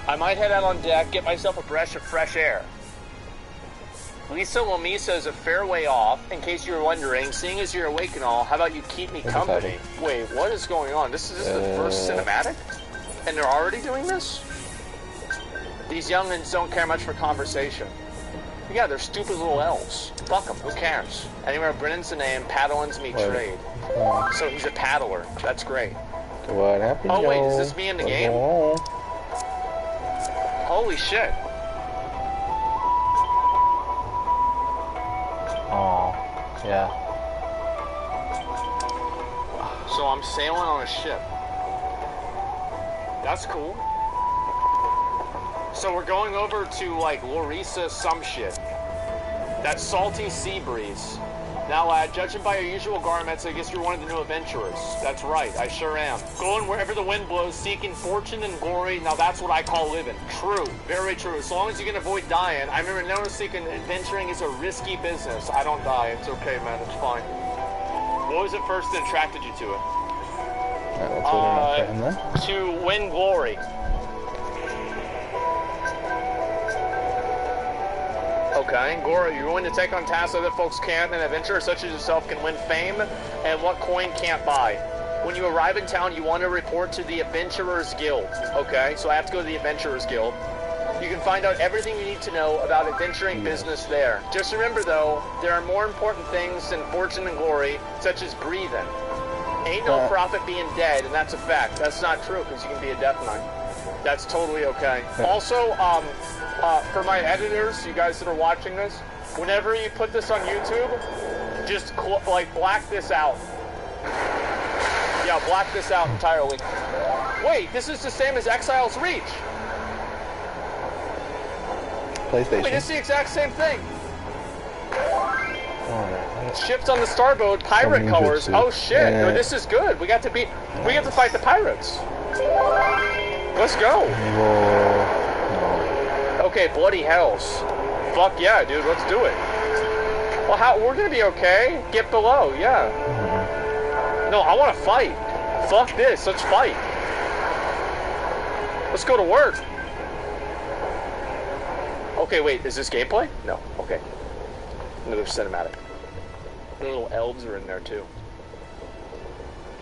I might head out on deck, get myself a breath of fresh air. Lisa Lomisa is a fair way off. In case you were wondering, seeing as you're awake and all, how about you keep me company? Wait, what is going on? This is the first cinematic? And they're already doing this? These youngins don't care much for conversation. Yeah, they're stupid little elves. Fuck them, who cares? Anywhere Brennan's the name, paddling's me trade. So he's a paddler. That's great. What happened? Oh wait, is this me in the game? Holy shit. Oh, yeah. So I'm sailing on a ship. That's cool. So we're going over to, like, Lorisa some shit. That salty sea breeze. Now, lad, judging by your usual garments, I guess you're one of the new adventurers. That's right, I sure am. Going wherever the wind blows, seeking fortune and glory, now that's what I call living. True, very true. As long as you can avoid dying. I remember noticing adventuring is a risky business. I don't die, it's okay, man, it's fine. What was it first that attracted you to it? To win glory. Okay, Goro, you're willing to take on tasks other folks can't, and adventurers such as yourself can win fame, and what coin can't buy. When you arrive in town, you want to report to the Adventurers Guild. Okay, so I have to go to the Adventurers Guild. You can find out everything you need to know about adventuring business there. Just remember, though, there are more important things than fortune and glory, such as breathing. Ain't no profit being dead, and that's a fact. That's not true, because you can be a Death Knight. That's totally okay. Also, for my editors, you guys that are watching this, whenever you put this on YouTube, just black this out. Yeah, black this out entirely. Wait, this is the same as Exile's Reach. PlayStation. Wait, it's the exact same thing. Ships on the starboat, pirate colors. Oh shit! No, this is good. We get to fight the pirates. Let's go. Okay, bloody hells. Fuck yeah, dude. Let's do it. Well, we're gonna be okay. Get below, yeah. No, I want to fight. Fuck this. Let's fight. Let's go to work. Okay, wait. Is this gameplay? No. Okay. Another cinematic. The little elves are in there too.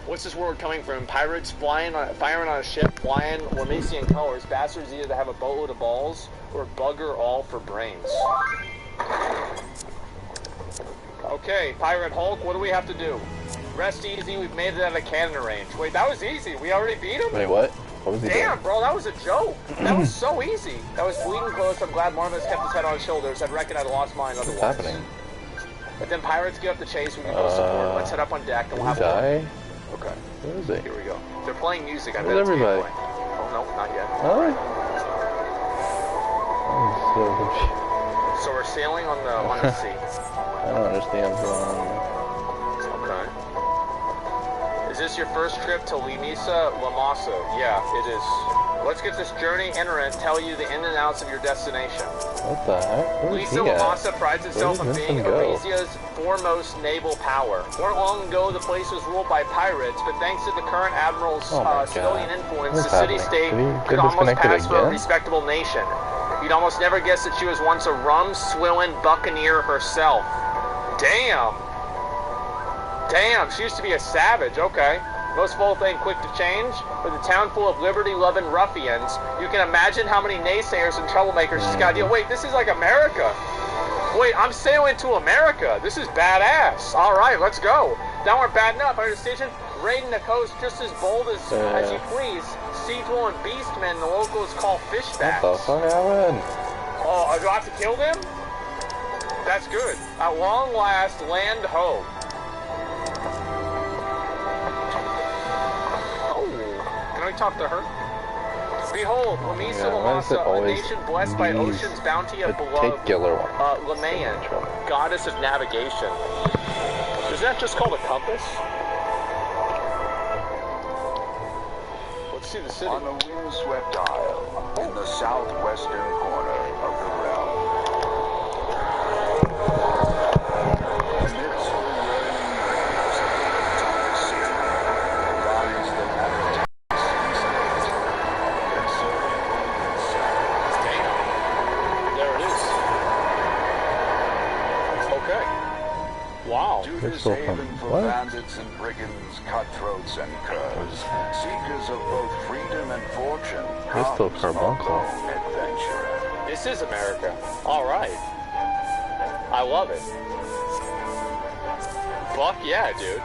What's this word coming from? Pirates firing on a ship, flying Lemesian colors. Bastards either have a boatload of balls or bugger all for brains. Okay, Pirate Hulk, what do we have to do? Rest easy, we've made it out of cannon range. Wait, that was easy. We already beat him? Wait, what? What was he doing? Damn, bro, that was a joke. That was so easy. That was bleeding close. I'm glad Marvis kept his head on his shoulders. I'd reckon I'd lost mine otherwise. What's happening? But then pirates get up the chase, we can go support. Let's head up on deck and we'll have a look. Okay. Where is it? Here we go. They're playing music. I bet Where's it's everybody? gameplay. Oh, no, not yet. Huh? I'm So we're sailing on the sea. I don't understand what's going on. Okay. Is this your first trip to Limisa Lamaso? Yeah, it is. Let's get this journey enter and tell you the in and outs of your destination. What the heck? Where's he Lisa at? Lamasa prides itself on being go? Arasia's foremost naval power. Weren't long ago the place was ruled by pirates, but thanks to the current admiral's civilian influence, What's the city-state could almost pass for a respectable nation. You'd almost never guess that she was once a rum-swilling buccaneer herself. Damn! Damn, she used to be a savage, okay. Most both ain't quick to change. With a town full of liberty-loving ruffians, you can imagine how many naysayers and troublemakers she's got to deal. Wait, this is like America. Wait, I'm sailing to America. This is badass. All right, let's go. That weren't bad enough. Our decision, raiding the coast just as bold as you please. Sea-dwelling beastmen the locals call fishbacks. What the fuck happened? Oh, do I have to kill them? That's good. At long last, land ho. Can I talk to her? Behold, Lamisa Lamasa, a nation blessed by ocean's bounty of beloved Lamayan, goddess of navigation. Is that just called a compass? Let's see the city. On a windswept isle in the southwestern corner of the realm. Amidst the whirling waves of the Titanic Sea, lies the habitat. There it is. Okay. Wow. To this haven for bandits and brigands, cutthroats and curs, seekers of both freedom and fortune, comes a lone adventurer. This is America. All right. I love it. Fuck yeah, dude.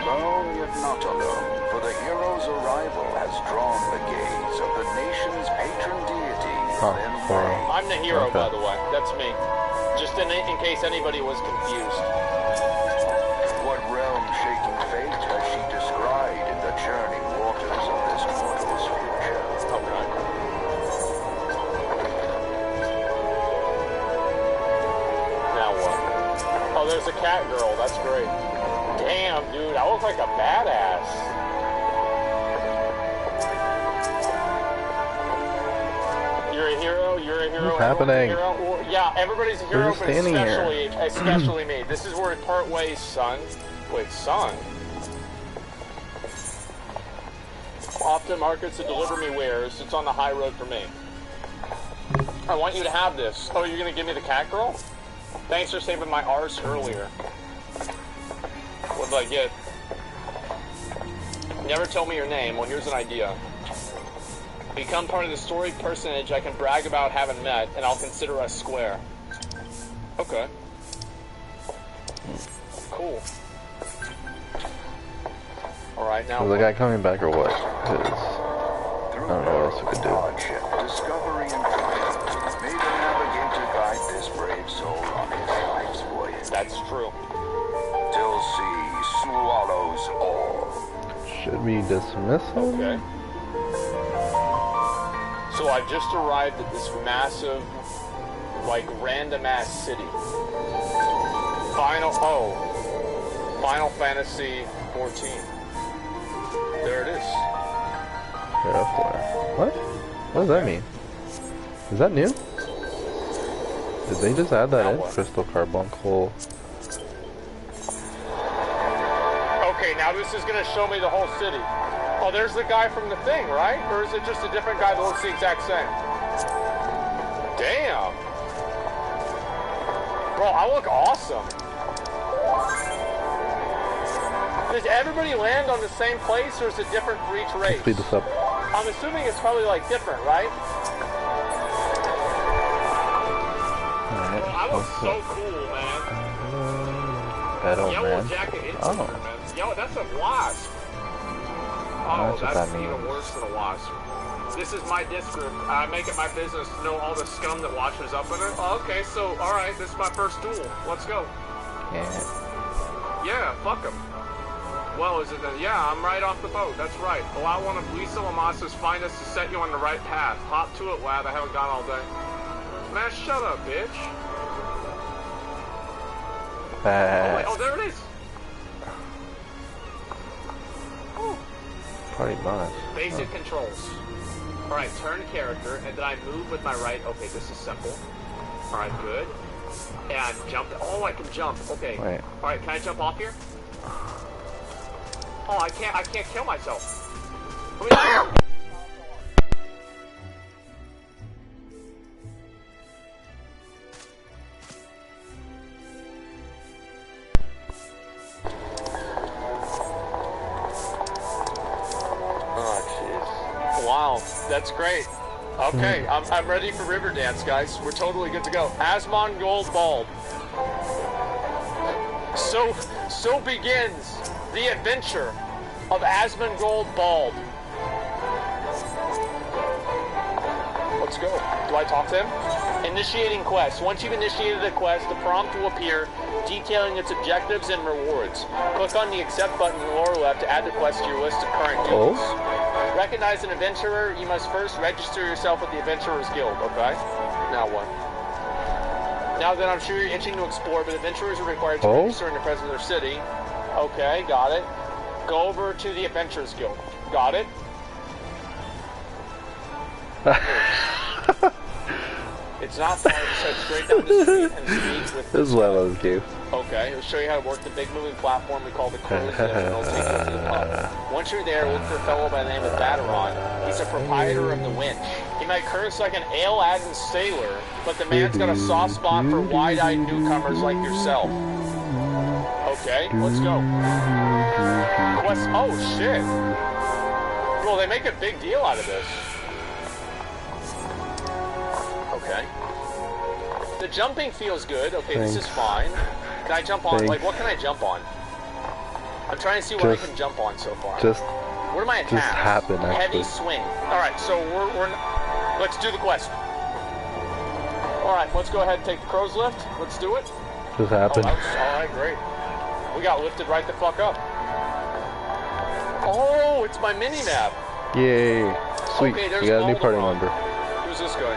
Lone yet not alone, for the hero's arrival has drawn the gaze of the nation's patron deity, Limray. I'm the hero, by the way. That's me. Just in case anybody was confused. What realm-shaking fate has she descried in the churning waters of this mortal's future? Okay. Now what? Oh, there's a cat girl. That's great. Damn, dude. I look like a badass. You're a hero. You're a hero. What's happening? Well, yeah, everybody's a hero, We're just but standing especially me. This is where we part ways, son. Wait, son? Often markets to deliver me wares. It's on the high road for me. I want you to have this. Oh, you're gonna give me the cat girl? Thanks for saving my arse earlier. What did I get? Never tell me your name. Well, here's an idea. Become part of the story personage I can brag about having met, and I'll consider us square. Okay. Cool. Alright, now... Is the guy coming back or what? 'Cause I don't know what else we could do. Discovery and triumph made a navigator guide this brave soul on his life's voyage. That's true. Till sea swallows all. Should we dismiss him? Okay. So I just arrived at this massive, like, random-ass city. Final Fantasy 14. There it is. You're up there. What? What does that mean? Is that new? Did they just add that in? Crystal Carbuncle. Okay, now this is gonna show me the whole city. Oh, there's the guy from the thing, right? Or is it just a different guy that looks the exact same? Damn. Bro, I look awesome. Does everybody land on the same place, or is it different for each race? Speed this up. I'm assuming it's probably like different, right? Alright. I look so cool, man. Yellow man. jacket interior, man. Yo, that's a wasp. Oh, that's even worse than a wasp. This is my disc group. I make it my business to know all the scum that washes up in it. Oh, okay, so, alright, this is my first duel. Let's go. Yeah, fuck him. Well, is it then? Yeah, I'm right off the boat. That's right. Allow one of Lisa Lamassa's finest to set you on the right path. Hop to it, lad. I haven't gone all day. Man, shut up, bitch. Oh, wait. Oh, there it is. Oh. Pretty much. Basic controls. Alright, turn character, and then I move with my right. Okay, this is simple. Alright, good. And jump. Oh, I can jump. Okay. Alright, can I jump off here? Oh, I can't kill myself. Wow, that's great. Okay, I'm ready for Riverdance, guys. We're totally good to go. Asmongold Bald. So begins the adventure of Asmongold Bald. Let's go. Do I talk to him? Initiating quest. Once you've initiated a quest, the prompt will appear detailing its objectives and rewards. Click on the accept button in the lower left to add the quest to your list of current duties. Recognize an adventurer, you must first register yourself with the Adventurers Guild, okay? Now what? Now that I'm sure you're itching to explore, but adventurers are required to register in the presence of their city. Okay, got it. Go over to the Adventurers Guild. Got it? It's not far, just head straight down the street and speak with this is what I love to. Okay, it'll show you how to work the big moving platform we call the crow's lift, and it'll take you to the pub. Once you're there, look for a fellow by the name of Bateron. He's a proprietor of the Winch. He might curse like an ale-adding sailor, but the man's got a soft spot for wide-eyed newcomers like yourself. Okay, let's go. Quest. Oh, shit. Well, they make a big deal out of this. Okay. The jumping feels good. Okay, this is fine. Can I jump on? Like, what can I jump on? I'm trying to see what I can jump on so far. What are my attacks? Just happen, actually. Heavy swing. Alright, so let's do the quest. Alright, let's go ahead and take the crow's lift. Let's do it. Just happen. Alright, great. We got lifted right the fuck up. Oh, it's my mini-map. Yay. Sweet. Okay, we got a new party member. Who's this guy?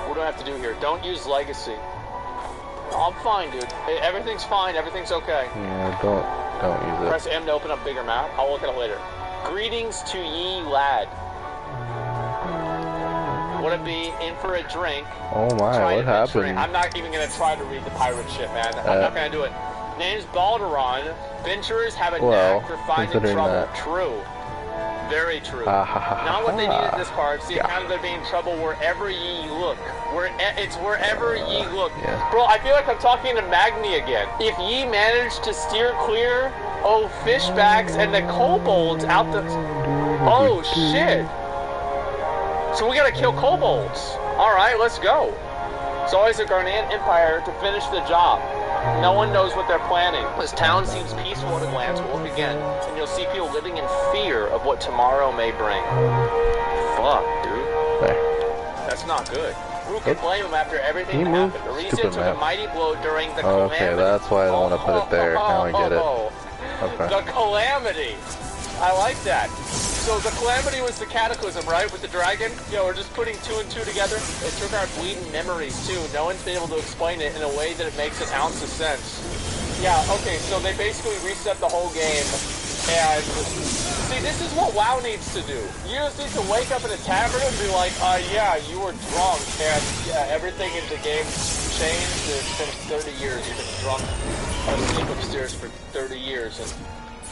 What do I have to do here? Don't use legacy. I'm fine, dude. Everything's fine. Everything's okay. Yeah, don't use it. Press M to open up bigger map. I'll look at it later. Greetings to ye, lad. Would it be in for a drink? Oh my, what happened? I'm not even going to try to read the pirate shit, man. I'm not going to do it. Name's Balderon. Venturers have a knack for finding trouble. True. Very true. Not what they needed this part. See, kind of they're being in trouble wherever ye look. It's wherever ye look. Yeah. Bro, I feel like I'm talking to Magni again. If ye manage to steer clear, oh, fishbacks and the kobolds out the... Oh, shit. So we gotta kill kobolds. Alright, let's go. It's always a Garnan Empire to finish the job. No one knows what they're planning. This town seems peaceful at a glance. We'll look again, and you'll see people living in fear of what tomorrow may bring. Fuck, dude. That's not good. Who can blame him after everything that happened? Arisa took a mighty blow during the calamity. Okay, that's why I don't want to put it there. Now I get it. Okay. The calamity. I like that. So the calamity was the cataclysm, right? With the dragon? Yeah, we're just putting two and two together. It took our bleeding memories, too. No one's been able to explain it in a way that it makes an ounce of sense. Yeah, okay, so they basically reset the whole game. And, see, this is what WoW needs to do. You just need to wake up in a tavern and be like, yeah, you were drunk. And, yeah, everything in the game changed. It's been 30 years. You've been drunk. Asleep upstairs for 30 years. And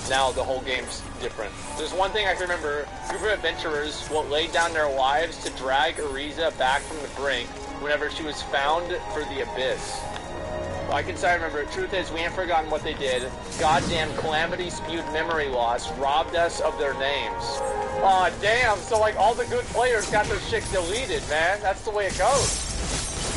now the whole game's different. There's one thing I can remember. A group of adventurers laid down their lives to drag Arisa back from the brink whenever she was found for the abyss. Well, I can say I remember. The truth is, we ain't forgotten what they did. Goddamn calamity spewed memory loss robbed us of their names. Aw, damn. So, like, all the good players got their shit deleted, man. That's the way it goes.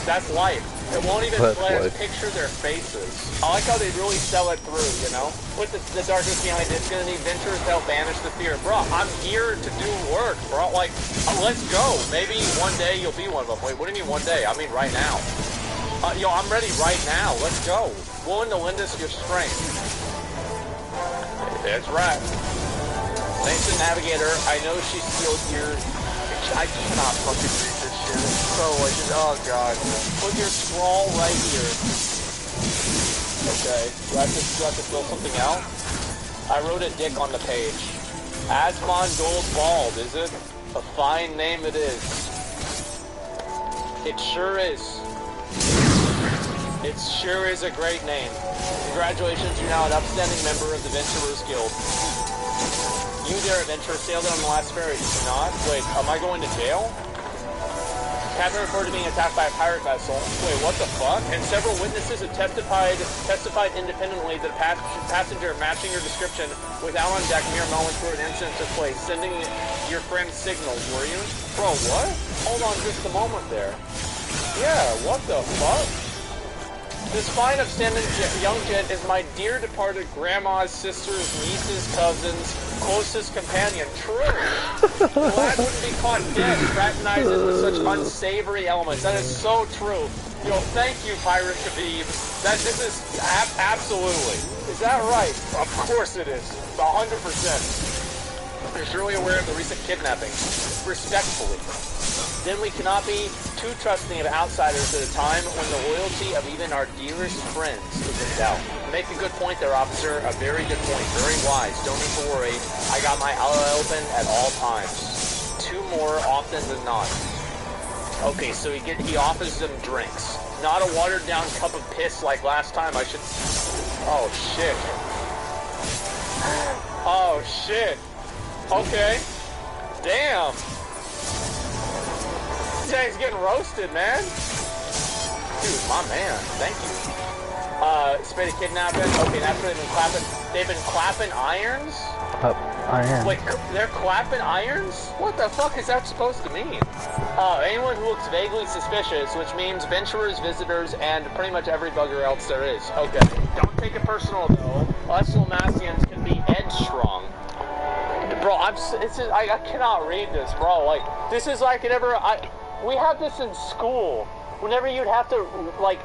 That's life. It won't even let us picture their faces. I like how they really sell it through, you know? With the darkness behind it, it's gonna need ventures to help banish the fear. Bro, I'm here to do work, bro. Like, let's go. Maybe one day you'll be one of them. Wait, what do you mean one day? I mean right now. Yo, I'm ready right now. Let's go. Willing to lend us your strength. That's right. Thanks to Navigator. I know she's still here. I cannot fucking read this shit. It's so like, oh god. Put your scroll right here. Okay. Do I have to fill something out? I wrote a dick on the page. Asmongold Bald, is it? A fine name it is. It sure is. It sure is a great name. Congratulations, you're now an upstanding member of the Venturers Guild. You, dear adventurer, sailed in on the last ferry, did you not? Wait, am I going to jail? Captain reported to being attacked by a pirate vessel. Wait, what the fuck? And several witnesses have testified independently that a passenger matching your description was out on deck mere moments before an incident took place, sending your friends signals, were you? Bro, what? Hold on just a moment there. Yeah, what the fuck? This fine, upstanding young gent is my dear departed grandma's sister's niece's cousin's closest companion. True. The lad wouldn't be caught dead, fraternizing with such unsavory elements. That is so true. Yo, thank you, Pirate Khabib. This is absolutely. Is that right? Of course it is. 100%. You're surely aware of the recent kidnapping. Respectfully. Then we cannot be too trusting of outsiders at a time when the loyalty of even our dearest friends is in doubt. Make a good point there, officer. A very good point. Very wise. Don't need to worry. I got my eye open at all times. Two more often than not. Okay, so he offers them drinks. Not a watered down cup of piss like last time. I should... Oh, shit. Oh, shit. Okay. Damn. He's getting roasted, man. Dude, my man. Thank you. Spade of kidnapping. Okay, that's what they've been clapping irons? Irons. Wait, they're clapping irons? What the fuck is that supposed to mean? Anyone who looks vaguely suspicious, which means venturers, visitors, and pretty much every bugger else there is. Okay. Don't take it personal, though. Us Lamassians can be headstrong. Bro, I cannot read this, bro. Like, this is like we have this in school. Whenever you'd have to, like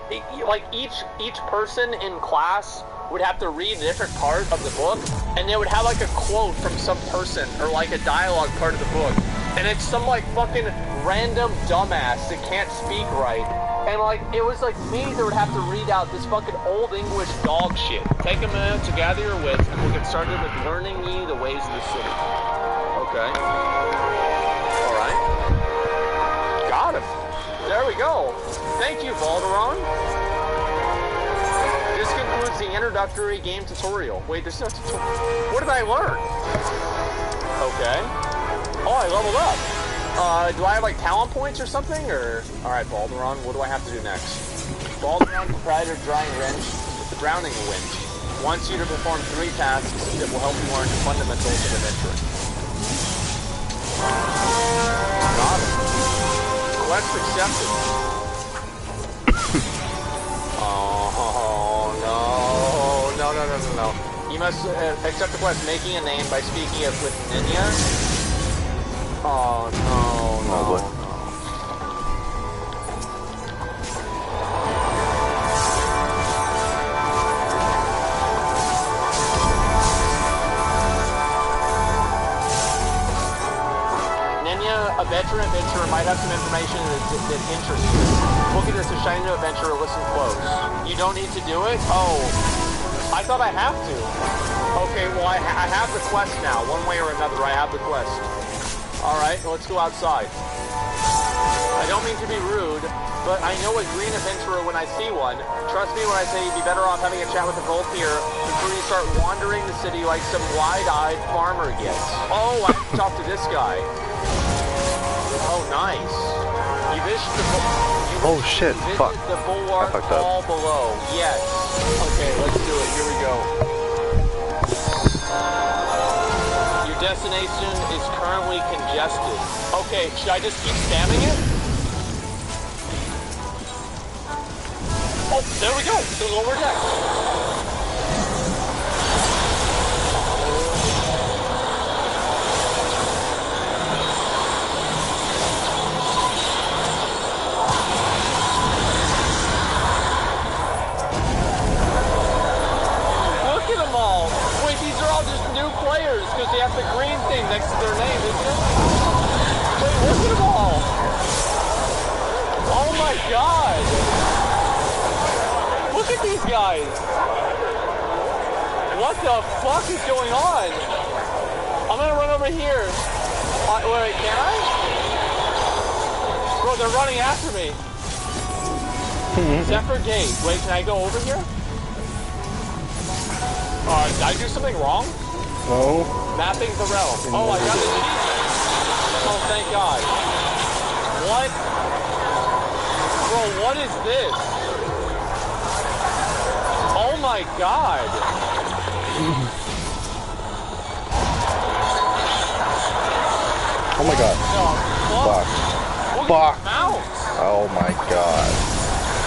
each person in class would have to read a different part of the book, and they would have like a quote from some person, or like a dialogue part of the book, and it's some like fucking random dumbass that can't speak right, and like, it was like me that would have to read out this fucking old English dog shit. Take a minute to gather your wits, and we'll get started with learning ye the ways of the city. Okay. Alright. Got him. There we go. Thank you, Valderon. This concludes the introductory game tutorial. Wait, there's no tutorial. What did I learn? Okay. Oh, I leveled up. Do I have like talent points or something? Or alright, Balderon, what do I have to do next? Balderon, Proprietor, Drying Wrench, the Drowning Wind. Wants you to perform 3 tasks that will help you learn the fundamentals of adventuring. Got it. Quest accepted. No. You must accept the quest, making a name by speaking it with Ninya. Oh, no. Ninya, a veteran adventurer, might have some information that interests you. Look at this, a shiny new adventurer, listen close. You don't need to do it? Oh. I thought I have to. Okay, well, I have the quest now. One way or another, I have the quest. Alright, let's go outside. I don't mean to be rude, but I know a green adventurer when I see one. Trust me when I say you'd be better off having a chat with a Voltier before you start wandering the city like some wide-eyed farmer gets. Oh, I have to talk to this guy. Oh, nice. You wish Oh shit, fuck. The bulwark all below. Yes. Okay, let's do it. Here we go. Your destination is currently congested. Okay, should I just keep spamming it? Oh, there we go. The lower deck. Because they have the green thing next to their name, isn't it? Wait, look at them all! Oh my god! Look at these guys! What the fuck is going on? I'm gonna run over here. Wait, can I? Bro, they're running after me. Zephyr Gate. Wait, can I go over here? Did I do something wrong? No. Mapping the realm. Oh, I got the cheat. Oh, thank God. What? Bro, what is this? Oh my God. Oh my God. Fuck. Fuck. Mouse. Oh my God.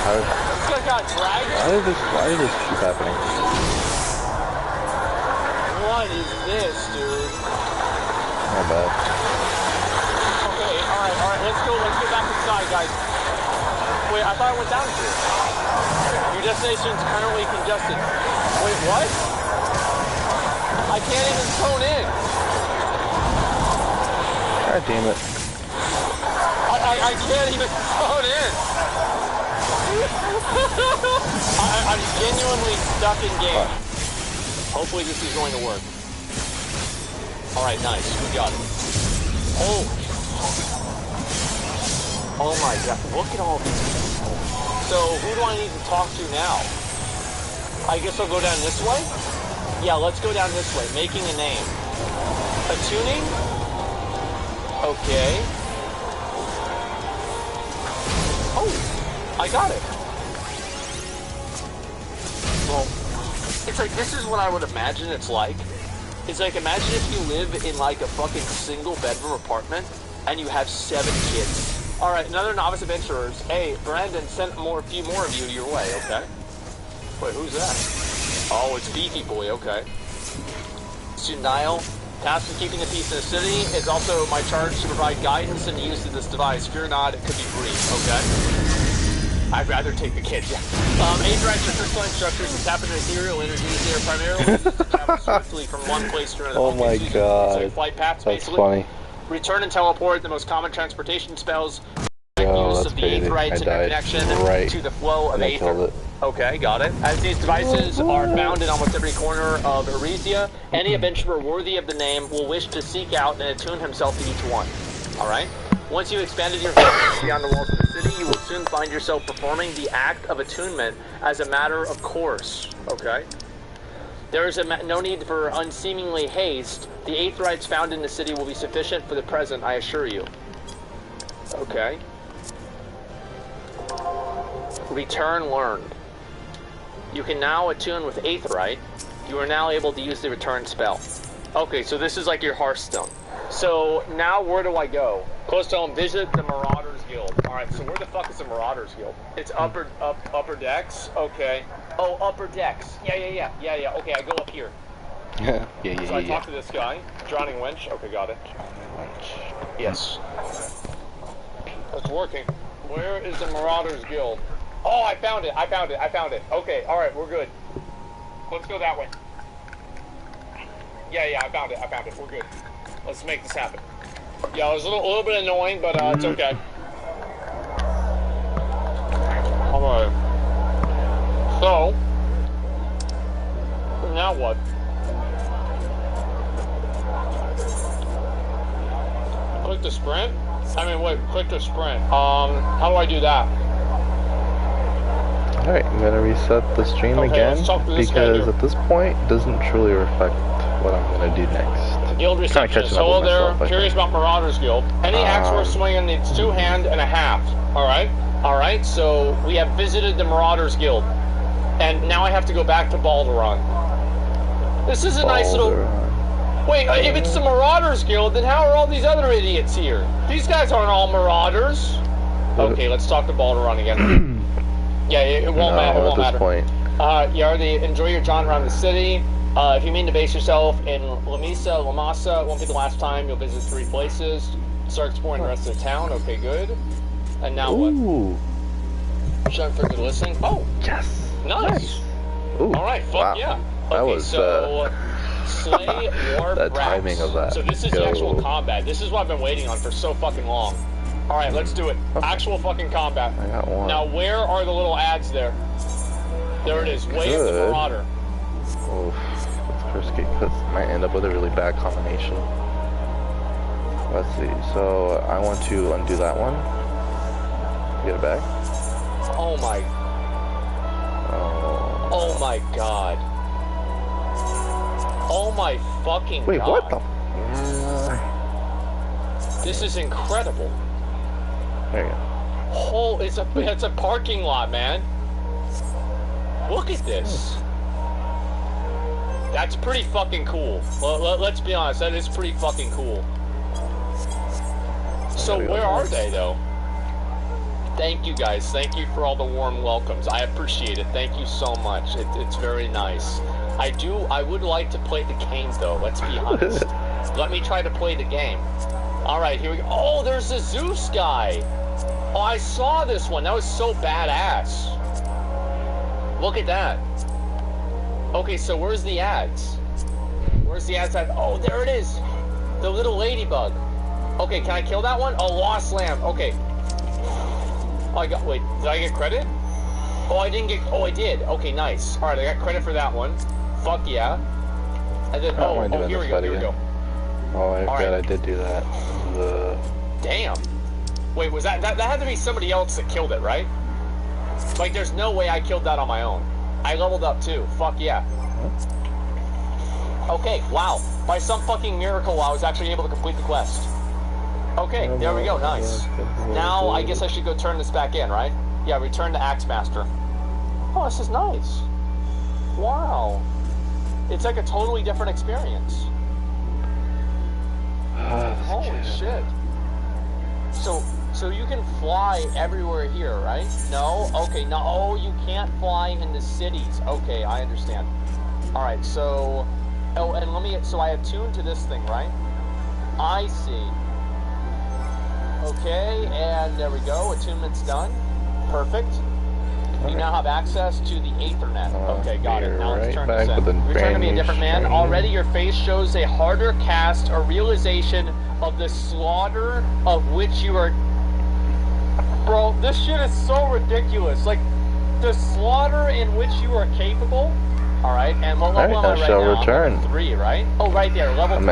This guy got dragged. Why did this keep happening? What is this, dude? Not bad. Okay, alright, let's go back inside, guys. Wait, I thought I went down here. Your destination's currently congested. Wait, what? I can't even phone in. God damn it. I can't even phone in. I'm genuinely stuck in game. Hopefully this is going to work. Alright, nice. We got it. Oh my God. Look at all these people. So, who do I need to talk to now? I guess I'll go down this way? Yeah, let's go down this way. Making a name. Attuning? Okay. Oh, I got it. Well, it's like, this is what I would imagine it's like. It's like, imagine if you live in like a fucking single bedroom apartment and you have 7 kids. Alright, another novice adventurers. Hey, Brandon sent a few more of you your way, okay? Wait, who's that? Oh, it's Beefy Boy, okay. Student Niall, tasked with keeping the peace in the city. It's also my charge to provide guidance in the use of this device. Fear not, it could be brief, okay? I'd rather take the kids, yeah. Aid-drives are crystalline structures that tap into ethereal energies. They are primarily used to travel swiftly from one place to another. Oh my God. Like flight paths, that's basically. Funny. Return and teleport, the most common transportation spells. Oh, Use that's of the crazy. Aetherites and connection to the flow of Aether. Okay, got it. As these devices are found in almost every corner of Eresia, any adventurer worthy of the name will wish to seek out and attune himself to each one. Alright? Once you've expanded your focus beyond the walls of the city, you will soon find yourself performing the act of attunement as a matter of course. Okay? There is no need for unseemly haste. The aetherites found in the city will be sufficient for the present, I assure you. Okay. Return learned. You can now attune with aetherite. You are now able to use the return spell. Okay, so this is like your Hearthstone. So now where do I go? Close to home, visit the Marauders Guild. Alright, so where the fuck is the Marauders Guild? It's upper decks? Okay. Oh, upper decks. Yeah. Okay, I go up here. yeah. So I talk to this guy. Drowning Wench. Okay, got it. Yes. It's working. Where is the Marauders Guild? Oh, I found it. Okay, alright, we're good. Let's go that way. Yeah, I found it. We're good. Let's make this happen. Yeah, it was a little bit annoying, but it's okay. Alright. So, now what? Click to sprint? Click to sprint. How do I do that? Alright, I'm gonna reset the stream again, because at this point, it doesn't truly reflect what I'm gonna do next. Guild receptionist. Hello there. Curious about Marauders Guild. Any axe worth swinging needs 2 hand and a half. Alright, so we have visited the Marauders Guild. And now I have to go back to Balderon. This is a nice little... Wait, if it's the Marauders Guild, then how are all these other idiots here? These guys aren't all Marauders. Okay, let's talk to Balderon again. Yeah, it won't matter. It won't matter. Yardi, enjoy your jaunt around the city. If you mean to base yourself in Lamasa, it won't be the last time. You'll visit 3 places. Start exploring the rest of the town. Okay, good. And now what? Should I forget to listen? Oh! Yes! Nice! Alright, fuck yeah. That Okay, was, so... Slay War the Brats. timing of that. So this is the actual combat. This is what I've been waiting on for so fucking long. Alright, let's do it. Actual fucking combat. I got one. Now, where are the little ads there? There it is. Way of the Marauder. Oof. That's risky, because it might end up with a really bad combination. Let's see. So, I want to undo that one. Get it back. Oh my... Oh my god. Oh my fucking god. Wait, what the... This is incredible. There you go. Oh, it's a parking lot, man. Look at this. That's pretty fucking cool. Let's be honest, that is pretty fucking cool. So where are they, though? Thank you, guys. Thank you for all the warm welcomes. I appreciate it. Thank you so much. It's very nice. I would like to play the game, though. Let's be honest. Let me try to play the game. Alright, here we go. Oh, there's the Zeus guy. Oh, I saw this one. That was so badass. Look at that. Okay, so where's the ads? Where's the ads at? Oh, there it is. The little ladybug. Okay, can I kill that one? Oh, lost lamb. Okay. Oh, wait, did I get credit? Oh, I didn't get, I did. Okay, nice. Alright, I got credit for that one. Fuck yeah. And then, here we go. Oh, I forgot I did do that. Damn. Wait, was that had to be somebody else that killed it, right? Like, there's no way I killed that on my own. I leveled up too. Fuck yeah. Okay, wow. By some fucking miracle, I was actually able to complete the quest. Okay, there we go. Nice. Now, I guess I should go turn this back in, right? Yeah, return to Axemaster. Oh, this is nice. Wow. It's like a totally different experience. Holy shit. So you can fly everywhere here, right? No? Okay, no. Oh, you can't fly in the cities. Okay, I understand. Alright, so... Oh, and so I attuned to this thing, right? I see. Okay, and there we go. Attunement's done. Perfect. You now have access to the Aethernet. Okay, got it. Now let's turn this in. Return to be a different man. Already your face shows a harder cast, a realization of the slaughter of which you are... Bro, this shit is so ridiculous. Like, the slaughter in which you are capable. Alright, and what level am I right now? Return. I'm level 3, right? Oh, right there, level 3.